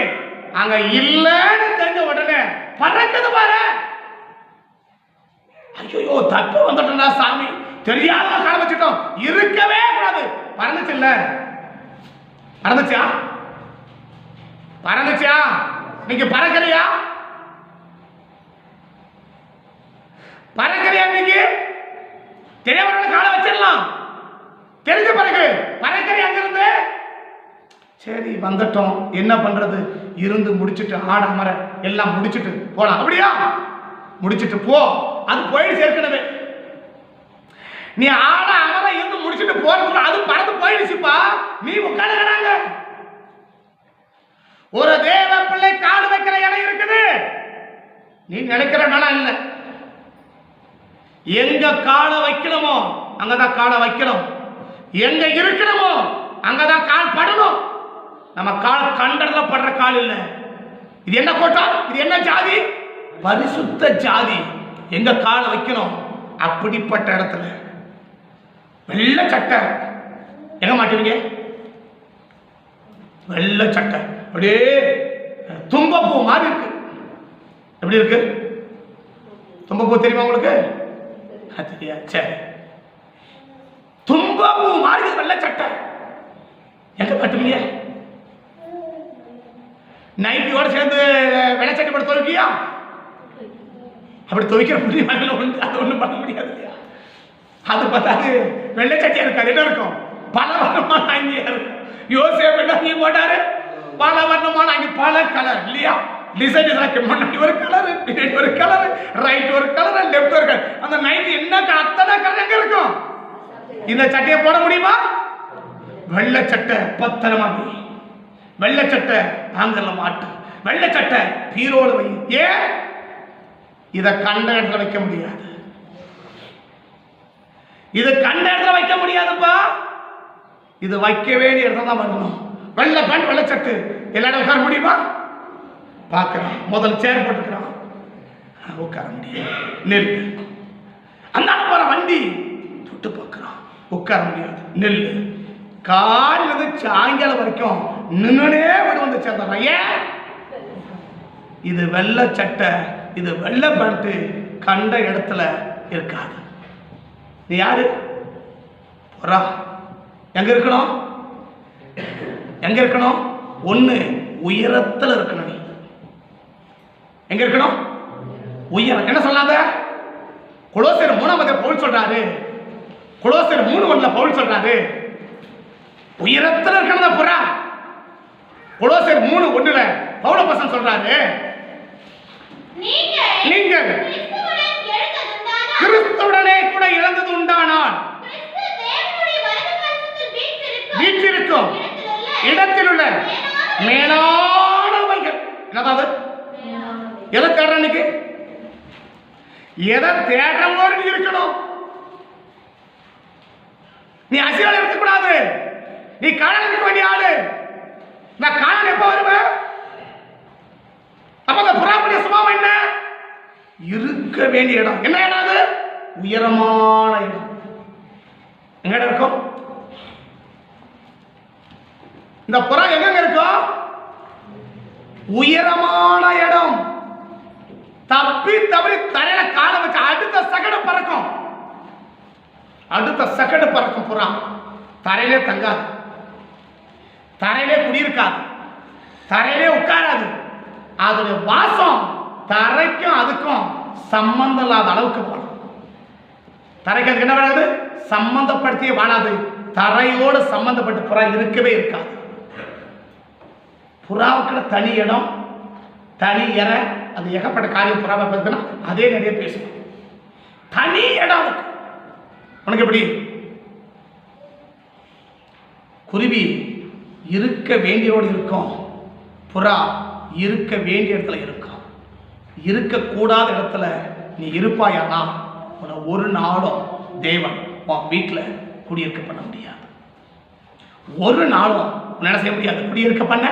அங்க இல்லைன்னு தெரிஞ்ச உடனே பறக்குது பாரு. ஐயோ தப்பு வந்துட்டா சாமி, தெரியாத கால வச்சுட்டோம், இருக்கவே கூடாது. பறந்துச்சு இல்ல? பறந்துச்சா? பறந்துச்சா? நீங்க பறக்கலையா? பறக்கலையா? இன்னைக்கு தெரியாத கால வச்சிடலாம். தெரிஞ்ச பிறகு பறக்கறி அங்கிருந்து சரி வந்துட்டோம், என்ன பண்றது, இருந்து முடிச்சுட்டு ஆட மர எல்லாம் முடிச்சுட்டு போலாம். அப்படியா? முடிச்சுட்டு போ. அது போயிடுச்சு ஏற்கனவே. நீ ஆட அமர இருந்து முடிச்சுட்டு போறது அது பறந்து போயிடுச்சுப்பா. நீ உட்காந்துக்கிறாங்க. ஒரு தேவ பிள்ளை காடு வைக்கிற இடம் இருக்குது. நீ நினைக்கிற நிலம் இல்லை. எங்க காலை வைக்கணுமோ அங்கதான் காலை வைக்கணும். எங்க இருக்கணுமோ அங்கதான் கால் படணும். நம்ம கால் கண்டதுல படுற கால் இல்ல. இது என்ன கோட்டம்? இது என்ன ஜாதி? பரிசுத்த ஜாதி. எங்க காலை வைக்கணும் அப்படிப்பட்ட இடத்துல. வெள்ளை சட்டை எங்க மாட்டுவீங்க? வெள்ளை சட்டை அப்படியே தும்பப்பூ மாதிரி இருக்கு. எப்படி இருக்கு தும்பப்பூ? தெரியுமா உங்களுக்கு? தெரியா? சரி, தும்பப்பூ மாதிரி வெள்ளை சட்டை எங்க மாட்டுவீங்க? நைட்டியோட சேர்ந்து வெள்ளை சட்டை போட்டு துவைக்கியா? அப்படி துவைக்கிற முடியும் அது ஒண்ணும் பண்ண முடியாது இல்லையா? அது பார்த்தாது வெள்ளை சட்டையா இருக்காது. என்ன இருக்கும்? பல வர்ணமான அங்கியா இருக்கும். யோசேப்பு என்ன அங்கி போட்டாரு? பல வர்ணமான அங்கி, பல கலர் இல்லையா? டிசைன் முன்னாடி ஒரு கலர், பின்னாடி ஒரு கலர், ரைட் ஒரு கலர், லெஃப்ட் ஒரு கலர். அந்த நைட் என்ன அத்தனை கலர் எங்க இருக்கும்? இந்த சட்டையை போட முடியுமா? வெள்ளை சட்டை பத்திரமா போய், வெள்ளை சட்டை ஆங்கல்ல மாட்டு, வெள்ளை சட்டை பீரோல வை. ஏன்? இத கண்ட இடத்துல வைக்க முடியாது. இது கண்ட இடத்துல வைக்க முடியாதுப்பா. இது வைக்க வேண்டிய இடத்துல தான் வரணும். வெள்ளை பேண்ட் வெள்ளை சட்டு எல்லாரும் உட்கார முடியுமா? பார்க்கலாம். முதல் சேர் போட்டுக்கிறான், உட்கார முடியாது. நெல் அந்த போற வண்டி தொட்டு பார்க்கிறான், உட்கார முடியாது. நெல் காலிலிருந்து சாயங்காலம் வரைக்கும் நின்னுனே வீடு வந்து சேர்ந்துடுறான். ஏன்? இது வெள்ளை சட்டை, இது வெள்ளை பேண்ட் கண்ட இடத்துல இருக்காது. நீ யாரு? போறா. எங்க இருக்கணும்? எங்க இருக்கணும்? ஒண்ணு உயரத்துல இருக்கணும். நீ எங்க இருக்கணும்? உயரம். என்ன சொல்லாத? கொலோசியர் 3 பவுல் சொல்றாரு. கொலோசியர் 3:1 பவுல் சொல்றாரு, உயரத்துல இருக்கணும். புறா கொலோசியர் 3:1 பவுல் அப்போஸ்தலன் சொல்றாரு, நீங்கள் கிறிஸ்துவுடனே கூட இழந்தது உண்டானால் வீட்டிற்கும் இடத்தில் உள்ள மேலானவைகள். என்னதாவது? எதை தேடுற? இன்னைக்கு எதை தேடுறவங்களோடு நீ இருக்கணும். நீ அசியால இருக்கக்கூடாது. நீ காணல் இருக்க வேண்டிய ஆளு. நான் காணல் எப்ப வருவேன்? அப்ப அந்த புறாவுடைய சுபாவம் என்ன? இருக்க வேண்டிய இடம். என்ன இடம் அது? உயரமான இடம். எங்க இடம் இருக்கும்? இந்த புறா எங்க இருக்கும்? உயரமான இடம். தப்பி தவறி தரையில கால வச்சு அடுத்த செகண்ட் பறக்கும். அடுத்த செகண்ட் பறக்கும் புறா. தரையிலே தங்காது, தரையிலே குடியிருக்காது, தரையிலே உட்காராது. அதோடைய வாசம் தரைக்கும் அதுக்கும் சம்பந்தம் இல்லாத அளவுக்கு வாழும். தரைக்கு அதுக்கு என்ன வாழாது? சம்பந்தப்படுத்தியே வாழாது. தரையோடு சம்பந்தப்பட்ட புறா இருக்கவே இருக்காது. புறாவுக்கு தனி இடம், தனி இற. அது ஏகப்பட்ட காரியம் புறாவை பார்த்தா அதே நிறைய பேசும். தனி இடம் இருக்கு. உனக்கு எப்படி? குருவி இருக்க வேண்டியோடு இருக்கும், புறா இருக்க வேண்டிய இடத்துல இருக்கும். இருக்கக்கூடாத இடத்துல நீ இருப்பாயானா உன்னை ஒரு நாளும் தேவன் உன் வீட்டில் குடியிருக்க பண்ண முடியாது. ஒரு நாளும் என்ன செய்ய முடியாது? குடியிருக்க பண்ண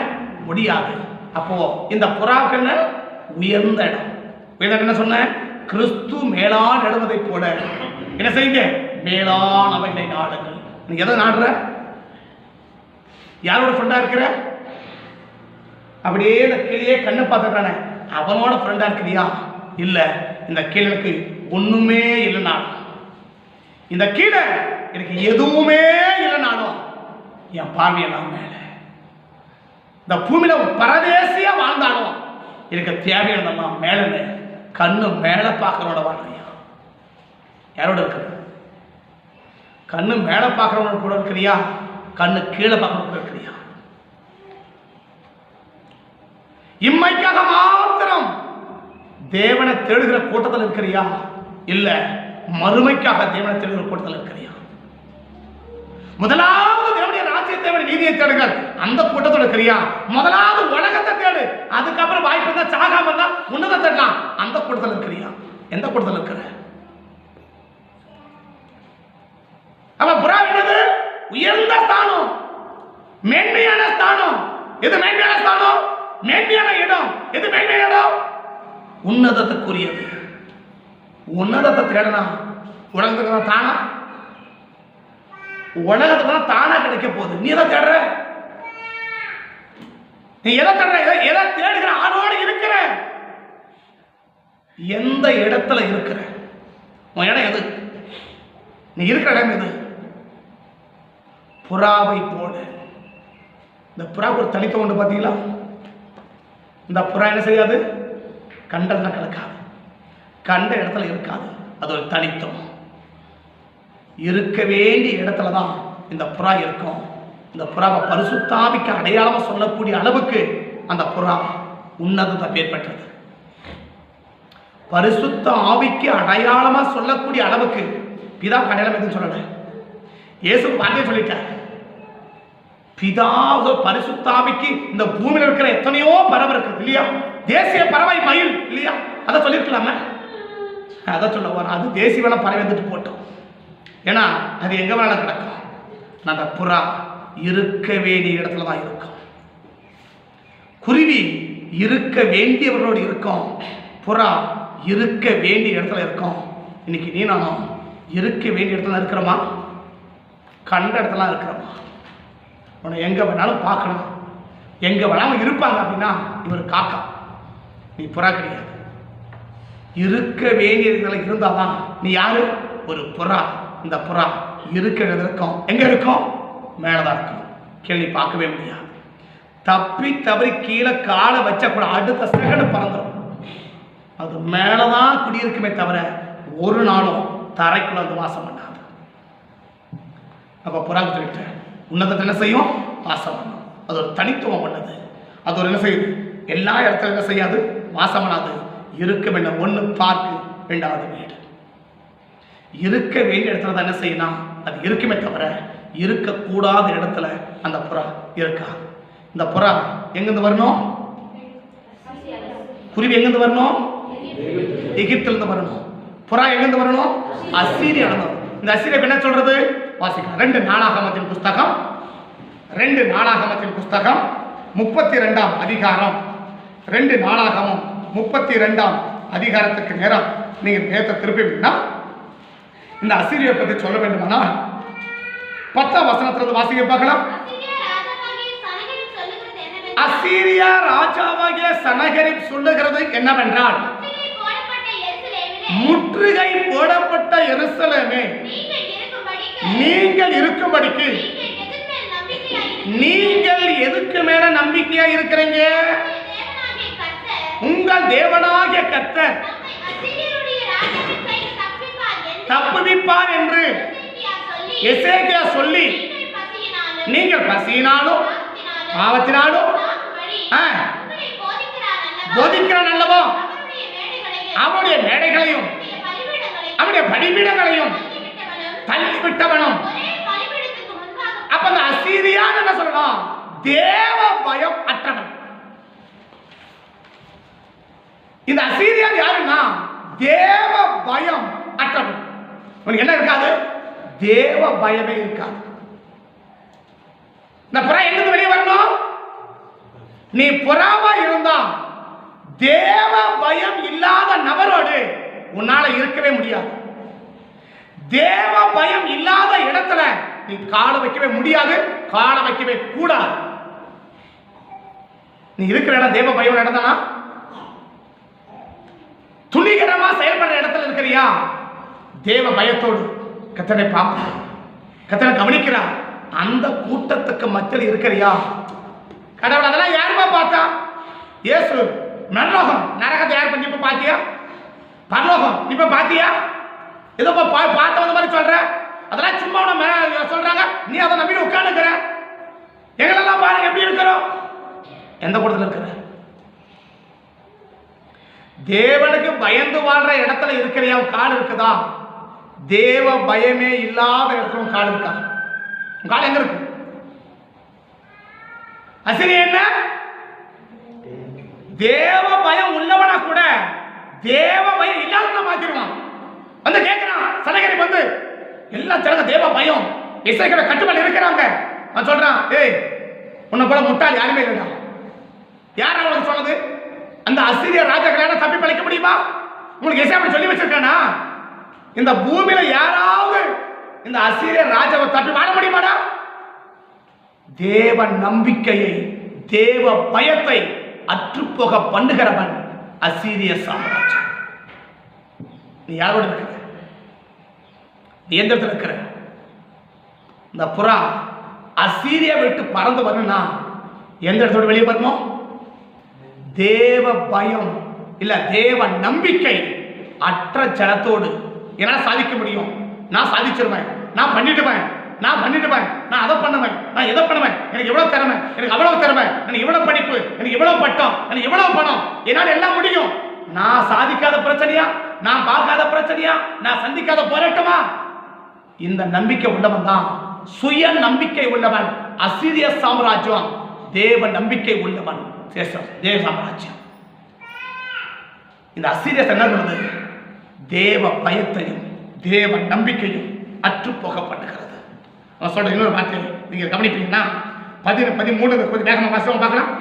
முடியாது. அப்போ இந்த புறாக்கள் உயர்ந்த இடம். என்ன சொன்ன? கிறிஸ்து மேலான இடவதை போல என்ன செய்யுங்க? மேலானவைகளை நாடுங்கள். நீங்க எதை நாடுற? யாரோட ஃப்ரெண்டா இருக்கிற? அப்படியே இந்த கீழே கண்ணை பார்த்துட்டானே அவனோட ஃப்ரெண்டா இருக்கிறியா? இல்ல, இந்த கீழனுக்கு ஒண்ணுமே இல்லைனாலும், இந்த கீழே எனக்கு எதுவுமே இல்லைனாலும் என் பார்வையெல்லாம் மேல, இந்த பூமியில பரதேசியா வாழ்ந்தாலும் எனக்கு தேவையானதெல்லாம் மேல, கண்ணு மேல பார்க்கறோட வாழ்றியா? யாரோட இருக்கிற? கண்ணு மேல பார்க்கறவனோட கூட இருக்கிறியா? கண்ணு கீழே பார்க்கறவனோட கூட இருக்கிறியா? இம்மைக்காக மாத்திரம் தேவனை தேடுகிற கூட்டத்தில் இருக்கிறியா? இல்ல, மறுமைக்காக தேவனை தேடுகிற கூட்டத்தில் இருக்கிறியா? முதலாவது தேவனுடைய ராஜ்யத்தை நீதியை தேடுங்கள், அந்த கூட்டத்தில் இருக்கிறியா? முதலாவது உலகத்தை தேடு, அதுக்கப்புறம் வாய்ப்பு இருந்தா சாகாம இருந்தா உன்னத தேடலாம், அந்த கூட்டத்தில் இருக்கிறியா? எந்த கூட்டத்தில் இருக்கிற? அப்ப புறா என்னது? உயர்ந்த ஸ்தானம், மேன்மையான ஸ்தானம். எது மேன்மையான ஸ்தானம்? மேன்மையான இடம். எது மேன்மையான இடம்? உன்னதத்துக்குரியது. உன்னதத்தை தேடனா உலகத்துக்கு தான் தானா? உலகத்துக்கு தான் தானா கிடைக்க போகுது. நீ எதை தேடுற? நீ எதை தேடுற? எதை தேடுகிற? ஆணோடு இருக்கிற எந்த இடத்துல இருக்கிற? உன் இடம் எது? நீ இருக்கிற இடம் எது? புறாவை போல. இந்த புறா ஒரு தனித்துவம் உண்டு பார்த்தீங்களா? இந்த புறா என்ன செய்யாது? கண்டதில் கலக்காது, கண்ட இடத்துல இருக்காது. அது ஒரு தனித்துவம். இருக்க வேண்டிய இடத்துல தான் இந்த புறா இருக்கும். இந்த புறாவை பரிசுத்தாவிக்கு அடையாளமா சொல்லக்கூடிய அளவுக்கு அந்த புறா உன்னதத்தை பேர் பெற்றது. பரிசுத்த ஆவிக்கு அடையாளமா சொல்லக்கூடிய அளவுக்கு பிதா அடையாளம் எதுவும் சொல்லல. இயேசு வார்த்தையை சொல்லிட்டார். பிதாவு பரிசுத்தாவிக்கு இந்த பூமியில் இருக்கிற எத்தனையோ பறவை இருக்குது இல்லையா? தேசிய பறவை மயில் இல்லையா? அதை சொல்லிருக்கலாமே. அதை சொல்ல வர அது தேசிய வேலை பறவை வந்துட்டு போட்டோம். ஏன்னா அது எங்க வேணாலும் கிடக்கும். அந்த புறா இருக்க வேண்டிய இடத்துல தான் இருக்கும். குருவி இருக்க வேண்டியவர்களோடு இருக்கும், புறா இருக்க வேண்டிய இடத்துல இருக்கும். இன்னைக்கு நீ நானும் இருக்க வேண்டிய இடத்துல இருக்கிறோமா? கண்ட இடத்துல இருக்கிறோமா? உன்னை எங்க வேணாலும் பார்க்கணும், எங்க வேணாலும் இருப்பாங்க அப்படின்னா இவர் காக்கா, நீ புறா கிடையாது. இருக்க வேண்டிய இடத்துல இருந்தாதான் நீ யாரு? ஒரு புறா. இந்த புறா இருக்கிறது இருக்கும். எங்க இருக்கும்? மேலதான் இருக்கும். கேள்வி பார்க்கவே முடியாது. தப்பி தவறி கீழே காலை வச்ச கூட அடுத்த செகண்ட் பறந்துடும். அது மேலதான் குடியிருக்குமே தவிர ஒரு நாளும் தரைக்குள்ள வந்து வாசம் பண்ணாது. அப்ப புறா சொல்லிட்டு உன்னதத்தை என்ன செய்யும்? வாசம் பண்ணும். அது ஒரு தனித்துவம் பண்ணது. அது ஒரு என்ன செய்யுது? எல்லா இடத்துல என்ன செய்யாது? வாசம் பண்ணாது. இருக்க வேண்டும். ஒன்று பார்க்கு, ரெண்டாவது வீடு. இருக்க வேண்டிய இடத்துல தான் என்ன செய்யணும்? அது இருக்குமே தவிர இருக்கக்கூடாத இடத்துல அந்த புறா இருக்கா? இந்த புறா எங்கிருந்து வரணும்? குருவி எங்கிருந்து வரணும்? எகிப்திலிருந்து வரணும். புறா எங்கிருந்து வரணும்? அசீரியா. இந்த அசீரியா என்ன சொல்றது? வாசிக்கலாம். 2 நாளாகமத்தின் புஸ்தகம், 2 நாளாகமத்தின் புஸ்தகம் 32ஆம் அதிகாரம், 2 நாளாகமம் 32ஆம் அதிகாரத்துக்கு நேரம் நீங்க நேரத்தை திருப்பினா இந்த அசீரியை பற்றி சொல்ல வேண்டுமானால் 10ஆம் வசனத்திலிருந்து வாசிக்க பார்க்கலாம். அசீரியா ராஜாவாகிய சனகரிப் சொல்லுகிறது என்னவென்றால், முற்றுகை போடப்பட்ட எருசலேமே, நீங்கள் இருக்கும்படிக்கு நீங்கள் எதுக்கு மேல நம்பிக்கையா இருக்கிறீங்க? உங்கள் தேவனாகிய கர்த்தர் தப்புவிப்பார் என்று எசேக்கியா சொல்லி, நீங்கள் பசியினாலும் பாவத்தினாலும் போதிக்கிறான் அல்லவோ, அவருடைய மேடைகளையும் அவருடைய பலிபீடங்களையும் தள்ளிவிட்டவனும். அப்ப அந்த அசீரியான்னு என்ன சொல்லணும்? தேவ பயம் அற்றவன். இந்த அசீரியான் யாருன்னா தேவ பயம் அற்றவன். உனக்கு என்ன இருக்காது? தேவ பயமே இருக்காது. இந்த புறா எங்கிருந்து வெளியே வரணும்? நீ புறாவா இருந்தா தேவ பயம் இல்லாத நபரோடு உன்னால இருக்கவே முடியாது. தேவ பயம் இல்லாத இடத்துல நீ கால வைக்கவே முடியாது, கால வைக்கவே கூடாது. நீ இருக்கிற இடம் தேவ பயம் இடம்தானா? துணிகரமா செயல்படுற இடத்துல இருக்கிறியா? தேவ பயத்தோடு கர்த்தரை பார்ப்ப, கர்த்தரை கவனிக்கிறா, அந்த கூட்டத்துக்கு மத்தியில் இருக்கிறியா? கடவுள் அதெல்லாம் யாருமா பார்த்தா? இயேசு நரலோகம் நரகத்தை யார் பண்ணி இப்ப பாத்தியா? பரலோகம் இப்ப பாத்தியா? ஏதோ பார்த்த வந்த மாதிரி சொல்ற, அதெல்லாம் சும்மா சொல்றாங்க, நீ அதை நம்பி உட்காந்துக்கிற. எங்களெல்லாம் பாருங்க எப்படி இருக்கிறோம். எந்த கூட்டத்தில் இருக்கிற? தேவனுக்கு பயந்து வாழ்ற இடத்துல இருக்கிறியா? கால் இருக்குதா? தேவ பயமே இல்லாத இடத்துல கால் இருக்கா? கால் எங்க இருக்கு? அசீரியா என்ன தேவ பயம் உள்ளவனா கூட தேவ பயம் இல்லாத மாத்திருவான். வந்து கேட்கிறான் சனகரிப் வந்து, எல்லாம் ஜனங்க தேவ பயம் இசைக்கிற கட்டுப்பாடு இருக்கிறாங்க. நான் சொல்றான், ஏய் உன்னை போல முட்டாள் யாருமே இல்லைடா. யார் அவனுக்கு சொன்னது? அந்த அசீரிய ராஜாக்களால தப்பி பழைக்க முடியுமா? உங்களுக்கு இசை அப்படி சொல்லி வச்சிருக்கானா? இந்த பூமியில யாராவது இந்த அசீரிய ராஜாவை தப்பி வாழ முடியுமாடா? தேவ நம்பிக்கையை தேவ பயத்தை அற்றுப்போக பண்ணுகிறவன் அசீரிய சாம்ராஜ்யம். நீ யாரோட இருக்கிற? நீ எந்த இடத்துல இருக்கிற? இந்த புறா அசீரியா விட்டு பறந்து வரணும்னா எந்த இடத்தோட வெளியே வரணும்? தேவ பயம் இல்ல தேவ நம்பிக்கை அற்ற ஜனத்தோடு என்னால சாதிக்க முடியும், நான் சாதிச்சிருவேன், நான் பண்ணிடுவேன், நான் அதை பண்ணுவேன், நான் எதை பண்ணுவேன், எனக்கு எவ்வளவு திறமை, எனக்கு அவ்வளவு திறமை, எனக்கு இவ்வளவு படிப்பு, எனக்கு இவ்வளவு பட்டம், எனக்கு இவ்வளவு பணம், என்னால் எல்லாம் முடியும். நான் சாதிக்காத பிரச்சனையா? நான் பார்க்காத பிரச்சனையா? நான் சந்திக்காத போராட்டமா? இந்த நம்பிக்கை உள்ளவன் தான் சுய நம்பிக்கை உள்ளவன் அசீரிய சாம்ராஜ்யம். தேவ நம்பிக்கை உள்ளவன் தேவ சாம்ராஜ்யம். இந்த அசீரிய என்ன பண்ணுது? தேவ பயத்தையும் தேவ நம்பிக்கையும் அற்று போக பண்ணுகிறது. நான் சொல்ற இன்னொரு வார்த்தை நீங்க கவனிப்பீங்கன்னா 13 கொஞ்சம் வேகமா வாசிப்போம் பார்க்கலாம்.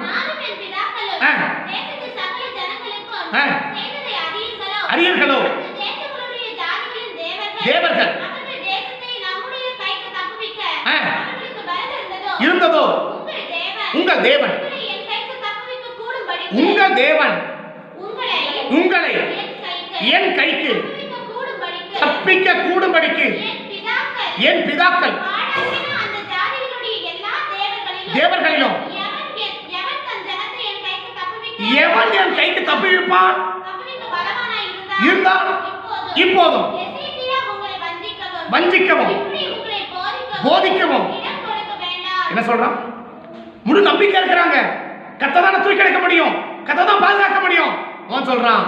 அரியர்களோ தேவர்கள் இருந்ததோ உங்கள் தேவன் உங்களை என் கைக்கு தப்பிக்க கூடும்படிக்கு என் பிதாக்கள் தேவர்களிலும் எவன் என் கைக்கு தப்புவிப்பான் இருந்தால் இப்போதும் வஞ்சிக்கவும் போதிக்கவும் என்ன சொல்றான்? முழு நம்பிக்கை இருக்கிறாங்க. கர்த்தர் தூக்கி எடுக்க முடியும், கர்த்தர் தான் பாதுகாக்க முடியும். அவன் சொல்றான்,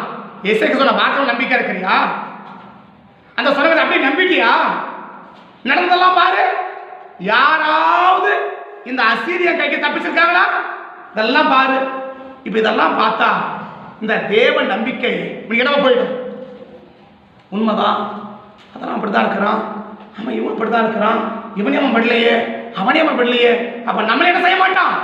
எசேக்கியா சொன்ன வார்த்தை நம்பிக்கை இருக்கிறியா? அந்த சொல்றதை அப்படியே நம்பிட்டியா? நடந்ததெல்லாம் பாரு. யாராவது இந்த அசீரிய கைக்கு தப்பிச்சிருக்காங்களா? இதெல்லாம் பாரு. இப்ப இதெல்லாம் பார்த்தா இந்த தேவ நம்பிக்கை இடமா போயிடும். உண்மைதான், அதெல்லாம் அப்படிதான் இருக்கிறான். அவன் இவன் அப்படிதான் இருக்கிறான், இவனே அவன் படலையே, அவனே அவன் படலையே, அப்ப நம்மளே என்ன செய்ய மாட்டான்?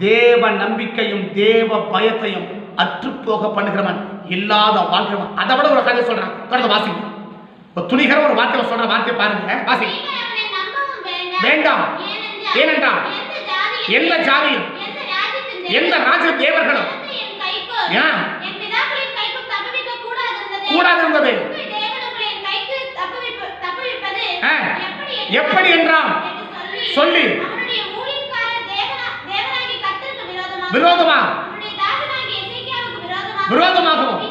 தேவ நம்பிக்கையும் தேவ பயத்தையும் அற்றுப்போக பண்ணுகிறவன் இல்லாத வாழ்கிறவன். அதை விட ஒரு கதை சொல்றான், தொடர்ந்து வாசிங்க. ஒரு துணிகர ஒரு வார்த்தை சொல்ற வார்த்தையை பாருங்க, வாசி. வேண்டாம், ஏனென்றால் எந்த ஜாதியும் எந்த ராஜ தேவர்களும் கூடாது இருந்தது. எப்படி என்றால் சொல்லி விரோதமாகவும்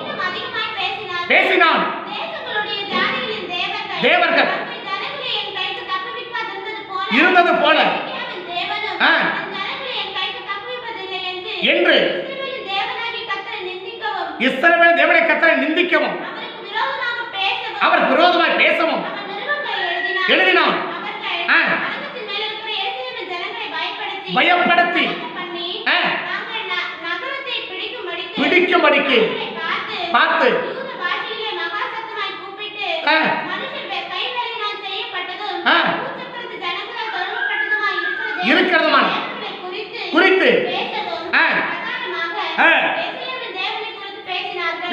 பேசினான். தேவர்கள் இருந்தது போல என்று இஸ்ரவேல் தேவனை கர்த்தரை நிந்திக்கவும் அவர் விரோதமாய் பேசவும் எழுதினான். பயப்படுத்தி பிடிக்கும்படிக்கு பார்த்து இருக்கிறதுமான குறித்து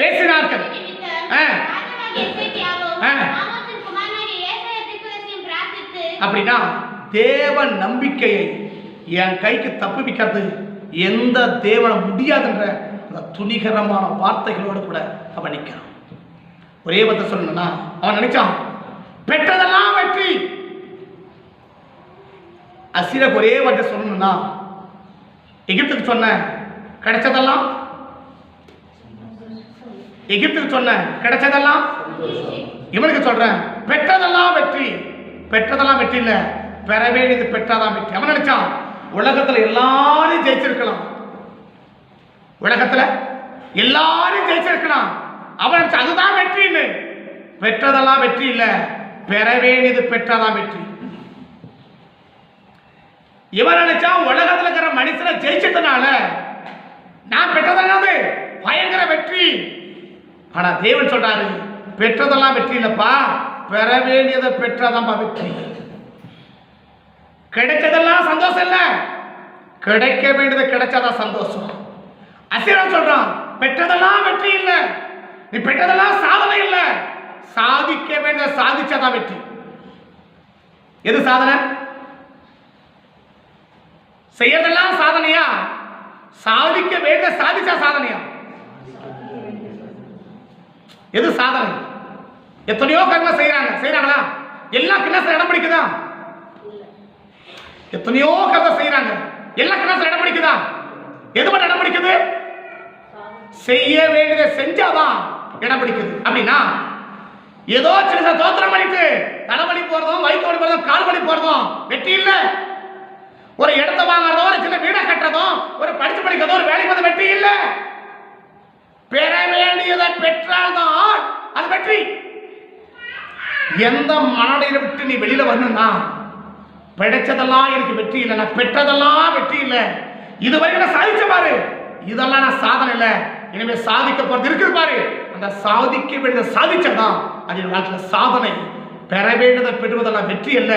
பேசினார்கள். அப்படின்னா தேவ நம்பிக்கையை என் கைக்கு தப்புவிக்கிறது எந்த தேவன முடியாதுன்ற அந்த துணிகரமான வார்த்தைகளோடு கூட அவன் நிற்கிறான். ஒரே வார்த்தை சொல்லணும்னா அவன் நினைச்சான் பெற்றதெல்லாம் வெற்றி. அசீருக்கு ஒரே வார்த்தை சொல்லணும்னா எகிப்துக்கு சொன்ன கிடைச்சதெல்லாம், எகிப்துக்கு சொன்ன கிடைச்சதெல்லாம் இவனுக்கு சொல்றேன் பெற்றதெல்லாம் வெற்றி. பெற்றதெல்லாம் வெற்றி இல்ல, பெற வேண்டியது பெற்றாதான் வெற்றி. அவன் நினைச்சான் உலகத்துல எல்லாரும் ஜெயிச்சிருக்கலாம், உலகத்துல எல்லாரும் ஜெயிச்சிருக்கலாம். அவன் நினைச்சா அதுதான் வெற்றின்னு. பெற்றதெல்லாம் வெற்றி இல்ல, பெற வேண்டியது பெற்றாதான் வெற்றி. இவன் நினைச்சா உலகத்துல இருக்கிற மனுஷனை ஜெயிச்சதுனால நான் பெற்றதெல்லாம் பயங்கர வெற்றி. ஆனா தேவன் சொல்றாரு பெற்றதெல்லாம் வெற்றி இல்லப்பா, பெற வேண்டியதை பெற்றாதான்ப்பா வெற்றி. கிடைச்சதெல்லாம் சந்தோஷம் இல்ல, கிடைக்க வேண்டியது கிடைச்சாதான் சந்தோஷம். அசீரன் சொல்றான் பெற்றதெல்லாம் வெற்றி இல்ல, நீ பெற்றதெல்லாம் சாதனை இல்ல, சாதிக்க வேண்டிய சாதிச்சாதான் வெற்றி. எது சாதனை? செய்யறதெல்லாம் சாதனையா, சாதிக்க வேண்டிய சாதிச்சா சாதனையா? எது சாதனை? எத்தனையோ காரியங்களை செய்யறாங்களா? எல்லா கிளாஸ்ல இடம் பிடிக்குதா? எத்தனையோ கதை செய்யறாங்க, எல்லா கிளாஸ்ல இடம் பிடிக்குதா? எது மட்டும் இடம் பிடிக்குது? செய்ய வேண்டியதை செஞ்சாதான் இடம் பிடிக்குது. அப்படின்னா ஏதோ சின்ன தோத்திரம் பண்ணிட்டு தலைவலி போறதும் வயிற்று வலி போறதும் கால் வலி போறதும் வெற்றி இல்ல. ஒரு இடத்தை வாங்குறதோ ஒரு சின்ன வீடை கட்டுறதும் ஒரு படிச்சு படிக்கிறதோ ஒரு வேலை பண்ண வெற்றி இல்ல. பெற வேண்டியதை பெற்றால்தான் அது வெற்றி. எந்த மனநிலையை விட்டு நீ வெளியில வரணும்னா கிடைச்சதெல்லாம் எனக்கு வெற்றி இல்லை, நான் பெற்றதெல்லாம் வெற்றி இல்லை, இதுவரைக்கும் நான் சாதிச்ச பாரு, இதெல்லாம் நான் சாதனை இல்லை, இனிமே சாதிக்க போறது இருக்குது பாரு, அந்த சாதிக்க வேண்டியதை சாதிச்சதான் அது வாழ்க்கையில் சாதனை. பெற வேண்டியதை பெறுவதெல்லாம் வெற்றி அல்ல,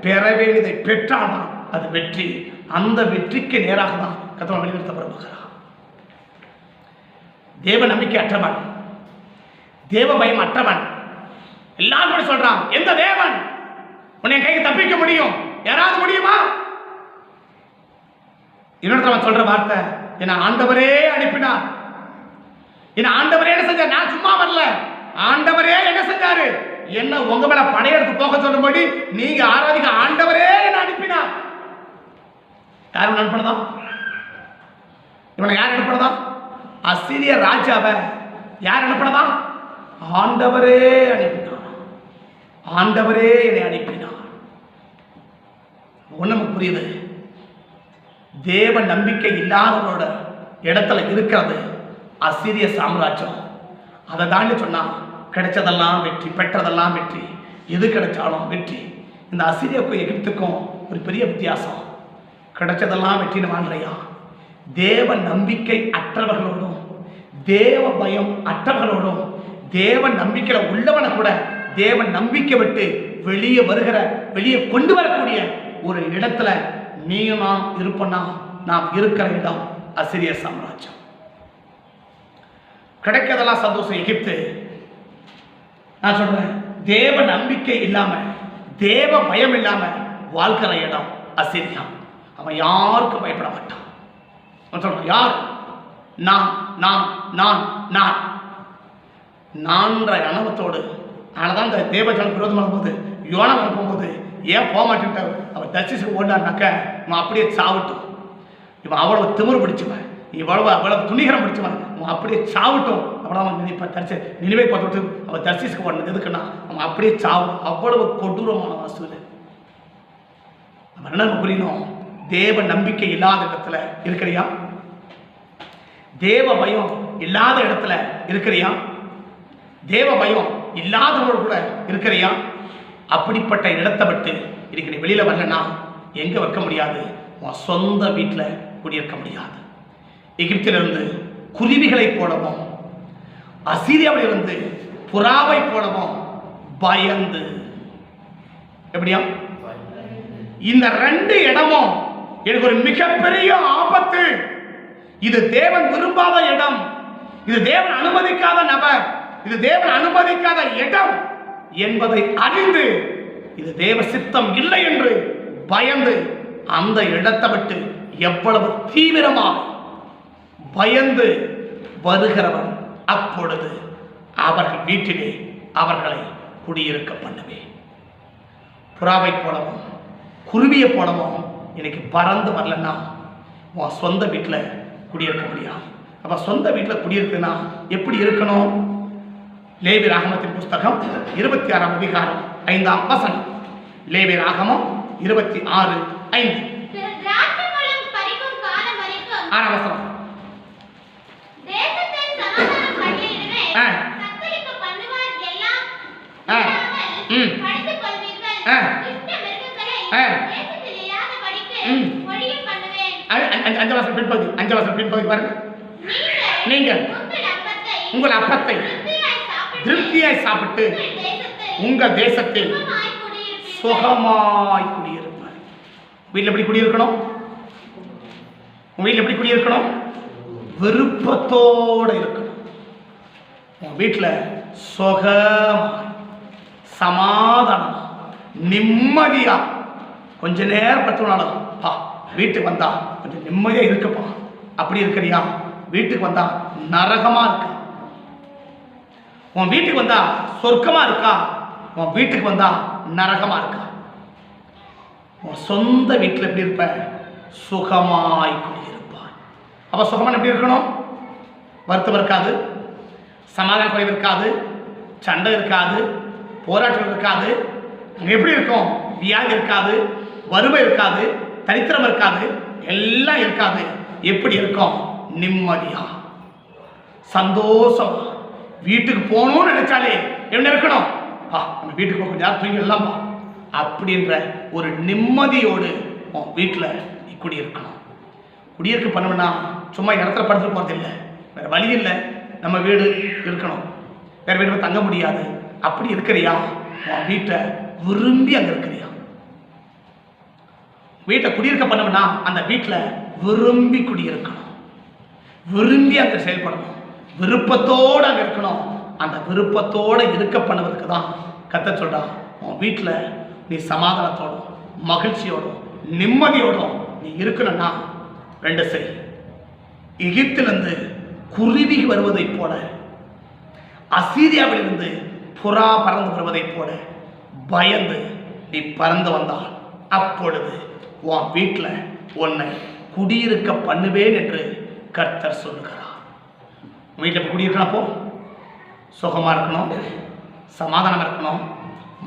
பெற வேண்டியதை பெற்றாதான் அது வெற்றி. அந்த வெற்றிக்கு நேராக தான் கர்த்தர் வழிநடத்தப்படுகிறார். தேவ நம்பிக்கை அற்றவன், தேவ பயம் அற்றவன் எல்லாரும் சொல்றான் எந்த தேவன் உன்னை கைக்கு தப்பிக்க முடியும்? யாராவது முடியுமா? இன்னொருத்தவன் சொல்ற வார்த்தை என்ன ஆண்டவரே அனுப்பினார். என்ன ஆண்டவரே என்ன செஞ்சார்? நான் சும்மா வரல, ஆண்டவரே என்ன செஞ்சாரு? என்ன உங்க மேல படையெடுத்து போக சொல்லும்படி நீங்க ஆராதிக்க ஆண்டவரே என்ன அனுப்பினார். யார் அனுப்பினதா? இவனை யார் அனுப்பினதா? அசீரிய ராஜாவை யார் அனுப்பினதா? ஆண்டவரே அனுப்பினார். ஆண்டவரே என்னை அனுப்பினார். ஒண்ணு புரியுது, தேவ நம்பிக்கை இல்லாதவரோட இடத்துல இருக்கிறது அசீரிய சாம்ராஜ்யம். அதை தாண்டி சொன்னா கிடைச்சதெல்லாம் வெற்றி, பெற்றதெல்லாம் வெற்றி, எது கிடைச்சாலும் வெற்றி. இந்த அசீரியாவுக்கும் எகிப்துக்கும் ஒரு பெரிய வித்தியாசம். கிடைச்சதெல்லாம் வெற்றின்னு வாழ்றையா, தேவ நம்பிக்கை அற்றவர்களோடும் தேவ பயம் அற்றவர்களோடும் தேவ நம்பிக்கையில உள்ளவனை கூட தேவ நம்பிக்கை விட்டு வெளியே வருகிற, வெளியே கொண்டு வரக்கூடிய ஒரு இடத்துல நீயும் நாம் இருப்போம்னா நாம் இருக்கிற இடம் அசீரிய சாம்ராஜ்யம். கிடைக்கிறதெல்லாம் சந்தோஷம். எகிப்து நான் சொல்றேன், தேவ நம்பிக்கை இல்லாம தேவ பயம் இல்லாம வாழ்க்கிற இடம் அசீரியா. அவன் யாருக்கும் பயப்பட மாட்டான். அவன் சொல்றான், யார்? நான் நான் நான் நான் நான்ற அனுபவத்தோடு. அதனாலதான் இந்த தேவஜனம் விரோதமான போது யோனா அனுப்பும்போது ஏன் போக மாட்டேன்ட்டார்? அவன் தர்சிசுக்கு ஓடினாக்க இவன் அப்படியே சாவட்டும், இவன் அவ்வளவு திமிரு பிடிச்சவன், அவ்வளவு துணிகரம் பிடிச்சவன், அவன் அப்படியே சாவட்டும். அப்படிதான் அவன் நினைப்பான். நினைவை பார்த்துட்டு அவன் தர்சிசுக்கு ஓடினது எதுக்குன்னா அவன் அப்படியே சாவும். அவ்வளவு கொடூரமான வசூல். நம்ம என்ன புரியணும்? தேவ நம்பிக்கை இல்லாத இடத்துல இருக்கிறியா? தேவ பயம் இல்லாத இடத்துல இருக்கிறியா? தேவ பயம் இல்லாதவங்க கூட இருக்கிறியா? அப்படிப்பட்ட இடத்தை விட்டு இன்னைக்கு நீ வெளியில வரலன்னா எங்க வைக்க முடியாது? உன் சொந்த வீட்டில் குடியிருக்க முடியாது. எகிப்திலிருந்து குருவிகளை போடவும், அசீரியாவிலிருந்து புறாவை போடவும் பயந்து. எப்படியா? இந்த ரெண்டு இடமும் எனக்கு ஒரு மிகப்பெரிய ஆபத்து. இது தேவன் விரும்பாத இடம், இது தேவன் அனுமதிக்காத நபர், இது தேவன் அனுமதிக்காத இடம் என்பதை அறிந்து இது தேவ சித்தம் இல்லை என்று பயந்து அந்த இடத்தை விட்டு எவ்வளவு தீவிரமாக பயந்து வருகிறவன், அப்பொழுது அவர்கள் வீட்டிலே அவர்களை குடியிருக்க பண்ணுவேன். புறாவை போலவும் குருவியை போலவும் இன்னைக்கு பறந்து வரலன்னா உன் சொந்த வீட்டில் குடியிருக்க முடியாது. அப்ப சொந்த வீட்டில் குடியிருக்குன்னா எப்படி இருக்கணும்? லேவி ராகமத்தின் புஸ்தகம் 26ஆம் அதிகாரம் 5ஆம் வசனம். லேவி ராகமம் 26:5. 6ஆம் வசனம். அஞ்சு பின்பகுதி பாருங்க. நீங்கள் உங்கள் அப்பத்தை திருப்தியாய் சாப்பிட்டு உங்கள் தேசத்தில் சுகமாய் குடியிருப்பார். வீட்டில் எப்படி குடியிருக்கணும்? உங்க வீட்டில் எப்படி குடியிருக்கணும்? விருப்பத்தோடு இருக்கணும். உங்க வீட்டில் சுகமாய் சமாதானம் நிம்மதியா கொஞ்ச நேரம் பத்துனாலும் வீட்டுக்கு வந்தா கொஞ்சம் நிம்மதியா இருக்குப்பா. அப்படி இருக்கிறியா? வீட்டுக்கு வந்தா நரகமா இருக்கா? உன் வீட்டுக்கு வந்தா சொர்க்கமா இருக்கா? உன் வீட்டுக்கு வந்தா நரகமா இருக்கா? உன் சொந்த வீட்டில் எப்படி இருப்ப? சுகமாய் குடியிருப்பான். அப்ப சுகமான எப்படி இருக்கணும்? வருத்தம் இருக்காது, சமாதான குறைவு இருக்காது, சண்டை இருக்காது, போராட்டம் இருக்காது. அங்கே எப்படி இருக்கும்? வியாதி இருக்காது, வறுமை இருக்காது, தரித்திரம் இருக்காது, எல்லாம் இருக்காது. எப்படி இருக்கும்? நிம்மதியா சந்தோஷமா. வீட்டுக்கு போகணும்னு நினைச்சாலே என்ன இருக்கணும்? நம்ம வீட்டுக்கு கொஞ்சம் நேரம் தூங்கிடலாம்பா அப்படின்ற ஒரு நிம்மதியோடு வீட்டில் குடியிருக்கணும். குடியிருக்க பண்ணணும்னா சும்மா இடத்துல படுத்துட்டு போகிறது இல்லை, வேற வழி இல்லை. நம்ம வீடு இருக்கணும், வேற வீடு தங்க முடியாது. அப்படி இருக்கிறியா? உன் வீட்டை விரும்பி அங்கே இருக்கிறியா? வீட்டை குடியிருக்க பண்ணணும்னா அந்த வீட்டில் விரும்பி குடியிருக்கணும், விரும்பி அங்கே செயல்படணும், விருப்பத்தோடு அங்கே இருக்கணும். அந்த விருப்பத்தோடு இருக்க பண்ணுவதற்கு தான் கர்த்தர் சொல்றான், உன் வீட்டில் நீ சமாதானத்தோடும் மகிழ்ச்சியோடும் நிம்மதியோடும் நீ இருக்கணும்னா ரெண்டு செய். எகிப்திலிருந்து குருவி வருவதைப் போல, அசீரியாவிலிருந்து புறா பறந்து வருவதைப் போல பயந்து நீ பறந்து வந்தால் அப்பொழுது உன் வீட்டில் உன்னை குடியிருக்க பண்ணுவேன் என்று கர்த்தர் சொல்லுகிறார். வீட்டில் குடியிருக்கணும், போ. சுகமாக இருக்கணும், சமாதானம் இருக்கணும்,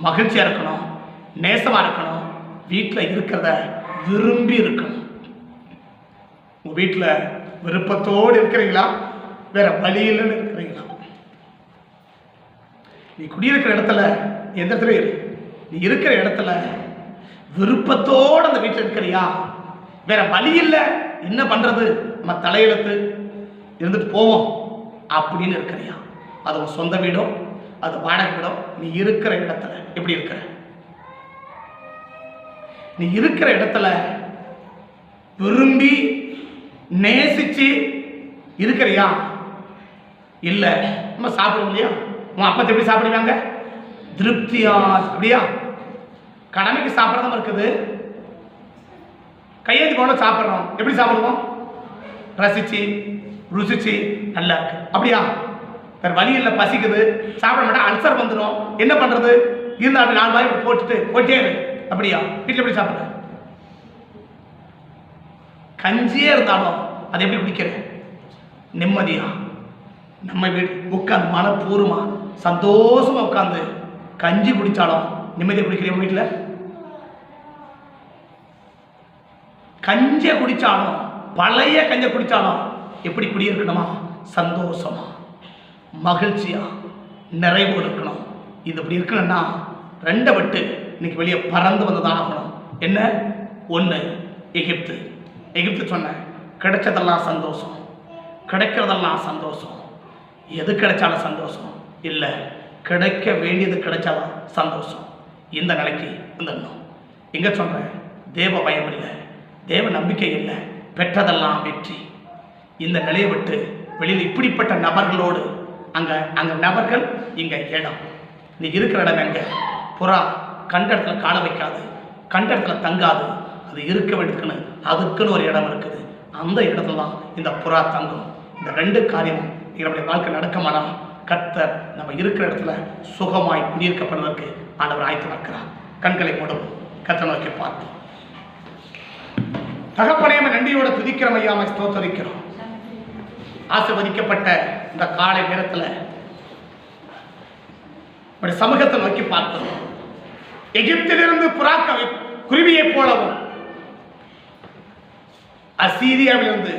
மகிழ்ச்சியாக இருக்கணும், நேசமாக இருக்கணும். வீட்டில் இருக்கிறத விரும்பி இருக்கணும். உங்கள் வீட்டில் விருப்பத்தோடு இருக்கிறீங்களா? வேற வழியில்னு இருக்கிறீங்களா? நீ குடியிருக்கிற இடத்துல எந்த இடத்துல இரு. நீ இருக்கிற இடத்துல விருப்பத்தோடு அந்த வீட்டில் இருக்கிறியா? வேற வழி இல்லை, என்ன பண்றது, நம்ம தலையெழுத்து இருந்துட்டு போவோம் அப்படின்னு இருக்கிறியா? அது உன் சொந்த வீடோ, அது வாடகை வீடோ, நீ இருக்கிற இடத்துல எப்படி இருக்கிற? நீ இருக்கிற இடத்துல விரும்பி நேசிச்சு இருக்கிறியா? இல்லை, நம்ம சாப்பிடுவோம் இல்லையா? உன் அப்பத்தை எப்படி சாப்பிடுவாங்க? திருப்தியா. அப்படியா? கடமைக்கு சாப்பிட்றதும் இருக்குது, கையெழுத்து போன சாப்பிட்றோம். எப்படி சாப்பிடுவோம்? ரசிச்சு ருசிச்சு நல்லா இருக்கு. அப்படியா? வேற வழி இல்லை, பசிக்குது, சாப்பிட மாட்டா, அல்சர் வந்துடும். என்ன பண்றது? இருந்தாலும் 4 வாய் போட்டுட்டு போயிட்டே இரு. அப்படியா? வீட்டில் எப்படி சாப்பிட்ற? கஞ்சியே இருந்தாலும் அதை எப்படி குடிக்கிற? நிம்மதியா நம்ம வீடு உட்காந்து மனப்பூர்வமா சந்தோஷமா உட்காந்து கஞ்சி குடிச்சாலும் நிம்மதியை குடிக்கிறேன். வீட்டில் கஞ்சியை குடிச்சாலும், பழைய கஞ்சை குடிச்சாலும் எப்படி குடியிருக்கணுமா? சந்தோஷமா, மகிழ்ச்சியா, நிறைவு இருக்கணும். இது இப்படி இருக்கணும்னா 2 விட்டு இன்னைக்கு வெளியே பறந்து வந்துதான் ஆகணும். என்ன? 1 எகிப்து. எகிப்து சொன்ன கிடைச்சதெல்லாம் சந்தோஷம், கிடைக்கிறதெல்லாம் சந்தோஷம். எது கிடைச்சாலும் சந்தோஷம் இல்லை, கிடைக்க வேண்டியது கிடைச்சாதான் சந்தோஷம். இந்த நிலைக்கு வந்துடணும். எங்க சொல்றேன்? தேவ பயம் இல்லை, தேவ நம்பிக்கை இல்லை, பெற்றதெல்லாம் வெற்றி. இந்த நிலையை விட்டு வெளியில் இப்படிப்பட்ட நபர்களோடு அங்க நபர்கள், இங்க இடம். நீ இருக்கிற இடம் எங்க? புறா கண்ட இடத்துல கால வைக்காது, கண்ட இடத்துல தங்காது. அது இருக்க வேண்டியதுக்குன்னு அதுக்குன்னு ஒரு இடம் இருக்குது. அந்த இடத்துல தான் இந்த புறா தங்கும். இந்த 2 காரியமும் நம்முடைய வாழ்க்கை நடக்கமானா கர்த்தர் நம்ம இருக்கிற இடத்துல சுகமாய் குடியிருக்கப்படுவதற்கு ஆண்டவர் ஆயத்து இருக்கிறார். கண்களை மூடும், கர்த்தரை நோக்கி பார்ப்போம். தகப்பனே, நன்றியோட துதிக்கிறோம் ஐயா, ஸ்தோத்தரிக்கிறோம். ஆசீர்வதிக்கப்பட்ட இந்த காலை நேரத்தில் சமூகத்தை நோக்கி பார்க்கிறோம். எகிப்திலிருந்து புறாக்க குருவியை போலவும், அசீரியாவிலிருந்து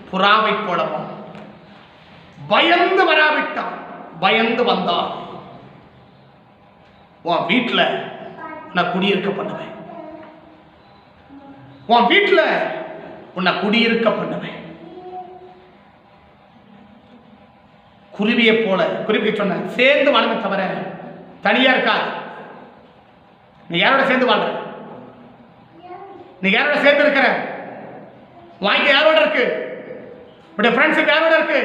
புறாவை போலவும் பயந்து வராவிட்டான். பயந்து வந்தான். உன் வீட்டில் நான் குடியிருக்க பண்ணுவேன், உன் வீட்டில் உன்னை குடியிருக்க பண்ணுவேன். குருவியை போல, குருவியை சொன்ன சேர்ந்து வாழுமே தவிர தனியா இருக்காது. நீ யாரோட சேர்ந்து வாழ்ற? நீ யாரோட சேர்ந்து இருக்கிற? வாழ்க்கை யாரோட இருக்கு? உடைய ஃப்ரெண்ட்ஷிப் யாரோட இருக்கு?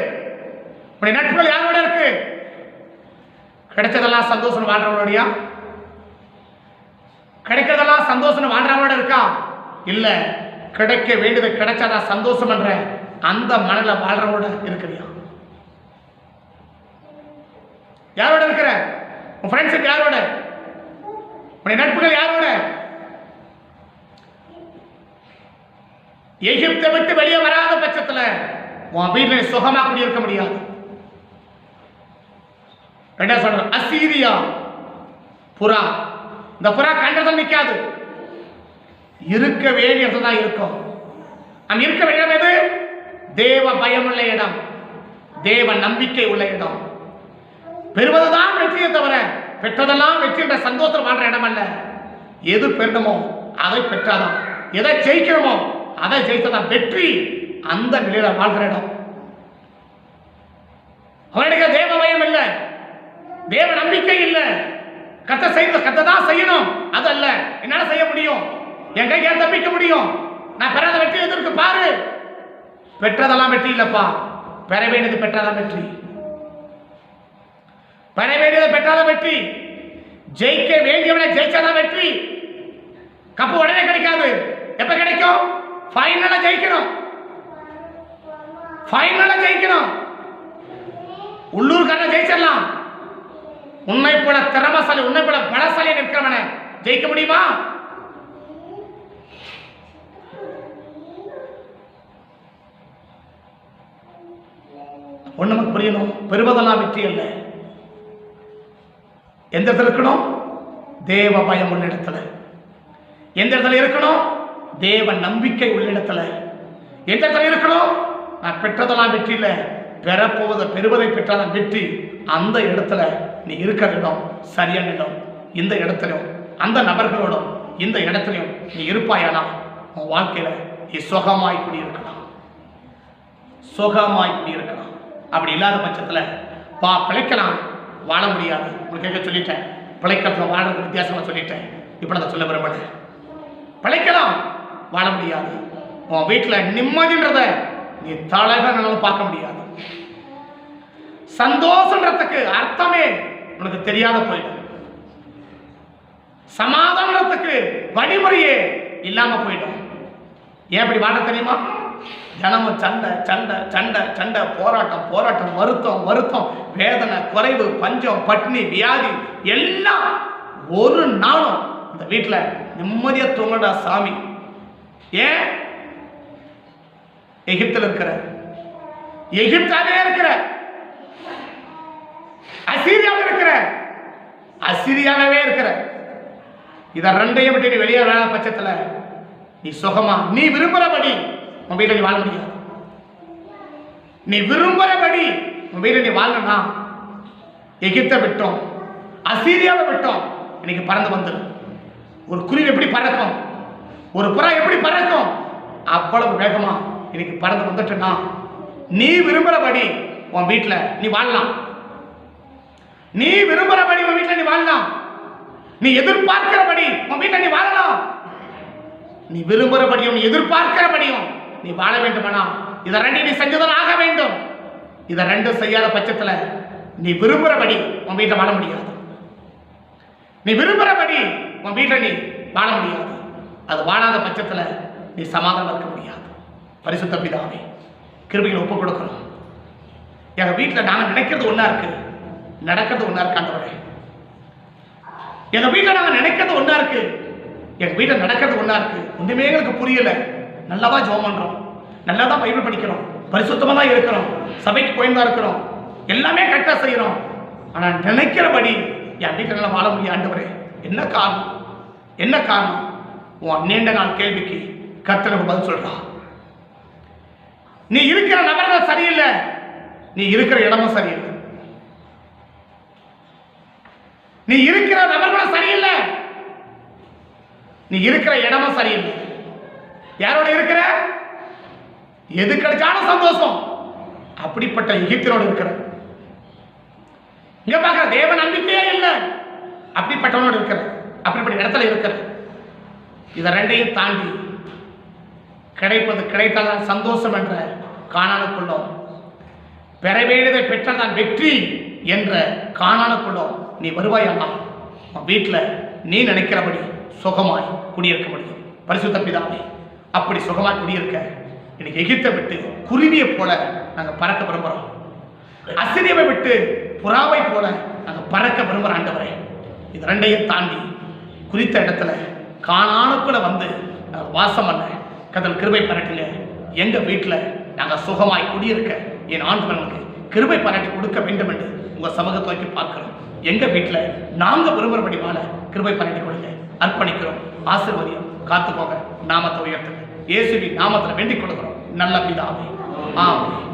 உடைய நட்புகள் யாரோட இருக்கு? கிடைச்சதெல்லாம் சந்தோஷம் வாழ்றவங்களோடையா? கிடைக்கிறதெல்லாம் சந்தோஷம் வாழ்றவங்களோட இருக்கா? இல்ல, கிடைக்க வேண்டியது கிடைச்சாதான் சந்தோஷம் என்ற அந்த மனல வாழ்றவங்களோட இருக்கிறியா? யாரோட இருக்கிற? உன் ஃப்ரெண்ட்ஷிப் யாரோட? உடைய நட்புகள் யாரோட? எகிப்தை விட்டு வெளியே வராத பட்சத்தில் உன் வீட்டில் சுகமா குடியிருக்க முடியாது. சொல்ற அசீரியா புறா, இந்த புறா கண்டதில் நிற்காது, இருக்க வேண்டிய இடத்துல தான் இருக்கும். நம்ம இருக்க வேண்டிய எது? தேவ பயம் உள்ள இடம், தேவ நம்பிக்கை உள்ள இடம். பெறுவதுதான் வெற்றியை தவிர பெற்றதெல்லாம் வெற்றி என்ற சந்தோஷம் வாழ்ற இடம் அல்ல. எது பெறணுமோ அதை பெற்றாதான், எதை ஜெயிக்கணுமோ அதை ஜெயித்ததான் வெற்றி. அந்த நிலையில வாழ்கிற இடம். அவனுக்கு தேவ பயம் இல்லை, தேவ நம்பிக்கை இல்லை. கர்த்தர் செய்த கர்த்தர் தான் செய்யணும், அது அல்ல என்னால செய்ய முடியும், என் கை ஏன் தப்பிக்க முடியும், நான் பெறாத வெற்றி எது இருக்கு பாரு. பெற்றதெல்லாம் வெற்றி இல்லப்பா, பெற வேண்டியது பெற்றாதான் வெற்றி. பெற வேண்டியது பெற்றாதான் வெற்றி. ஜெயிக்க வேண்டியவனை ஜெயிச்சாதான் வெற்றி. கப்பு உடனே கிடைக்காது. எப்ப கிடைக்கும்? ஃபைனலா ஜெயிக்கணும், ஃபைனலா ஜெயிக்கணும். உள்ளூர்காரன் ஜெயிச்சிடலாம், உன்னை போல திறமசாலி, உன்னை போல பலசாலி நிற்கிறவனை ஜெயிக்க முடியுமா? ஒண்ணு நமக்கு புரியணும், பெறுவதெல்லாம் வெற்றி அல்ல. எந்த இடத்துல இருக்கணும்? தேவ பயம் உள்ள இடத்துல. எந்த இடத்துல இருக்கணும்? தேவ நம்பிக்கை உள்ள இடத்துல. எந்த இடத்துல இருக்கணும்? நான் பெற்றதெல்லாம் வெற்றி இல்லை, பெறப்போவதை பெறுவதை பெற்றாதான் வெற்றி. அந்த இடத்துல நீ இருக்கிற இடம் சரியான இடம். இந்த இடத்துலையும் அந்த நபர்களோடும் இந்த இடத்துலையும் நீ இருப்பாயானா உன் வாழ்க்கையில நீ சுகமாய் குடியிருக்கலாம், சுகமாய் குடியிருக்கலாம். அப்படி இல்லாத பட்சத்தில் பிழைக்கலாம், வாழ முடியாது. உங்களுக்கு சொல்லிட்டேன், பிழைக்கிறதுல வாழ்றது வித்தியாசமா சொல்லிட்டேன். இப்போ நான் சொல்ல விரும்பல. பிழைக்கலாம், வாழ முடியாது. உன் வீட்டில் நிம்மதின்றத நீ தலைவனாலும் பார்க்க முடியாது. சந்தோஷன்றதுக்கு அர்த்தமே உனக்கு தெரியாத போயிடும். சமாதானத்துக்கு வழிமுறையே இல்லாம போயிடும். ஏன் இப்படி வாழ தெரியுமா? ஜனமும் சண்டை சண்டை சண்டை சண்டை, போராட்டம் போராட்டம், வருத்தம் வருத்தம், வேதனை, குறைவு, பஞ்சம், பட்டினி, வியாதி எல்லாம். ஒரு நாளும் இந்த வீட்டில் நிம்மதியா தூங்கடா சாமி. ஏன்? எகிப்தில் இருக்கிற, எகிப்தாவே இருக்கிற, அசீரியாவில் இருக்கிற, அசீரியாவே இருக்கிற, இத ரெண்டையும் விட்டு நீ வெளியே வேணா பட்சத்தில் நீ சுகமா நீ விரும்புறபடி உன் வீட்டில் நீ வாழ முடியாது. நீ விரும்புறபடி உன் வீட்டில் நீ வாழணும்னா எகிப்தை விட்டோம், அசீரியாவை விட்டோம், இன்னைக்கு பறந்து வந்துடும். ஒரு குருவி எப்படி பறக்கும், ஒரு புறா எப்படி பறக்கும், அவ்வளவு வேகமா இன்னைக்கு பறந்து வந்துட்டுனா நீ விரும்புறபடி உன் வீட்டில் நீ வாழலாம். நீ விரும்புறபடி உன் வீட்டில் நீ வாழலாம். நீ எதிர்பார்க்கிறபடி உன் வீட்டில் நீ வாழலாம். நீ விரும்புறபடியும் எதிர்பார்க்கிறபடியும் நீ வாழ வேண்டுமானா இதை ரெண்டு நீ செஞ்சுதான் ஆக வேண்டும். இதை ரெண்டும் செய்யாத பட்சத்தில் நீ விரும்புறபடி உன் வீட்டில் வாழ முடியாது. நீ விரும்புறபடி உன் வீட்டில் நீ வாழ முடியாது. அது வாழாத பட்சத்தில் நீ சமாதானம் இருக்க முடியாது. பரிசுத்த பிதாவே, கிருபைகளை ஒப்புக் கொடுக்கிறோம். எங்க வீட்டில் நாங்கள் நினைக்கிறது ஒன்றா இருக்கு, நடக்கிறது ஒன்றா இருக்கு. ஆண்டவரே, எங்க வீட்டில் நாங்கள் நினைக்கிறது ஒன்றா இருக்கு, எங்க வீட்டில் நடக்கிறது ஒன்றா இருக்கு. ஒன்றுமே எங்களுக்கு புரியல. நல்லாவா ஜெபம் பண்றோம், நல்லா தான் பைபிள் படிக்கிறோம், பரிசுத்தமாக தான் இருக்கிறோம், சபைக்கு போயிருந்தா இருக்கிறோம், எல்லாமே கரெக்டாக செய்கிறோம். ஆனால் நினைக்கிறபடி என் வீட்டில் நல்லா வாழ முடியும். ஆண்டவரே, என்ன காரணம்? என்ன காரணம்? உன் நீண்ட நாள் கேள்விக்கு கர்த்தருக்கு பதில் சொல்றா. நீ இருக்கிற நபர்கள் சரியில்லை, நீ இருக்கிற இடமும் சரியில்லை. நீ இருக்கிற நபர்களும் சரியில்லை, நீ இருக்கிற இடமும் சரியில்லை. யாரோட இருக்கிற? எது கிடைச்சாலும் சந்தோஷம், அப்படிப்பட்ட எகிப்தினோடு இருக்கிற. இங்க பார்க்கிற தேவ நம்பிக்கையே இல்லை, அப்படிப்பட்டவனோடு இருக்கிற, அப்படிப்பட்ட இடத்துல இருக்கிற. இதை ரெண்டையும் தாண்டி கிடைப்பது கிடைத்தால்தான் சந்தோஷம் என்ற காணானுக்குள்ளோ, பெற வேண்டியதை பெற்றால்தான் வெற்றி என்ற காணானுக்குள்ளோ நீ வருவாயானா வீட்டில் நீ நினைக்கிறபடி சுகமாய் குடியிருக்க முடியும். பரிசுத்த பிதாவே, அப்படி சுகமாய் குடியிருக்க இன்னைக்கு எகிப்தை விட்டு குருவியை போல நாங்கள் பறக்க விரும்புகிறோம். அசிரியவை விட்டு புறாவை போல நாங்கள் பறக்க விரும்புகிற ஆண்டவரே, இது ரெண்டையும் தாண்டி குறித்த இடத்துல காணானுக்குள்ள வந்து நாங்கள் வாசம் பண்ண கதல் கிருபை பாராட்டுங்க. எங்கள் வீட்டில் நாங்கள் சுகமாய் குடியிருக்க என் ஆண்டவர்களுக்கு கிருபை பாராட்டி கொடுக்க வேண்டும் என்று உங்கள் சமூகத்தை நோக்கி பார்க்கிறோம். எங்கள் வீட்டில் நாங்கள் விரும்புகிறபடி வாழ கிருபை பாராட்டி கொடுங்க அர்ப்பணிக்கிறோம். ஆசீர்வதியம் காத்துக்கோங்க, நாமத்தை உயர்த்துங்க. இயேசுவின் நாமத்தில் வேண்டிக் கொடுக்கிறோம் நல்ல பிதாவே, ஆமென்.